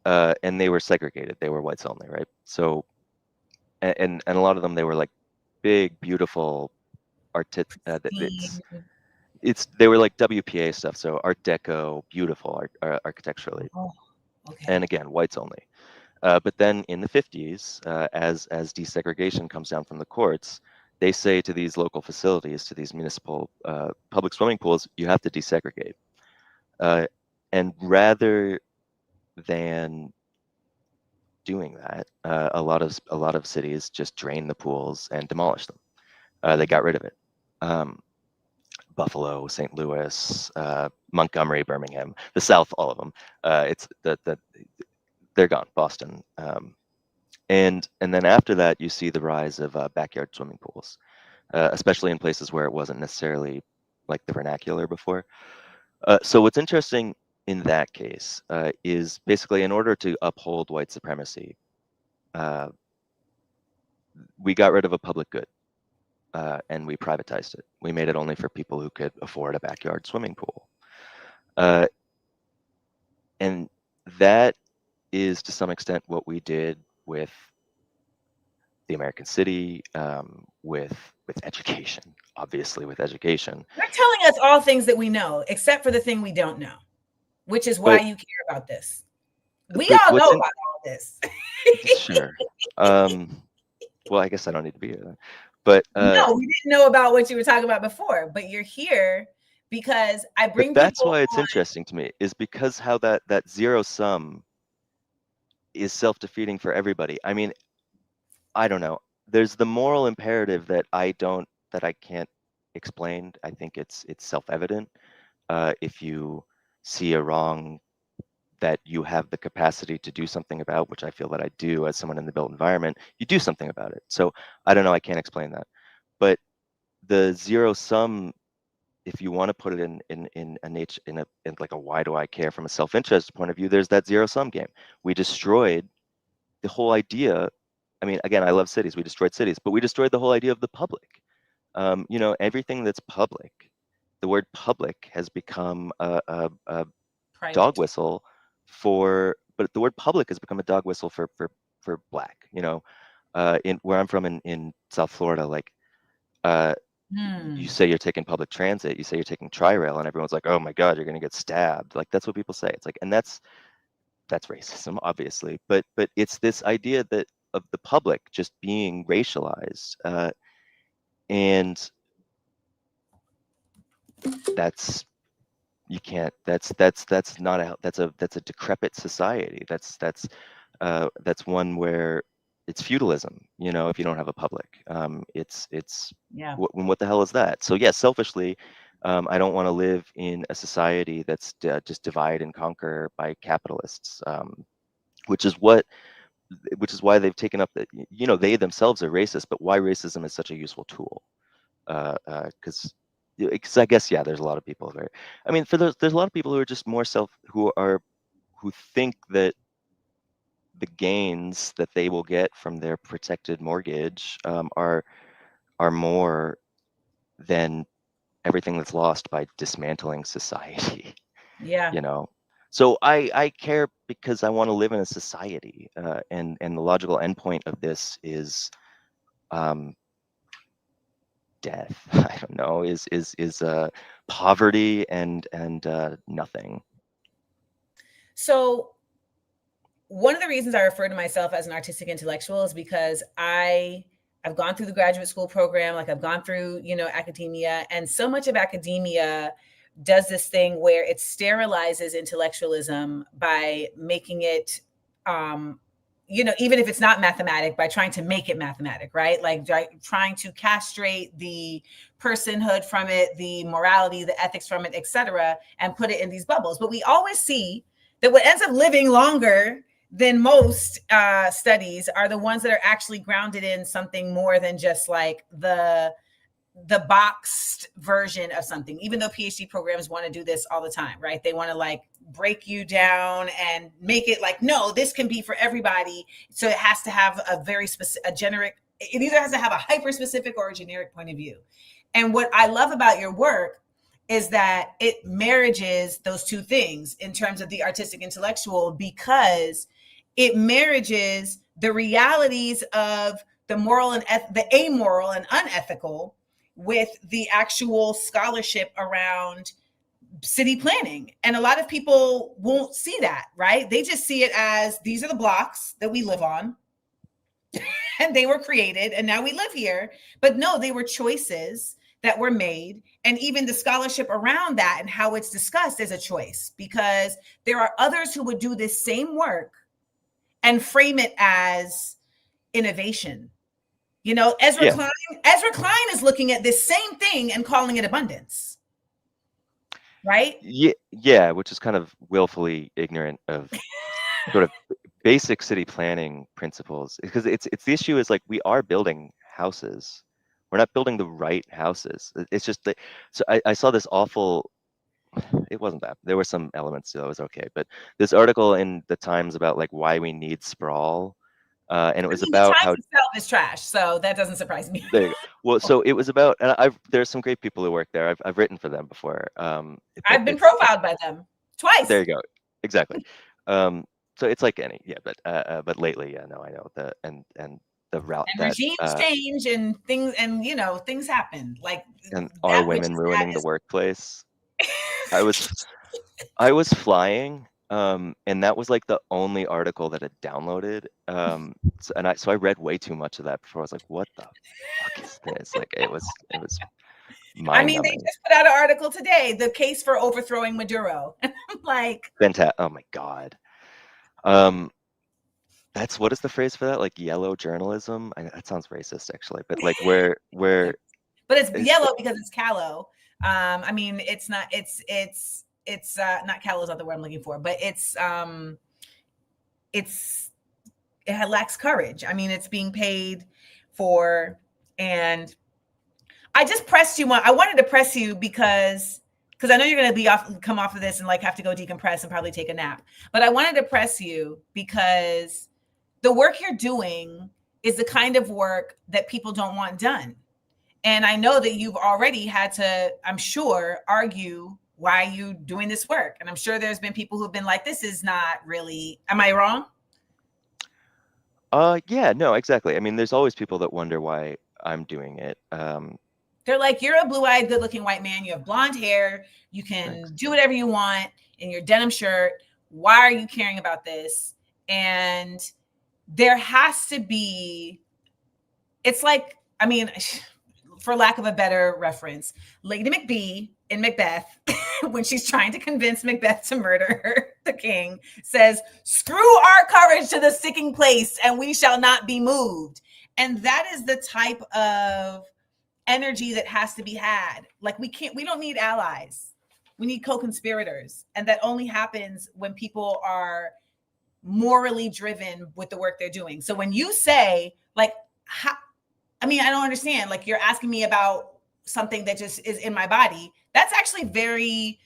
and they were segregated. They were whites only, right? So, and a lot of them, they were like big, beautiful they were like WPA stuff, so Art Deco, beautiful architecturally. Oh, okay. And again, whites only. But then in the 50s, as desegregation comes down from the courts, they say to these local facilities, to these municipal public swimming pools, you have to desegregate. And rather than doing that, a lot of cities just drained the pools and demolished them. They got rid of it. Buffalo, St. Louis, Montgomery, Birmingham, the South, all of them. It's they're gone. Boston, and then after that, you see the rise of backyard swimming pools, especially in places where it wasn't necessarily like the vernacular before. So what's interesting in that case is basically in order to uphold white supremacy, we got rid of a public good. And we privatized it. We made it only for people who could afford a backyard swimming pool. And that is to some extent what we did with the American city, with education, obviously with education. You're telling us all things that we know, except for the thing we don't know, which is why you care about this. We all know about all this. Sure. Well, I guess I don't need to be here then. But no, we didn't know about what you were talking about before, but you're here because I bring. But that's why it's interesting to me, is because how that zero sum is self-defeating for everybody. I mean, I don't know. There's the moral imperative that I can't explain. I think it's self-evident. If you see a wrong that you have the capacity to do something about, which I feel that I do as someone in the built environment, you do something about it. So I don't know, I can't explain that. But the zero sum, if you want to put it in like a why do I care from a self-interest point of view, there's that zero sum game. We destroyed the whole idea. I mean, again, I love cities. We destroyed cities, but we destroyed the whole idea of the public. You know, everything that's public, the word public has become a dog whistle but the word public has become a dog whistle for Black. You know, in where I'm from in South Florida, like you say you're taking public transit, you say you're taking Tri-Rail, and everyone's like, oh my God, you're gonna get stabbed. Like that's what people say. It's like, and that's that's racism, obviously, but it's this idea that of the public just being racialized, and that's you can't. That's not a that's a decrepit society. That's one where it's feudalism. You know, if you don't have a public, it's Yeah. what the hell is that? So yeah, selfishly, I don't want to live in a society that's just divide and conquer by capitalists, which is why they've taken up that, you know, they themselves are racist, but why racism is such a useful tool. Because I guess, yeah, there's a lot of people there's a lot of people who are just more who think that the gains that they will get from their protected mortgage are more than everything that's lost by dismantling society. Yeah. You know, so I care because I want to live in a society, and the logical endpoint of this is death. I don't know, is poverty and nothing. So one of the reasons I refer to myself as an artistic intellectual is because I've gone through the graduate school program, like I've gone through, you know, academia, and so much of academia does this thing where it sterilizes intellectualism by making it, you know, even if it's not mathematic, by trying to make it mathematic, right? Like trying to castrate the personhood from it, the morality, the ethics from it, et cetera, and put it in these bubbles. But we always see that what ends up living longer than most studies are the ones that are actually grounded in something more than just like the boxed version of something. Even though PhD programs want to do this all the time, right? They want to like break you down and make it like, no, this can be for everybody. So it has to have a very specific, it either has to have a hyper specific or a generic point of view. And what I love about your work is that it marriages those two things in terms of the artistic intellectual, because it marriages the realities of the moral and the amoral and unethical with the actual scholarship around city planning. And a lot of people won't see that, right? They just see it as these are the blocks that we live on and they were created and now we live here. But no, they were choices that were made. And even the scholarship around that and how it's discussed is a choice, because there are others who would do this same work and frame it as innovation. You know, Ezra Klein is looking at this same thing and calling it abundance. Right? Yeah, which is kind of willfully ignorant of sort of basic city planning principles, because it's the issue is like we are building houses. We're not building the right houses. It's just that. So I saw this awful. It wasn't that. There were some elements that was okay, but this article in the Times about like why we need sprawl, and it was about how the Times itself is trash. So that doesn't surprise me. There you go. Well, so it was about, and there's some great people who work there. I've written for them before. I've been profiled by them twice. There you go. Exactly. So it's like any, but lately, yeah, no, I know and the route and regimes change and things, and you know, things happen. Like, and are women ruining the workplace? I was flying, and that was like the only article that had downloaded. So I read way too much of that before I was like, what the fuck is this? Like it was I mean, they just put out an article today, the case for overthrowing Maduro. Like, fantastic. Oh my God. That's, what is the phrase for that? Like yellow journalism? That sounds racist actually, but like where but it's yellow because it's callow. I mean, it's not, it's not callow is not the word I'm looking for, but it lacks courage. I mean, it's being paid for, and I just pressed you I wanted to press you because I know you're going to come off of this and like have to go decompress and probably take a nap, but I wanted to press you because the work you're doing is the kind of work that people don't want done. And I know that you've already had to, I'm sure, argue why you doing this work. And I'm sure there's been people who've been like, this is not really, am I wrong? Yeah, no, exactly. I mean, there's always people that wonder why I'm doing it. They're like, you're a blue-eyed, good-looking white man. You have blonde hair. You can do whatever you want in your denim shirt. Why are you caring about this? And there has to be, it's like, I mean, for lack of a better reference, Lady McBee in Macbeth, when she's trying to convince Macbeth to murder the king, says, "Screw our courage to the sticking place and we shall not be moved." And that is the type of energy that has to be had. Like we don't need allies. We need co-conspirators. And that only happens when people are morally driven with the work they're doing. So when you say, like, I don't understand. Like, you're asking me about something that just is in my body. That's actually very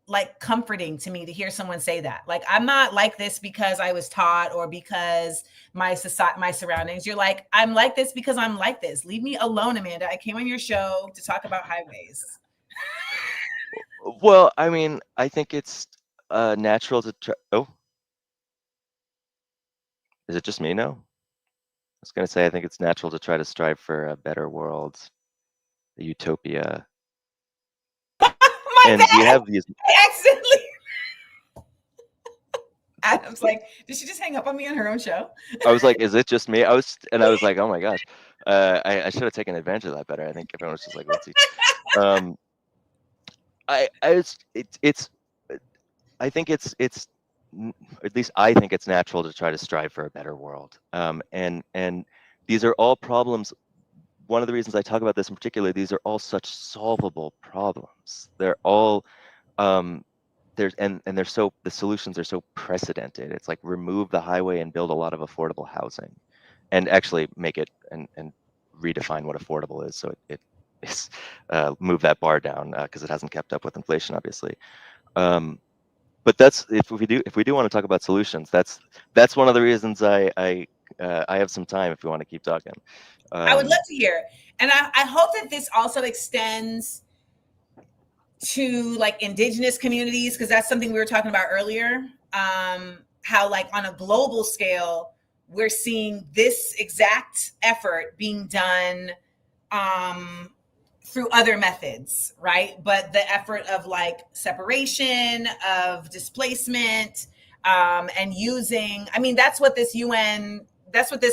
like comforting to me to hear someone say that. Like, I'm not like this because I was taught or because my society, my surroundings. You're like, I'm like this because I'm like this. Leave me alone, Amanda. I came on your show to talk about highways. Well, I mean, I think it's natural to try. Oh, is it just me now? I was going to say, I think it's natural to try to strive for a better world, a utopia. And we have these. I accidentally. Adam's like, did she just hang up on me on her own show? I was like, is it just me? I was like, oh my gosh, I should have taken advantage of that better. I think everyone was just like, let's see. I think it's at least I think it's natural to try to strive for a better world. And these are all problems. One of the reasons I talk about this in particular, these are all such solvable problems. They're all the solutions are so precedented. It's like remove the highway and build a lot of affordable housing, and actually make it and redefine what affordable is. So it is move that bar down because it hasn't kept up with inflation, obviously. But that's if we do want to talk about solutions, that's one of the reasons I have some time if we want to keep talking. I would love to hear. And I hope that this also extends to like indigenous communities, because that's something we were talking about earlier. How like on a global scale, we're seeing this exact effort being done through other methods, right? But the effort of like separation, of displacement, and using, that's what this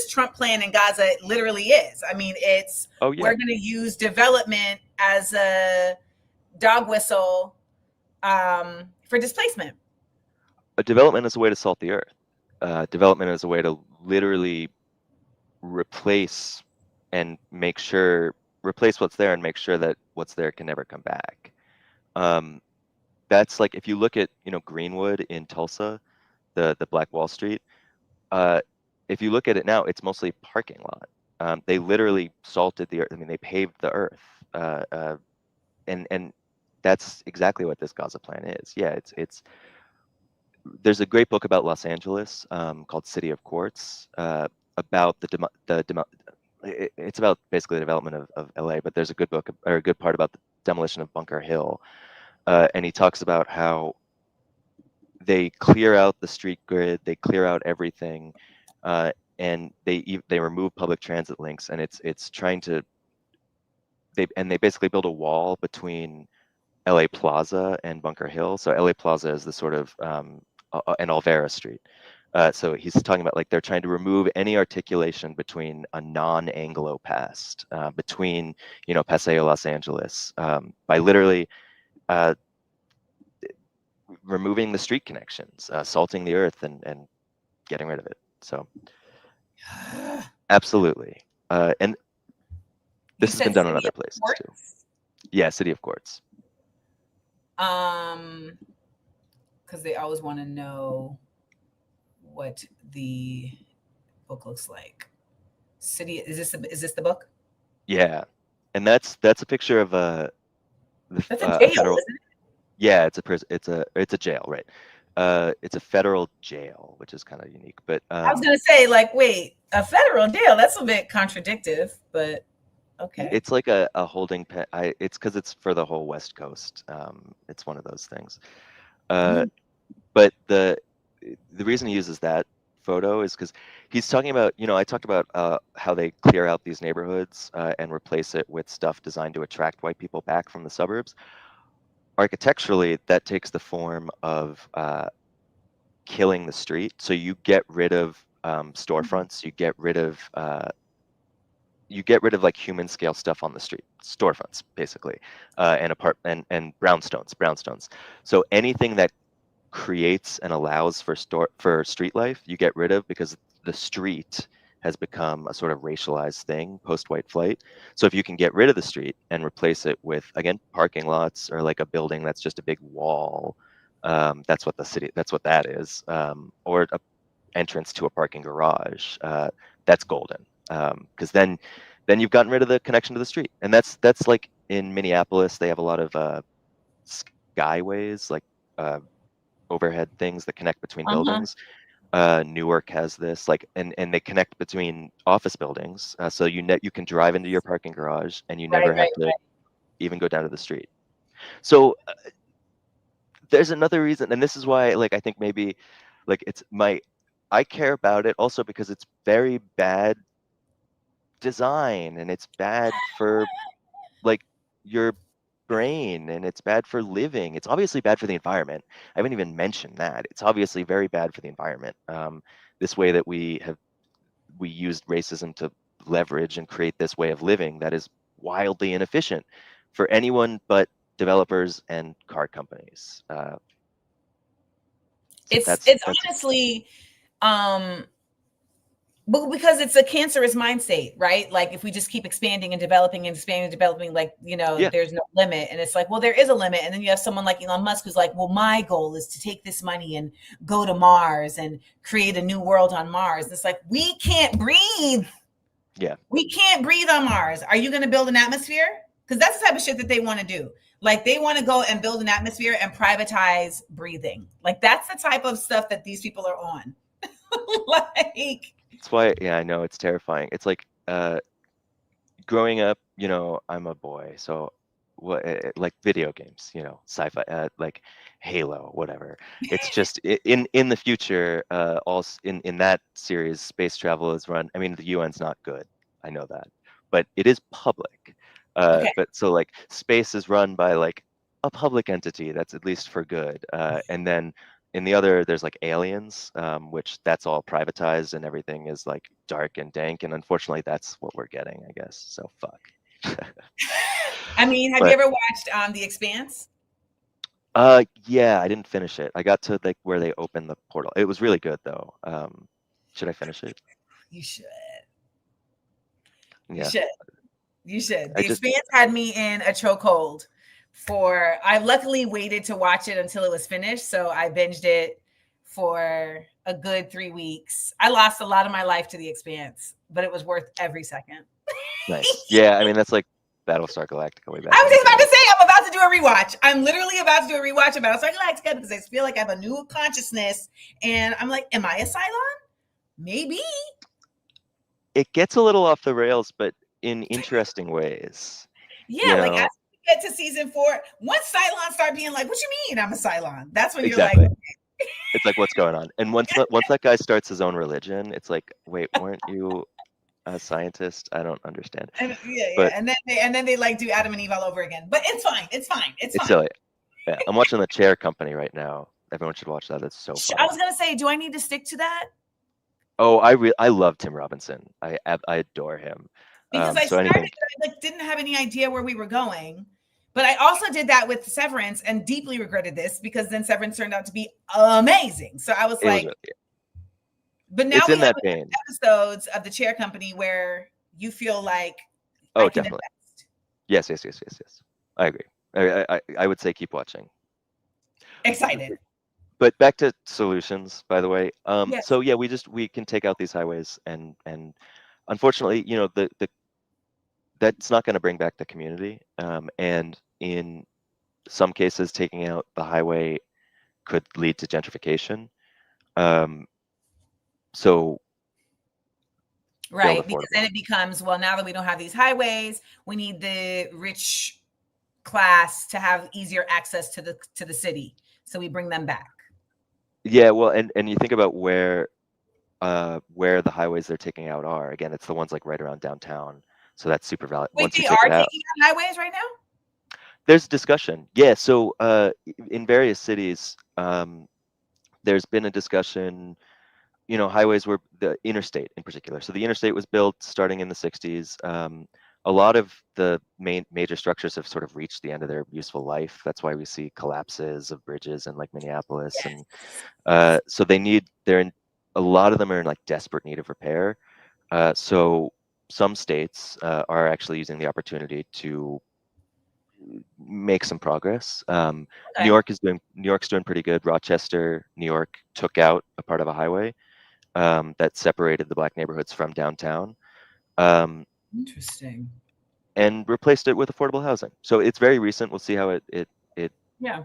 Trump plan in Gaza literally is. It's, we're going to use development as a dog whistle for displacement. Development is a way to salt the earth. Development is a way to literally replace what's there and make sure that what's there can never come back. That's like, if you look at Greenwood in Tulsa, the Black Wall Street, if you look at it now, it's mostly parking lot. They literally salted the earth. They paved the earth, and that's exactly what this Gaza plan is. Yeah, it's there's a great book about Los Angeles called City of Quartz, about it's about basically the development of LA, but there's a good book or a good part about the demolition of Bunker Hill, and he talks about how they clear out the street grid, they clear out everything, and they remove public transit links, and it's trying to they basically build a wall between LA Plaza and Bunker Hill. So LA Plaza is the sort of and Olvera Street. So he's talking about like they're trying to remove any articulation between a non-Anglo past, between Paseo, Los Angeles, by literally removing the street connections, salting the earth, and getting rid of it. So absolutely, and this has been done in other places too. Yeah, City of Quartz. Because they always want to know what the book looks like. City, is this the book? Yeah, and that's a picture of that's a jail, federal, isn't it? Yeah, it's a jail, right? It's a federal jail, which is kind of unique. But I was gonna say, like, wait, a federal jail? That's a bit contradictive, but okay. It's like a holding pen. It's because it's for the whole West Coast. It's one of those things. But the reason he uses that photo is because he's talking about, I talked about how they clear out these neighborhoods and replace it with stuff designed to attract white people back from the suburbs. architecturally, that takes the form of killing the street. So you get rid of storefronts. You get rid of like human scale stuff on the street, storefronts basically, and brownstones. So anything that creates and allows for street life, you get rid of, because the street has become a sort of racialized thing post-white flight. So if you can get rid of the street and replace it with, again, parking lots or like a building that's just a big wall, that's what that is, or a entrance to a parking garage, that's golden, because then you've gotten rid of the connection to the street. And that's like in Minneapolis, they have a lot of skyways, like overhead things that connect between buildings. Newark has this, like, and they connect between office buildings, so you can drive into your parking garage and you never have to even go down to the street. So there's another reason, and this is why, like, I think maybe, like, I care about it also because it's very bad design, and it's bad for like your brain, and it's bad for living. It's obviously bad for the environment. I haven't even mentioned that. It's obviously very bad for the environment. This way that we used racism to leverage and create this way of living that is wildly inefficient for anyone but developers and car companies. It's honestly, but because it's a cancerous mind state, right? Like if we just keep expanding and developing, like, there's no limit. And it's like, well, there is a limit. And then you have someone like Elon Musk who's like, well, my goal is to take this money and go to Mars and create a new world on Mars. And it's like, we can't breathe. Yeah. We can't breathe on Mars. Are you going to build an atmosphere? Because that's the type of shit that they want to do. Like they want to go and build an atmosphere and privatize breathing. Like that's the type of stuff that these people are on. Like, that's why, yeah, I know, it's terrifying. It's like growing up, I'm a boy, so like video games, sci-fi, like Halo, whatever. It's just in the future, also in that series, space travel is run. I mean, the UN's not good, I know that, but it is public. Okay. But so like space is run by like a public entity that's at least for good, and then in the other, there's like aliens, which that's all privatized and everything is like dark and dank. And unfortunately, that's what we're getting, I guess. So fuck. I mean, have you ever watched The Expanse? Yeah, I didn't finish it. I got to like where they opened the portal. It was really good though. Should I finish it? You should. Yeah. You should. The Expanse had me in a chokehold. I luckily waited to watch it until it was finished. So I binged it for a good 3 weeks. I lost a lot of my life to The Expanse, but it was worth every second. Nice. Yeah, I mean, that's like Battlestar Galactica way back. I was just about to say, I'm about to do a rewatch. I'm literally about to do a rewatch of Battlestar Galactica because I feel like I have a new consciousness. And I'm like, am I a Cylon? Maybe. It gets a little off the rails, but in interesting ways. Yeah, like as we get to season 4, once Cylons start being like, what you mean I'm a Cylon? That's when you're like, okay. It's like, what's going on? And once that guy starts his own religion, it's like, wait, weren't you a scientist? I don't understand. Yeah. And then they like do Adam and Eve all over again. But it's fine. It's fine. It's fine. Silly. Yeah, I'm watching The Chair Company right now. Everyone should watch that. It's so fun. I was gonna say, do I need to stick to that? Oh, I love Tim Robinson. I adore him. Because I started, I didn't have any idea where we were going. But I also did that with Severance and deeply regretted this because then Severance turned out to be amazing. So I was like, but now we have episodes of The Chair Company where you feel like, oh, definitely. Yes. I agree. I would say keep watching. Excited. But back to solutions, by the way. Yes. So yeah, we can take out these highways and unfortunately, that's not going to bring back the community. And in some cases, taking out the highway could lead to gentrification. So right, because then it becomes, well, now that we don't have these highways, we need the rich class to have easier access to the city. So we bring them back. Yeah, well, and you think about where the highways they're taking out are. Again, it's the ones like right around downtown. So that's super valid. Wait, they are taking out highways right now? There's discussion. Yeah. So in various cities, there's been a discussion. Highways were the interstate in particular. So the interstate was built starting in the 60s. A lot of the major structures have sort of reached the end of their useful life. That's why we see collapses of bridges in like Minneapolis. Yes. And so a lot of them are in like desperate need of repair. So some states are actually using the opportunity to make some progress. Okay. New York's doing pretty good. Rochester, New York took out a part of a highway that separated the black neighborhoods from downtown. Interesting. And replaced it with affordable housing. So it's very recent. We'll see how it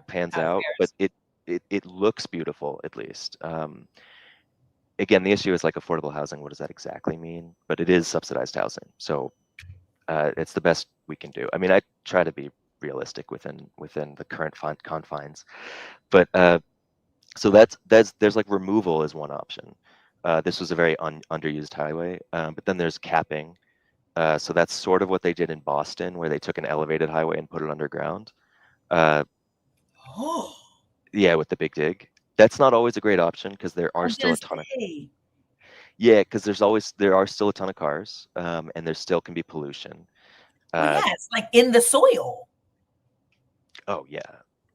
pans out, but it looks beautiful at least. Again, the issue is like affordable housing. What does that exactly mean? But it is subsidized housing, so it's the best we can do. I mean, I try to be realistic within the current confines, but so there's like removal is one option. This was a very underused highway, but then there's capping. So that's sort of what they did in Boston, where they took an elevated highway and put it underground. Yeah, with the big dig. That's not always a great option because there are still a ton of. Yeah, because there are still a ton of cars, and there still can be pollution. Well, yeah, it's like in the soil. Oh yeah.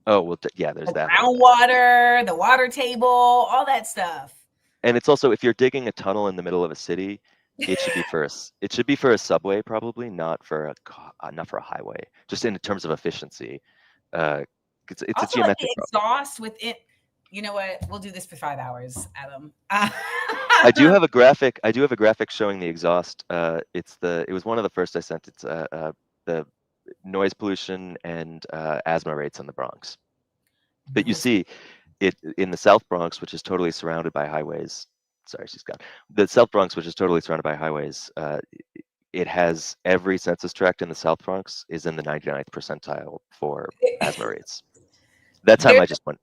Oh well, yeah. There's that. Groundwater, the water table, all that stuff. And it's also, if you're digging a tunnel in the middle of a city, it should be for a subway, probably not for a highway. Just in terms of efficiency, it's also, a geometric like the exhaust within. You know what? We'll do this for 5 hours, Adam. I do have a graphic showing the exhaust. It was one of the first I sent. It's the noise pollution and asthma rates in the Bronx. But you see it in the South Bronx, which is totally surrounded by highways. Sorry, she's gone. The South Bronx, which is totally surrounded by highways, it has every census tract in the South Bronx is in the 99th percentile for asthma rates. That time I just went.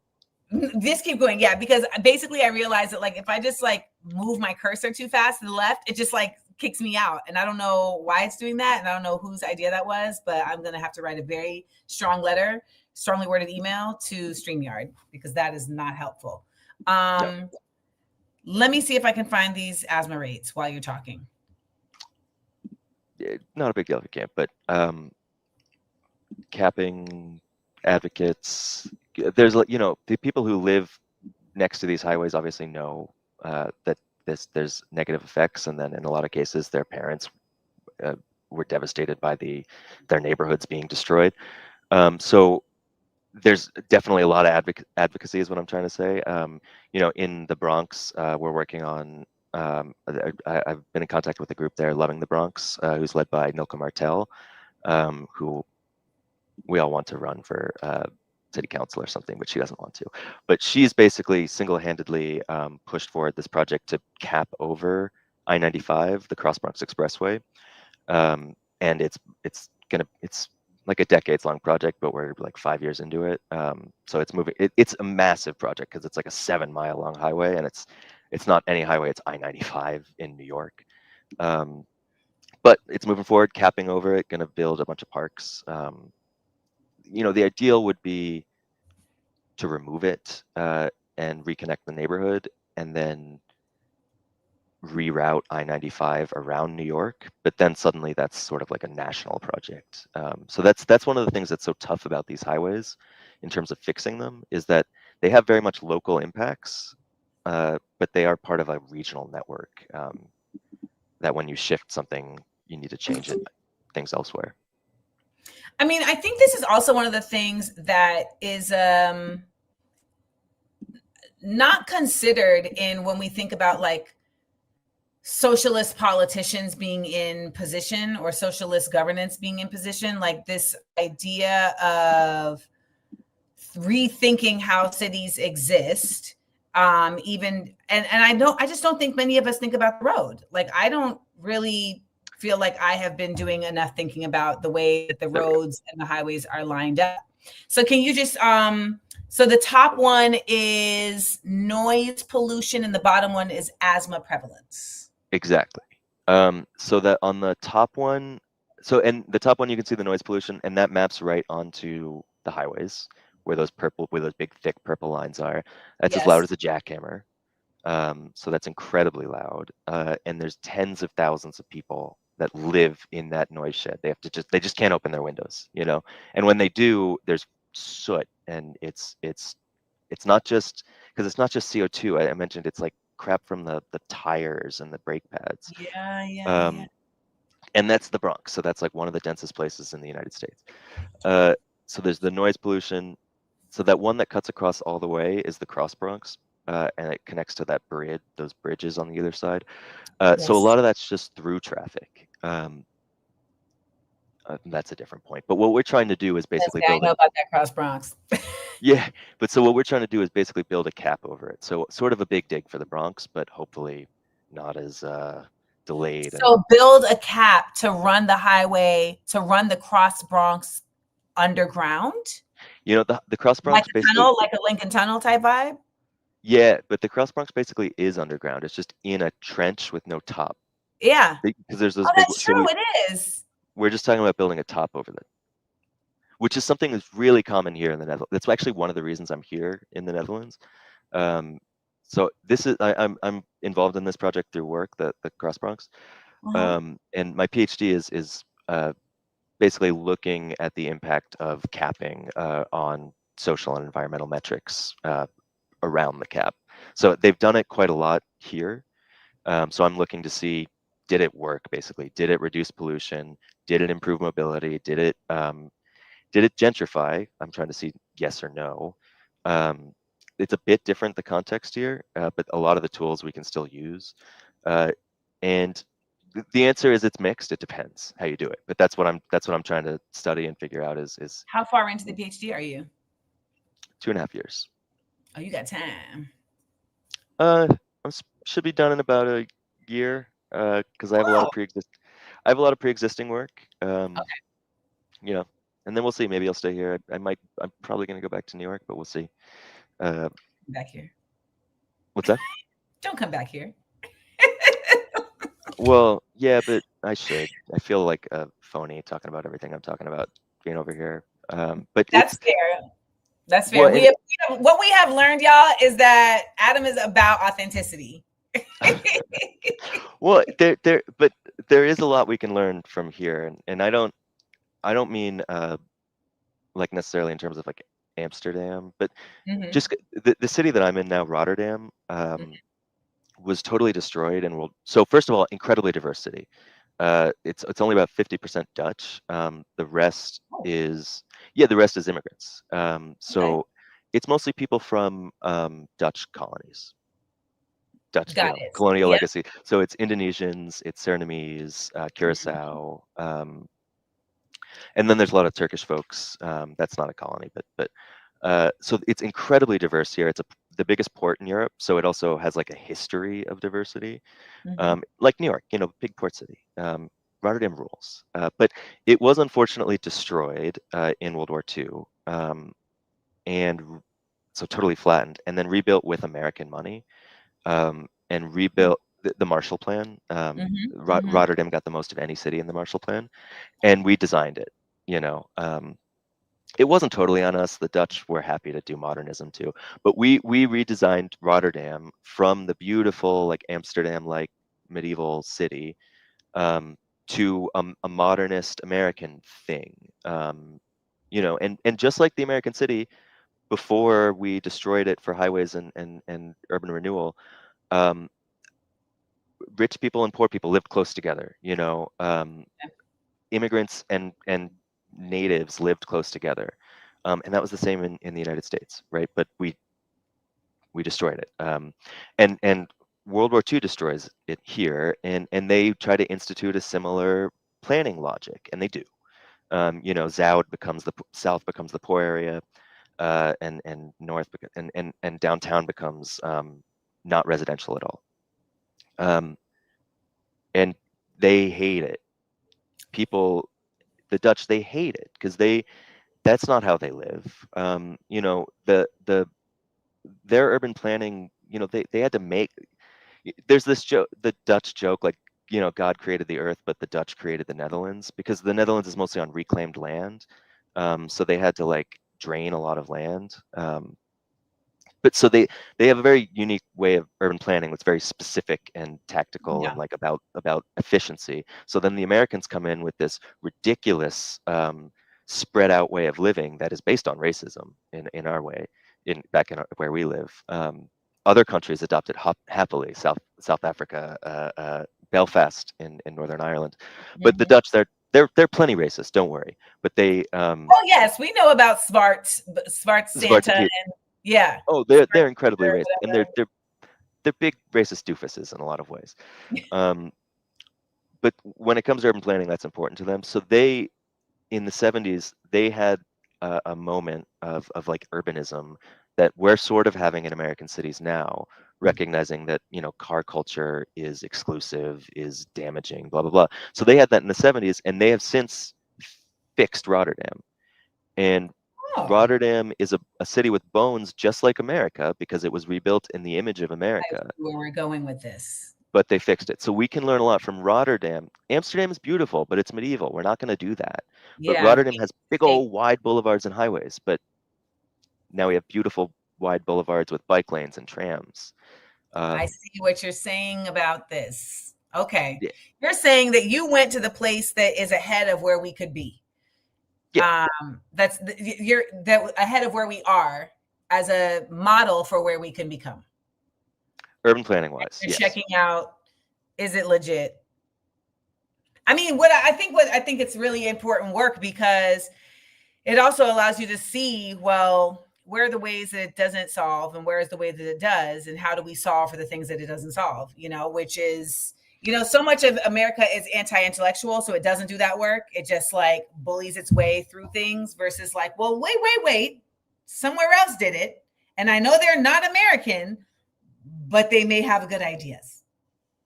This keep going, yeah, because basically I realized that like if I just like move my cursor too fast to the left, it just like kicks me out, and I don't know why it's doing that, and I don't know whose idea that was, but I'm gonna have to write a very strongly worded email to StreamYard because that is not helpful. Let me see if I can find these asthma rates while you're talking. Not a big deal if you can't, but capping advocates. There's the people who live next to these highways obviously know that there's negative effects, and then in a lot of cases their parents were devastated by their neighborhoods being destroyed. So there's definitely a lot of advocacy is what I'm trying to say. In the Bronx, we're working on. I've been in contact with a group there, Loving the Bronx, who's led by Nilka Martel, who we all want to run for city council or something, but she doesn't want to. But she's basically single-handedly pushed forward this project to cap over I-95, the Cross Bronx Expressway, and it's like a decades-long project, but we're like 5 years into it. So it's moving. It's a massive project because it's like a 7-mile-long highway, and it's not any highway. It's I-95 in New York. But it's moving forward, capping over it, going to build a bunch of parks. The ideal would be to remove it and reconnect the neighborhood, and then reroute I-95 around New York. But then suddenly that's sort of like a national project. So that's one of the things that's so tough about these highways in terms of fixing them, is that they have very much local impacts, but they are part of a regional network. That when you shift something, you need to change things elsewhere. I mean, I think this is also one of the things that is not considered in when we think about like socialist politicians being in position or socialist governance being in position, like this idea of rethinking how cities exist. I just don't think many of us think about the road. Like, I don't really feel like I have been doing enough thinking about the way that the roads and the highways are lined up. So can you just, so the top one is noise pollution and the bottom one is asthma prevalence. Exactly. So that on the top one, So, and the top one, you can see the noise pollution, and that maps right onto the highways where those big thick purple lines are. That's as loud as a jackhammer. So that's incredibly loud. And there's tens of thousands of people that live in that noise shed. They just can't open their windows, you know. And when they do, there's soot, and it's not just because it's not just CO2. I mentioned it's like crap from the tires and the brake pads. Yeah. And that's the Bronx. So that's like one of the densest places in the United States. So there's the noise pollution. So that one that cuts across all the way is the Cross Bronx, and it connects to that bridge, those bridges on the other side. So a lot of that's just through traffic. That's a different point. But what we're trying to do is basically I know about that Cross Bronx. Yeah, but so what we're trying to do is basically build a cap over it. So sort of a big dig for the Bronx, but hopefully not as delayed. So build a cap to run the highway, to run the Cross Bronx underground? You know, the Cross Bronx like a tunnel, like a Lincoln Tunnel type vibe? Yeah, but the Cross Bronx basically is underground. It's just in a trench with no top. Yeah. Because there's those Oh, big, that's true. It is. We're just talking about building a top over that, which is something that's really common here in the Netherlands. That's actually one of the reasons I'm here in the Netherlands. So this is I'm involved in this project through work, the Cross Bronx, and my PhD is basically looking at the impact of capping on social and environmental metrics around the cap. So they've done it quite a lot here. So I'm looking to see, did it work basically? Did it reduce pollution? Did it improve mobility? Did it gentrify? I'm trying to see yes or no. It's a bit different, the context here, but a lot of the tools we can still use. And the answer is it's mixed. It depends how you do it. But that's what I'm trying to study and figure out is how far into the PhD are you? 2.5 years. Oh, you got time. I should be done in about a year because I have a lot of pre-existing work. Okay. You know, and then we'll see. Maybe I'll stay here. I'm probably going to go back to New York, but we'll see. Back here. What's that? Don't come back here. Well, yeah, but I should. I feel like a phony talking about everything I'm talking about being over here. But that's fair. That's fair. Well, what we have learned, y'all, is that Adam is about authenticity. Well, there is a lot we can learn from here, and I don't mean like necessarily in terms of like Amsterdam, but just the city that I'm in now, Rotterdam, was totally destroyed, and so first of all, incredibly diverse city. It's only about 50% Dutch. The rest is immigrants. So it's mostly people from Dutch colonies, Dutch colonial legacy. So it's Indonesians, it's Surinamese, Curacao, and then there's a lot of Turkish folks. That's not a colony, but so it's incredibly diverse here. It's the biggest port in Europe, so it also has like a history of diversity, like New York, big port city. Rotterdam rules, but it was unfortunately destroyed in World War II, and so totally flattened, and then rebuilt with American money, and rebuilt the Marshall Plan. Rotterdam got the most of any city in the Marshall Plan, and we designed it. It wasn't totally on us. The Dutch were happy to do modernism too, but we redesigned Rotterdam from the beautiful like Amsterdam-like medieval city to a modernist American thing. And just like the American city, before we destroyed it for highways and urban renewal, rich people and poor people lived close together. Immigrants and natives lived close together, and that was the same in the United States, right? But we destroyed it, and World War II destroys it here, and they try to institute a similar planning logic, and they do. South becomes the poor area, and north and downtown becomes not residential at all, and they hate it. The Dutch, they hate it because that's not how they live. Their urban planning, they had to make. There's this joke, the Dutch joke, like God created the earth, but the Dutch created the Netherlands, because the Netherlands is mostly on reclaimed land. So they had to like drain a lot of land. But so they have a very unique way of urban planning that's very specific and tactical and like about efficiency. So then the Americans come in with this ridiculous spread out way of living that is based on racism in our way, back in where we live. Other countries adopt it happily. South Africa, Belfast in Northern Ireland, but the Dutch, they're plenty racist. Don't worry. But they. Oh yes, we know about Smart Santa and yeah. Oh, they're incredibly racist, and they're big racist doofuses in a lot of ways. But when it comes to urban planning, that's important to them. So they, in the 70s, they had a moment of like urbanism that we're sort of having in American cities now, recognizing that, car culture is exclusive, is damaging, blah, blah, blah. So they had that in the 70s, and they have since fixed Rotterdam. And Rotterdam is a city with bones, just like America, because it was rebuilt in the image of America. Where we're going with this. But they fixed it. So we can learn a lot from Rotterdam. Amsterdam is beautiful, but it's medieval. We're not going to do that. Yeah. But Rotterdam has big old wide boulevards and highways. But now we have beautiful wide boulevards with bike lanes and trams. I see what you're saying about this. Okay. Yeah. You're saying that you went to the place that is ahead of where we could be. Yeah. You're ahead of where we are as a model for where we can become. Urban planning wise. You're checking out, is it legit? I mean, I think it's really important work, because it also allows you to see, well, where are the ways that it doesn't solve and where is the way that it does, and how do we solve for the things that it doesn't solve, which is, so much of America is anti-intellectual, so it doesn't do that work. It just like bullies its way through things versus like, well, wait, somewhere else did it. And I know they're not American, but they may have good ideas.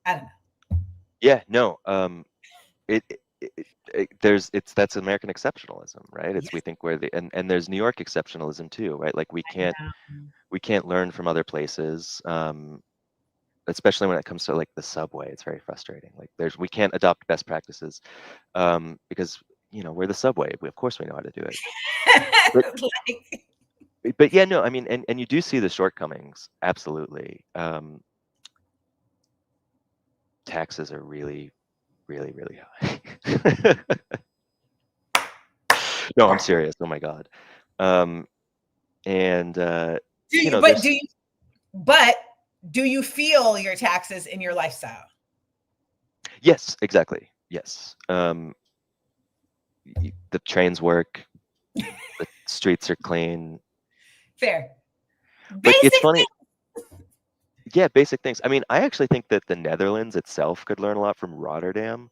I don't know. Yeah, no. That's American exceptionalism, right? It's, yes. We think and there's New York exceptionalism too, right? Like we can't learn from other places. Especially when it comes to like the subway, it's very frustrating. Like we can't adopt best practices because we're the subway. Of course we know how to do it. But yeah, no, I mean, and you do see the shortcomings, absolutely. Taxes are really, really, really high. No, I'm serious. Oh my God. Do you feel your taxes in your lifestyle? Yes, exactly. Yes. The trains work. The streets are clean. Fair. But it's funny. Yeah, basic things. I mean, I actually think that the Netherlands itself could learn a lot from Rotterdam,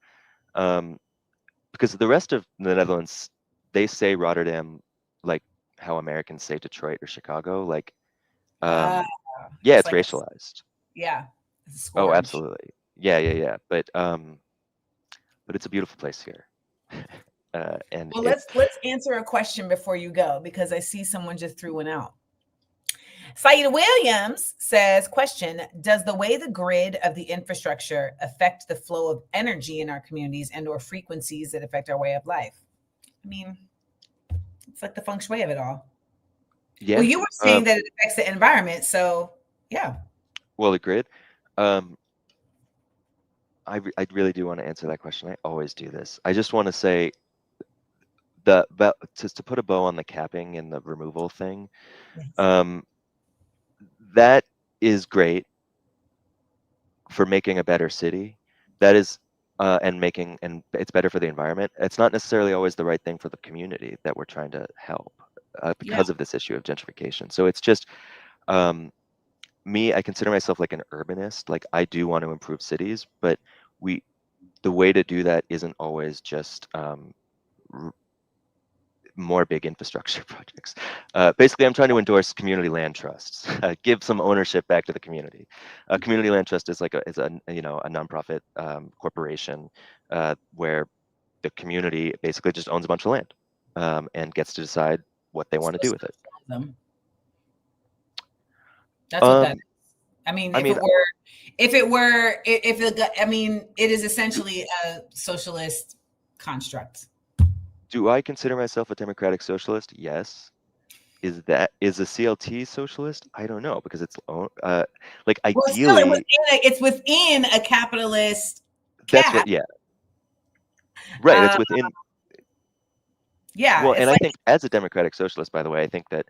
because the rest of the Netherlands, they say Rotterdam like how Americans say Detroit or Chicago. Like, yeah, it's like racialized. Yeah. Oh, absolutely. Yeah. But it's a beautiful place here. And well, let's answer a question before you go, because I see someone just threw one out. Saida Williams says, question, does the way the grid of the infrastructure affect the flow of energy in our communities and or frequencies that affect our way of life? I mean, it's like the feng shui of it all. Yeah. Well, you were saying that it affects the environment. So yeah. Well, the grid, I really do want to answer that question. I always do this. I just want to say to put a bow on the capping and the removal thing. Yes. That is great for making a better city. That is, and it's better for the environment. It's not necessarily always the right thing for the community that we're trying to help because of this issue of gentrification. So it's just, me, I consider myself like an urbanist. Like I do want to improve cities, but the way to do that isn't always just more big infrastructure projects. Basically, I'm trying to endorse community land trusts, give some ownership back to the community. Community land trust is like a nonprofit corporation where the community basically just owns a bunch of land and gets to decide what they want to do with it. That's what that is. I mean, if it is essentially a socialist construct. Do I consider myself a democratic socialist? Yes. Is a CLT socialist? I don't know, because it's like ideally. Well, it's within a capitalist That's cap. what, yeah. Right, it's within. Yeah. Well, and I think as a democratic socialist, by the way, I think that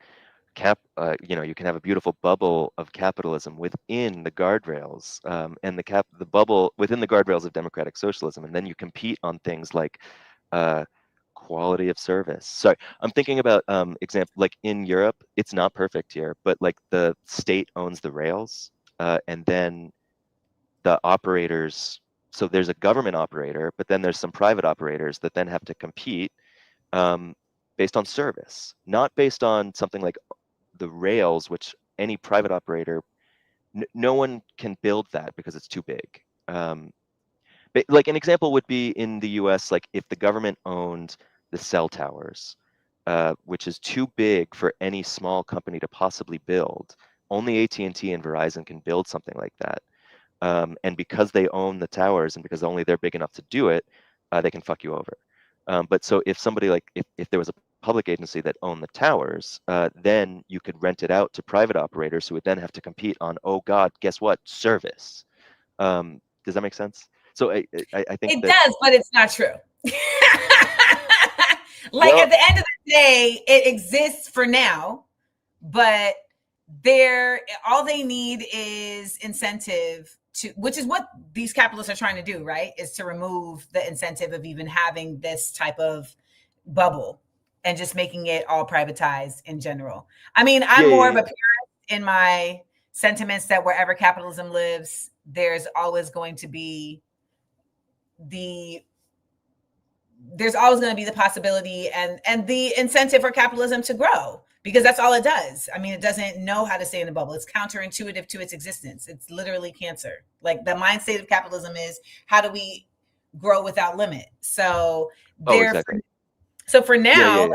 you can have a beautiful bubble of capitalism within the guardrails, and the bubble within the guardrails of democratic socialism, and then you compete on things like quality of service. Sorry, I'm thinking about example, like in Europe, it's not perfect here, but like the state owns the rails, and then the operators. So there's a government operator, but then there's some private operators that then have to compete based on service, not based on something like the rails, which any private operator, no one can build that because it's too big. But like an example would be in the US, like if the government owned the cell towers, which is too big for any small company to possibly build. Only AT&T and Verizon can build something like that. And because they own the towers and because only they're big enough to do it, they can fuck you over. But so if somebody like, if there was a public agency that owned the towers, then you could rent it out to private operators who would then have to compete on, oh God, guess what? Service. Does that make sense? So I think it does, but it's not true. Like at the end of the day, it exists for now, but all they need is incentive to, which is what these capitalists are trying to do, right? Is to remove the incentive of even having this type of bubble and just making it all privatized in general. I mean, I'm more of a purist in my sentiments that wherever capitalism lives, there's always going to be the possibility and the incentive for capitalism to grow, because that's all it does. I mean, it doesn't know how to stay in a bubble. It's counterintuitive to its existence. It's literally cancer. Like the mind state of capitalism is, how do we grow without limit? So exactly. So for now,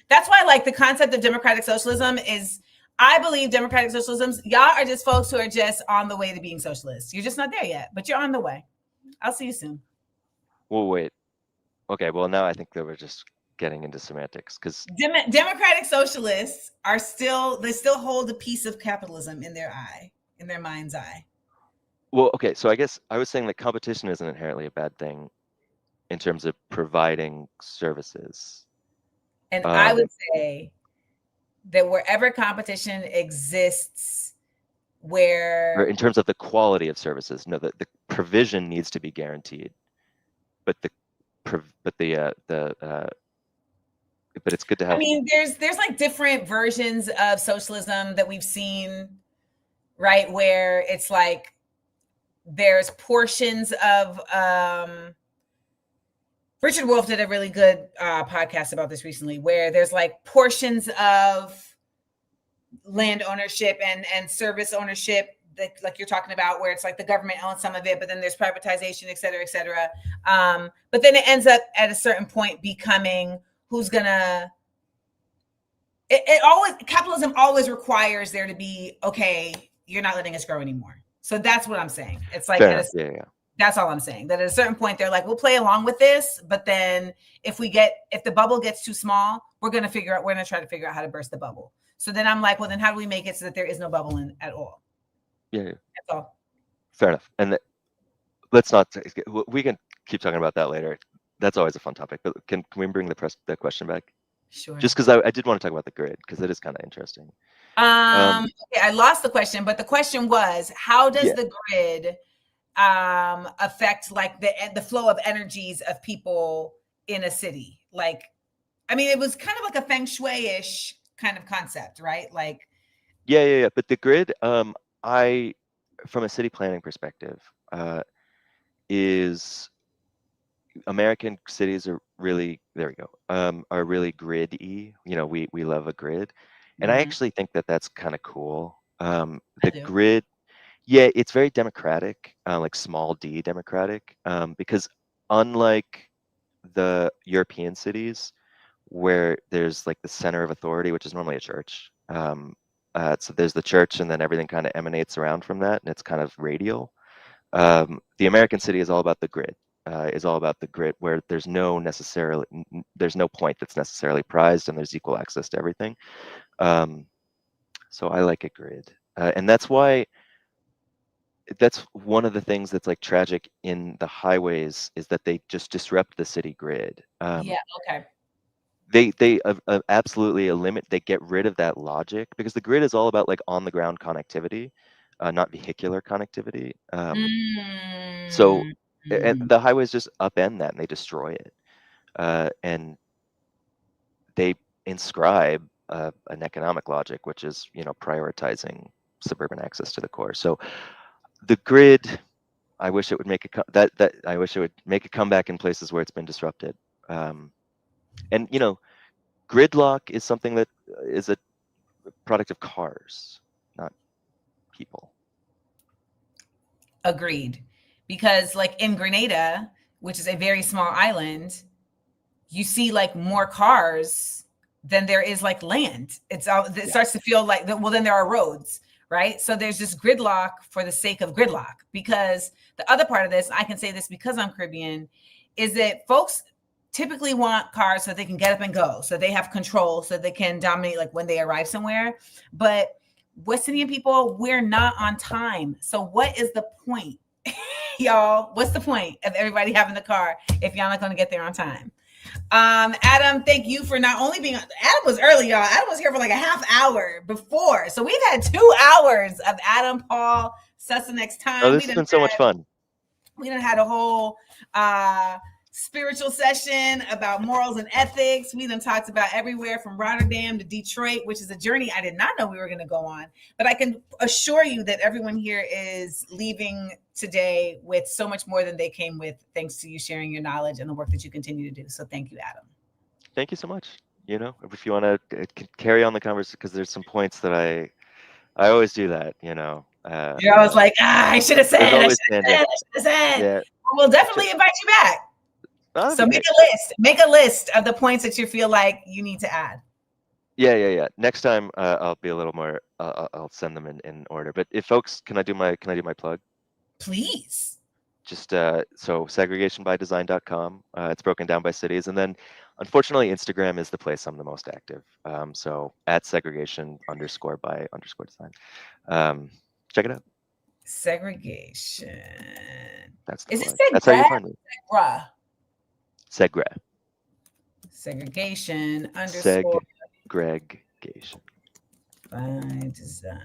that's why like the concept of democratic socialism is, I believe democratic socialism, y'all are just folks who are just on the way to being socialists. You're just not there yet, but you're on the way. I'll see you soon. Well, wait. Okay, well now I think that we're just getting into semantics, because democratic socialists they still hold a piece of capitalism in their mind's eye. Well, okay, so I guess I was saying that competition isn't inherently a bad thing in terms of providing services. And I would say that wherever competition exists, or in terms of the quality of services, no, the provision needs to be guaranteed, but it's good to have. I mean, there's like different versions of socialism that we've seen, right? Where it's like there's portions of Richard Wolff did a really good podcast about this recently, where there's like portions of land ownership and service ownership that, like you're talking about, where it's like the government owns some of it, but then there's privatization, et cetera, et cetera. But then it ends up at a certain point becoming capitalism always requires there to be, okay, you're not letting us grow anymore. So that's what I'm saying. It's like, that's all I'm saying. That at a certain point, they're like, we'll play along with this, but then if the bubble gets too small, we're going to try to figure out how to burst the bubble. So then I'm like, well, then how do we make it so that there is no bubble in at all? Yeah. That's all. Fair enough. And we can keep talking about that later. That's always a fun topic, but can we bring the question back? Sure. Just because I did want to talk about the grid, because it is kind of interesting. Okay, I lost the question, but the question was, how does the grid affect like the flow of energies of people in a city? Like, I mean, it was kind of like a feng shui-ish kind of concept, right? Like, yeah. But the grid, from a city planning perspective, is American cities are really, are really grid-y. You know, we love a grid. And I actually think that that's kind of cool. The grid, it's very democratic, like small d democratic, because unlike the European cities, where there's like the center of authority, which is normally a church, So there's the church, and then everything kind of emanates around from that, and it's kind of radial. The American city is all about the grid. Is all about the grid, where there's no point that's necessarily prized, and there's equal access to everything. So I like a grid, and that's why. That's one of the things that's like tragic in the highways, is that they just disrupt the city grid. Yeah. Okay. They absolutely they get rid of that logic, because the grid is all about like on the ground connectivity, not vehicular connectivity. So and the highways just upend that, and they destroy it, and they inscribe an economic logic, which is, you know, prioritizing suburban access to the core. So the grid, I wish it would make I wish it would make a comeback in places where it's been disrupted. And you know, gridlock is something that is a product of cars, not people. Agreed. Because like in Grenada, which is a very small island, you see like more cars than there is like land. It starts to feel like, well, then there are roads, right? So there's just gridlock for the sake of gridlock. Because the other part of this, I can say this because I'm Caribbean, is that folks typically want cars so they can get up and go, so they have control, so they can dominate like when they arrive somewhere. But West Indian people, we're not on time. So what is the point, y'all? What's the point of everybody having the car if y'all not going to get there on time? Adam, thank you for not only being, Adam was early, y'all. Adam was here for like a half hour before. So we've had 2 hours of Adam Paul Susaneck's time. Oh, this has been so much fun. We done had a whole spiritual session about morals and ethics. We done talked about everywhere from Rotterdam to Detroit, which is a journey I did not know we were going to go on. But I can assure you that everyone here is leaving today with so much more than they came with, thanks to you sharing your knowledge and the work that you continue to do. So thank you, Adam. Thank you so much. You know, if you want to carry on the conversation, because there's some points that I always do that, you know. You're always like, I should have said, I should have said. Yeah. We'll definitely invite you back. So make a list of the points that you feel like you need to add. Yeah. Next time I'll be a little more. I'll send them in order. But if folks, can I do my plug? Please. Just so segregationbydesign.com. It's broken down by cities, and then unfortunately Instagram is the place I'm the most active. So at segregation_by_design. Check it out. Segregation. That's the Is plug. it That's how you find me. Segregation _ Segregation by design.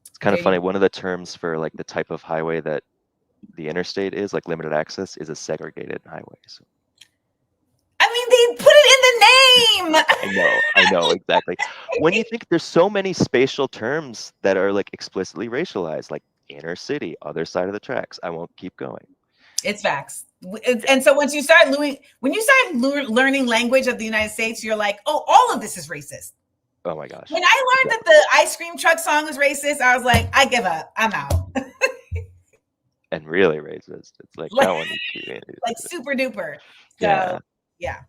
It's kind of funny. One of the terms for like the type of highway that the interstate is, like limited access, is a segregated highway. So. I mean, they put it in the name. I know exactly. When you think there's so many spatial terms that are like explicitly racialized, like inner city, other side of the tracks. I won't keep going. It's facts. And so once you start learning language of the United States, you're like, oh, all of this is racist. Oh my gosh. When I learned that the ice cream truck song was racist, I was like, I give up. I'm out. And really racist. It's like that one. Like super duper. So, yeah.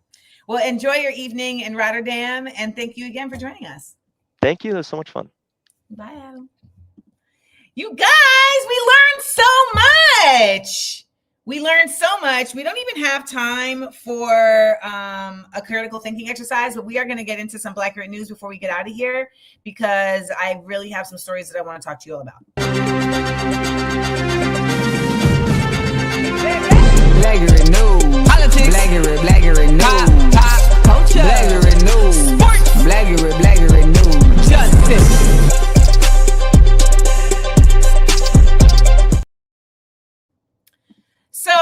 Well, enjoy your evening in Rotterdam, and thank you again for joining us. Thank you. It was so much fun. Bye, Adam. You guys, we learned so much. We learned so much. We don't even have time for a critical thinking exercise, but we are going to get into some Black Grit news before we get out of here, because I really have some stories that I want to talk to you all about. Black Grit news. Politics. Black Grit news. Pop culture. Black Grit news. Sports. Black Grit news. Justice. So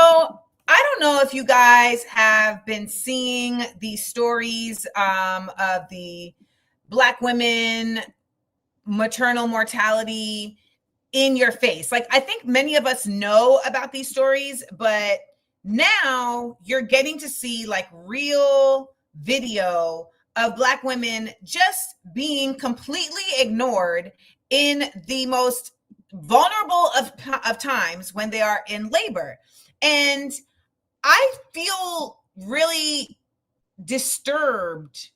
I don't know if you guys have been seeing these stories of the Black women maternal mortality in your face. Like, I think many of us know about these stories, but now you're getting to see like real video of Black women just being completely ignored in the most vulnerable of times when they are in labor. And I feel really disturbed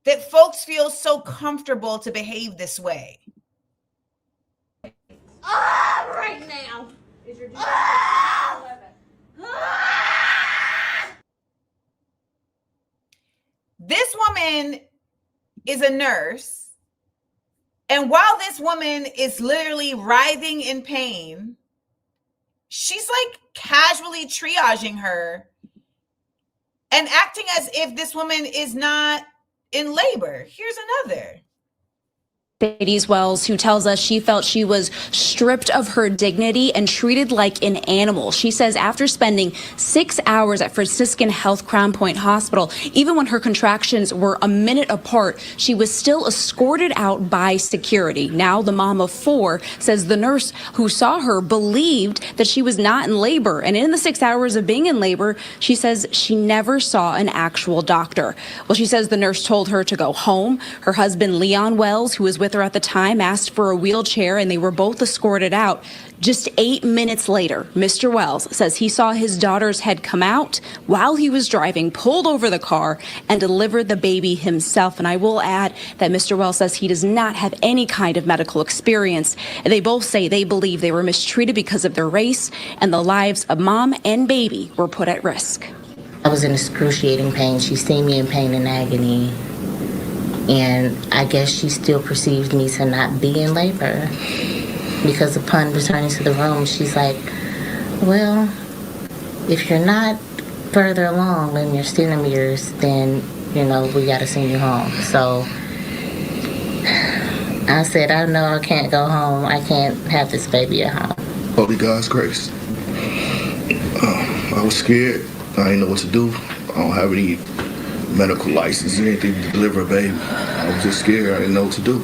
that folks feel so comfortable to behave this way? Right now. Is your This woman is a nurse, and while this woman is literally writhing in pain, she's like casually triaging her and acting as if this woman is not in labor. Here's another. Mercedes Wells, who tells us she felt she was stripped of her dignity and treated like an animal. She says after spending 6 hours at Franciscan Health Crown Point Hospital, even when her contractions were a minute apart, she was still escorted out by security. Now the mom of 4 says the nurse who saw her believed that she was not in labor. And in the 6 hours of being in labor, she says she never saw an actual doctor. Well, she says the nurse told her to go home. Her husband, Leon Wells, who was with her at the time, asked for a wheelchair, and they were both escorted out. Just 8 minutes later, Mr. Wells says he saw his daughter's head come out while he was driving, pulled over the car, and delivered the baby himself. And I will add that Mr. Wells says he does not have any kind of medical experience. And they both say they believe they were mistreated because of their race, and the lives of mom and baby were put at risk. I was in excruciating pain. She's seen me in pain and agony. And I guess she still perceived me to not be in labor, because upon returning to the room, she's like, well, if you're not further along in your centimeters, then, you know, we got to send you home. So I said, I know I can't go home. I can't have this baby at home. Holy God's grace. I was scared. I didn't know what to do. I don't have any medical license or anything to deliver a baby. I was just scared. I didn't know what to do.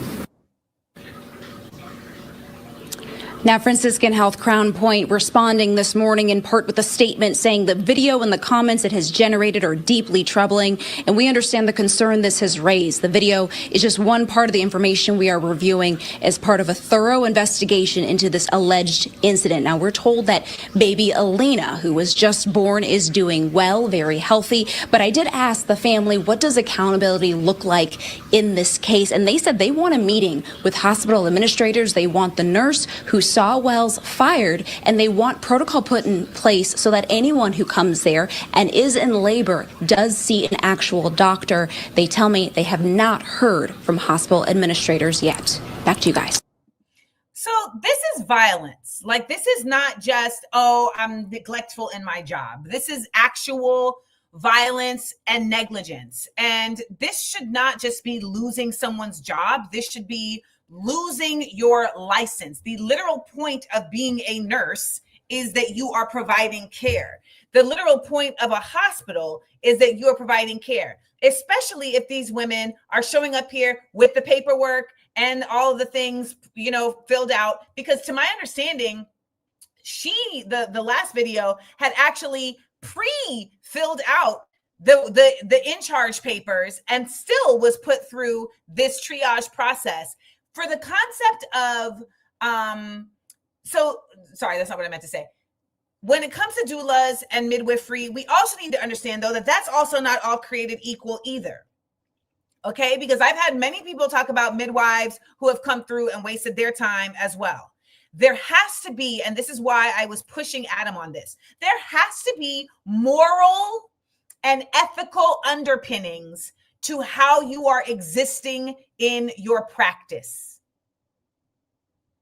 Now, Franciscan Health Crown Point responding this morning in part with a statement saying the video and the comments it has generated are deeply troubling, and we understand the concern this has raised. The video is just one part of the information we are reviewing as part of a thorough investigation into this alleged incident. Now, we're told that baby Alina, who was just born, is doing well, very healthy, but I did ask the family, what does accountability look like in this case? And they said they want a meeting with hospital administrators. They want the nurse who saw Wells fired, and they want protocol put in place so that anyone who comes there and is in labor does see an actual doctor. They tell me they have not heard from hospital administrators yet. Back to you guys. So this is violence. Like, this is not just, oh, I'm neglectful in my job. This is actual violence and negligence. And this should not just be losing someone's job. This should be losing your license. The literal point of being a nurse is that you are providing care. The literal point of a hospital is that you are providing care, especially if these women are showing up here with the paperwork and all of the things, you know, filled out. Because to my understanding, the last video had actually pre-filled out the in-charge papers and still was put through this triage process. For the concept of, sorry, that's not what I meant to say. When it comes to doulas and midwifery, we also need to understand, though, that that's also not all created equal either. Okay, because I've had many people talk about midwives who have come through and wasted their time as well. There has to be, and this is why I was pushing Adam on this, there has to be moral and ethical underpinnings to how you are existing in your practice.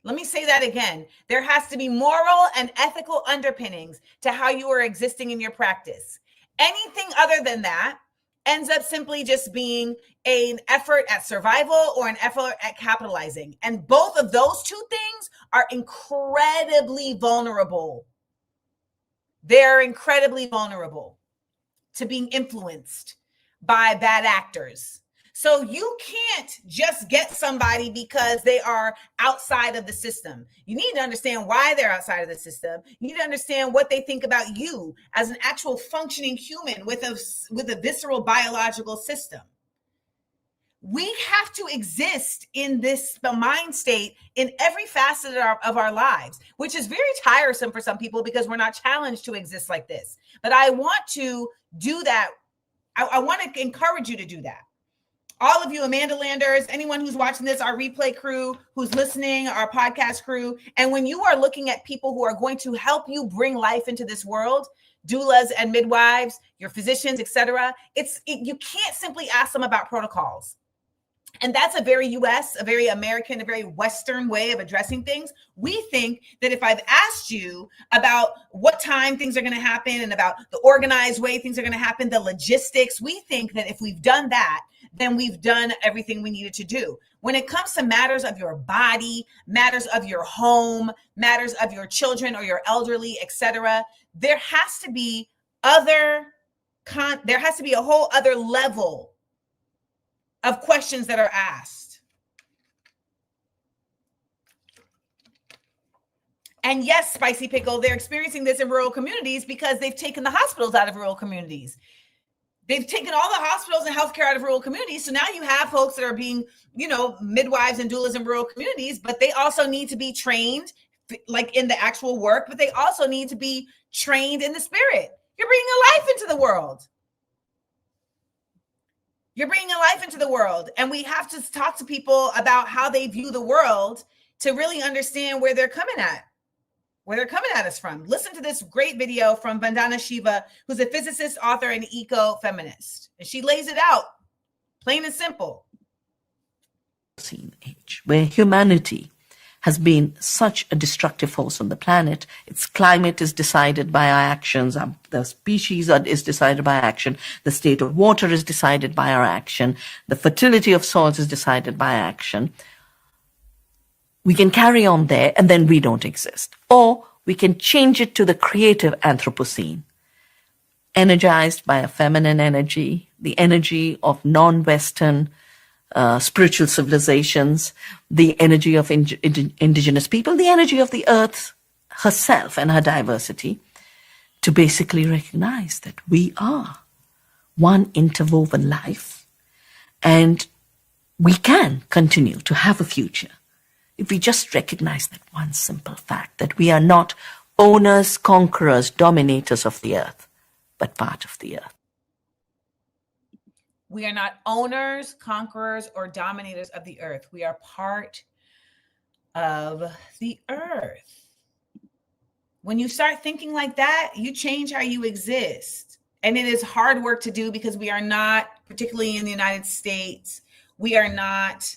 Let me say that again. There has to be moral and ethical underpinnings to how you are existing in your practice. Anything other than that ends up simply just being an effort at survival or an effort at capitalizing. And both of those two things are incredibly vulnerable. They're incredibly vulnerable to being influenced by bad actors. So you can't just get somebody because they are outside of the system. You need to understand why they're outside of the system. You need to understand what they think about you as an actual functioning human with a visceral biological system. We have to exist in this mind state in every facet of our lives, which is very tiresome for some people because we're not challenged to exist like this. But I want to do that. I want to encourage you to do that. all of you AmandaLanders, anyone who's watching this, our replay crew, who's listening, our podcast crew. And when you are looking at people who are going to help you bring life into this world, doulas and midwives, your physicians, etc., you can't simply ask them about protocols. And that's a very US, a very American, a very Western way of addressing things. We think that if I've asked you about what time things are going to happen and about the organized way things are going to happen, the logistics, we think that if we've done that, then we've done everything we needed to do. When it comes to matters of your body, matters of your home, matters of your children or your elderly, etc., there has to be a whole other level of questions that are asked. And yes, Spicy Pickle, they're experiencing this in rural communities because they've taken the hospitals out of rural communities. They've taken all the hospitals and healthcare out of rural communities. So now you have folks that are being, midwives and doulas in rural communities, but they also need to be trained like in the actual work, but they also need to be trained in the spirit. You're bringing a life into the world. You're bringing a life into the world. And we have to talk to people about how they view the world to really understand where they're coming at us from. Listen to this great video from Vandana Shiva, who's a physicist, author, and eco-feminist. And she lays it out, plain and simple. Age, where humanity has been such a destructive force on the planet. Its climate is decided by our actions. The species is decided by action. The state of water is decided by our action. The fertility of soils is decided by action. We can carry on there and then we don't exist. Or we can change it to the creative Anthropocene, energized by a feminine energy, the energy of non-Western spiritual civilizations, the energy of indigenous people, the energy of the earth herself and her diversity, to basically recognize that we are one interwoven life and we can continue to have a future if we just recognize that one simple fact, that we are not owners, conquerors, dominators of the earth, but part of the earth. We are not owners, conquerors, or dominators of the earth. We are part of the earth. When you start thinking like that, you change how you exist. And it is hard work to do because we are not, particularly in the United States, we are not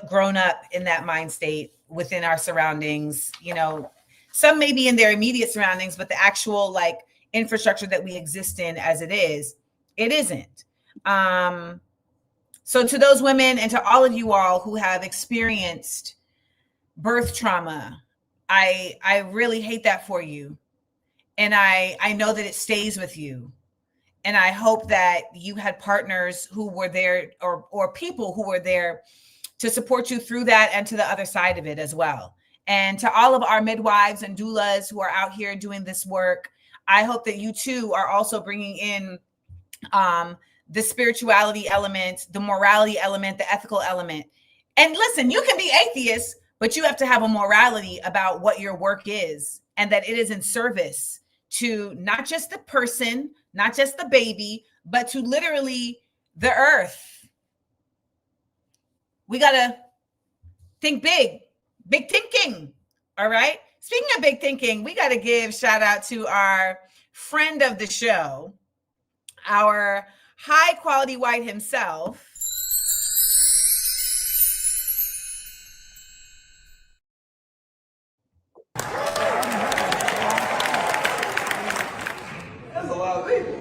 grown up in that mind state within our surroundings. Some may be in their immediate surroundings, but the actual infrastructure that we exist in as it isn't. So to those women and to all of you all who have experienced birth trauma, I really hate that for you. And I know that it stays with you. And I hope that you had partners who were there or people who were there to support you through that and to the other side of it as well. And to all of our midwives and doulas who are out here doing this work, I hope that you too are also bringing in the spirituality element, the morality element, the ethical element. And listen, you can be atheist, but you have to have a morality about what your work is and that it is in service to not just the person, not just the baby, but to literally the earth. We got to think big thinking. All right. Speaking of big thinking, we got to give shout out to our friend of the show, our high quality white himself. That's a lot of people.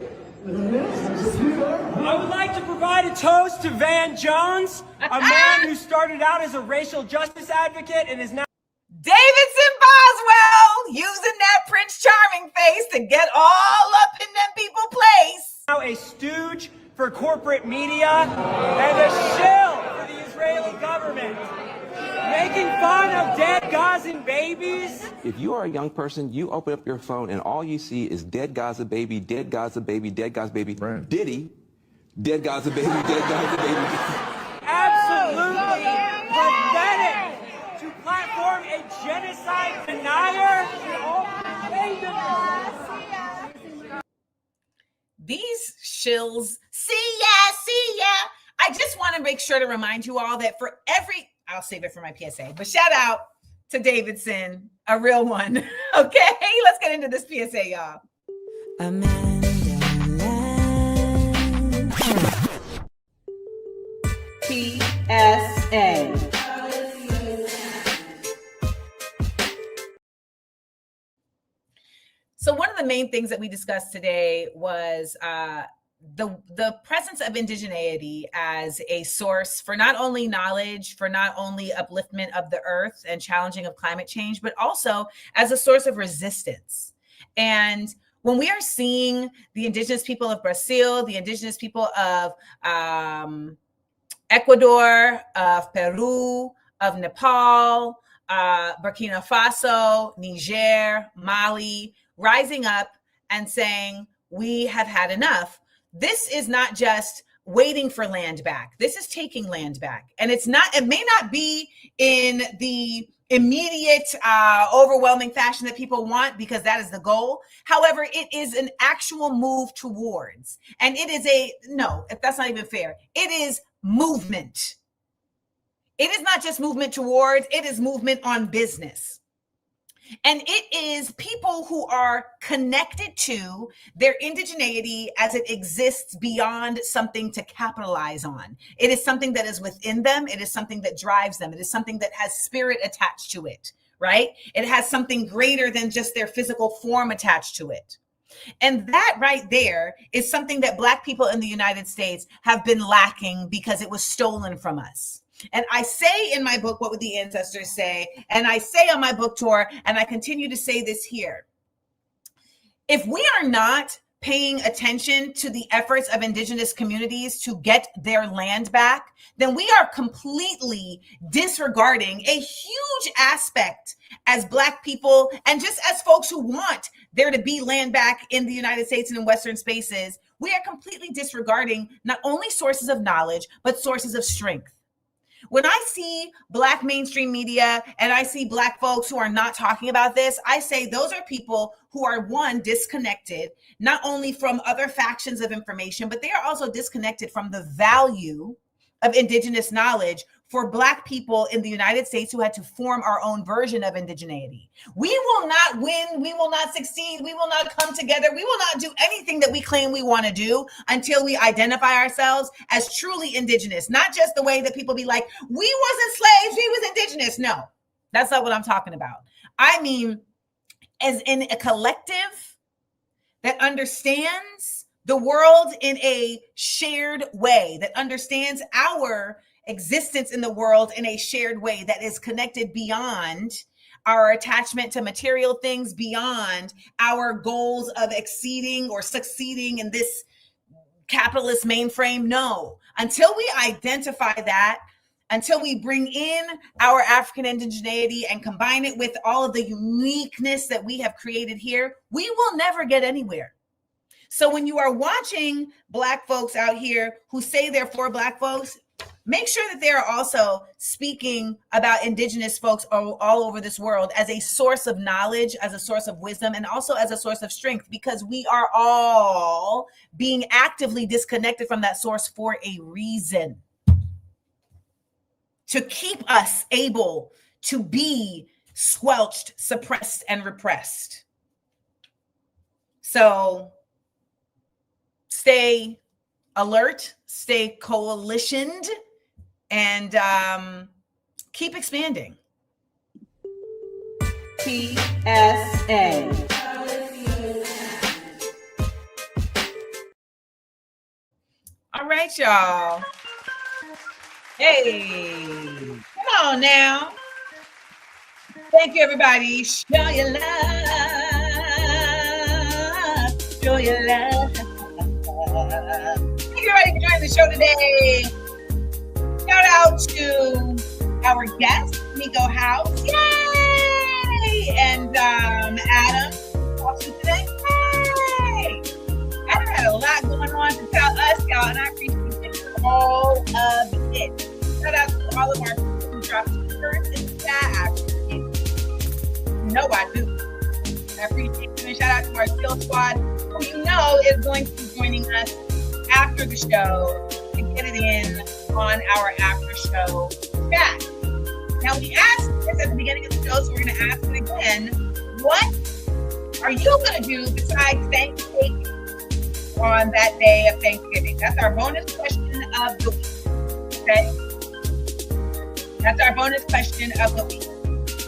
I would like to provide a toast to Van Jones, a man who started out as a racial justice advocate and is now Davidson Boswell using that Prince Charming face to get all up in them people's place. now a stooge for corporate media and a shill for the Israeli government. Making fun of dead Gazan babies. If you are a young person, you open up your phone and all you see is dead Gaza baby, dead Gaza baby, dead Gaza baby, Diddy, dead Gaza baby, dead Gaza baby. Absolutely pathetic to platform a genocide denier. These shills, see ya. I I just want to make sure to remind you all that for every, I'll save it for my PSA, but shout out to Davidson, a real one. Okay, let's get into this PSA, y'all. PSA. So one of the main things that we discussed today was the presence of indigeneity as a source for not only knowledge, for not only upliftment of the earth and challenging of climate change, but also as a source of resistance. And when we are seeing the indigenous people of Brazil, the indigenous people of Ecuador, of Peru, of Nepal, Burkina Faso, Niger, Mali, rising up and saying, we have had enough. This is not just waiting for land back. This is taking land back. And it may not be in the immediate, overwhelming fashion that people want, because that is the goal. However, it is an actual move towards, and it is that's not even fair. It is movement. It is not just movement towards, it is movement on business. And it is people who are connected to their indigeneity as it exists beyond something to capitalize on. It is something that is within them. It is something that drives them. It is something that has spirit attached to it, right? It has something greater than just their physical form attached to it. And that right there is something that Black people in the United States have been lacking because it was stolen from us. And I say in my book, What Would the Ancestors Say? And I say on my book tour, and I continue to say this here. If we are not paying attention to the efforts of indigenous communities to get their land back, then we are completely disregarding a huge aspect as Black people and just as folks who want there to be land back in the United States and in Western spaces. We are completely disregarding not only sources of knowledge, but sources of strength. When I see Black mainstream media and I see Black folks who are not talking about this, I say those are people who are, one, disconnected, not only from other factions of information, but they are also disconnected from the value of indigenous knowledge for Black people in the United States who had to form our own version of indigeneity. We will not win. We will not succeed. We will not come together. We will not do anything that we claim we want to do until we identify ourselves as truly indigenous. Not just the way that people be like, we wasn't slaves, we was indigenous. No, that's not what I'm talking about. I mean, as in a collective that understands the world in a shared way, that understands our existence in the world in a shared way, that is connected beyond our attachment to material things, beyond our goals of exceeding or succeeding in this capitalist mainframe. No, until we identify that, until we bring in our African indigeneity and combine it with all of the uniqueness that we have created here, we will never get anywhere. So when you are watching Black folks out here who say they're for Black folks, make sure that they are also speaking about indigenous folks all over this world as a source of knowledge, as a source of wisdom, and also as a source of strength, because we are all being actively disconnected from that source for a reason. To keep us able to be squelched, suppressed, and repressed. So stay alert, stay coalitioned, and keep expanding. PSA. All right, y'all. Hey, come on now. Thank you, everybody. Show your love. Show your love. Thank you, everybody, for joining the show today. Shout out to our guest, Niko House. Yay! And Adam Paul Susaneck. Yay! Adam had a lot going on to tell us, y'all, and I appreciate all of it. Shout out to all of our people who dropped first in the chat. I appreciate it. You know I do. I appreciate it. And shout out to our skill squad, who you know is going to be joining us after the show to get it in on our after show chat. Now, we asked this at the beginning of the show, so we're going to ask it again. What are you going to do besides thank cake on that day of Thanksgiving? That's our bonus question of the week. Okay? That's our bonus question of the week.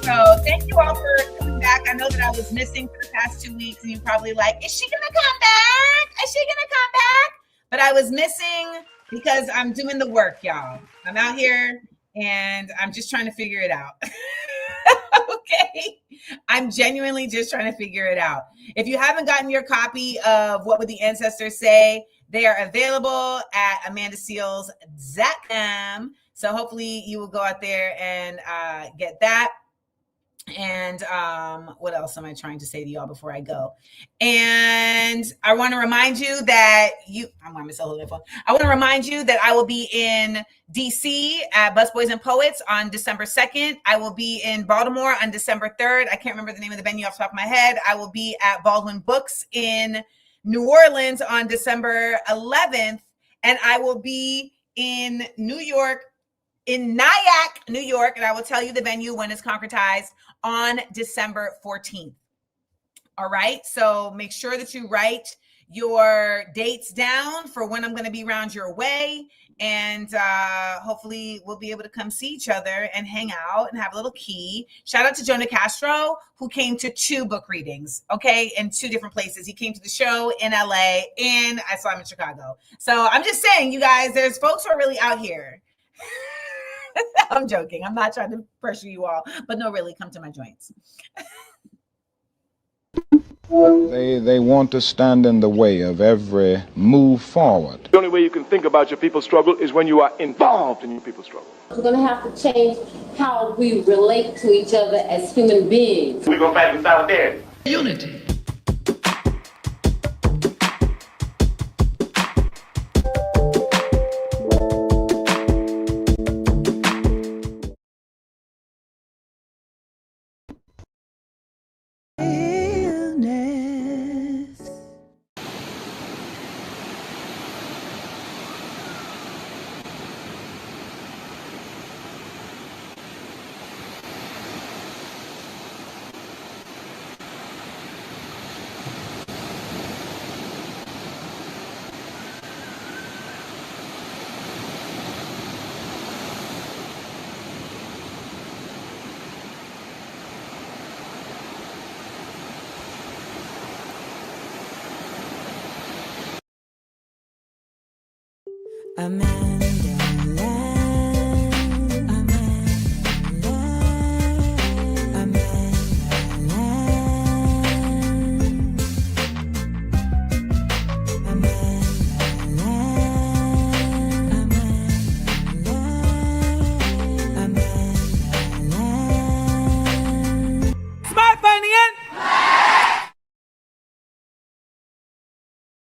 So thank you all for coming back. I know that I was missing for the past 2 weeks, and you're probably like, is she going to come back? Is she going to come back? But I was missing because I'm doing the work, y'all. I'm out here, and I'm just trying to figure it out. Okay? I'm genuinely just trying to figure it out. If you haven't gotten your copy of What Would the Ancestors Say, they are available at AmandaSeals.com. So hopefully you will go out there and get that. And what else am I trying to say to y'all before I go? And I want to remind you that I want to remind you that I will be in DC at Busboys and Poets on December 2nd. I will be in Baltimore on December 3rd. I can't remember the name of the venue off the top of my head. I will be at Baldwin Books in New Orleans on December 11th. And I will be in New York, in Nyack, New York, and I will tell you the venue when it's concretized on December 14th. All right, so make sure that you write your dates down for when I'm going to be around your way, and hopefully we'll be able to come see each other and hang out and have a little key. Shout out to Jonah Castro, who came to 2 book readings, okay, in 2 different places. He came to the show in LA, and I saw him in Chicago. So I'm just saying, you guys, there's folks who are really out here. I'm joking. I'm not trying to pressure you all, but no, really, come to my joints. They want to stand in the way of every move forward. The only way you can think about your people's struggle is when you are involved in your people's struggle. We're going to have to change how we relate to each other as human beings. We're going to fight with solidarity. Unity. AmandaLand.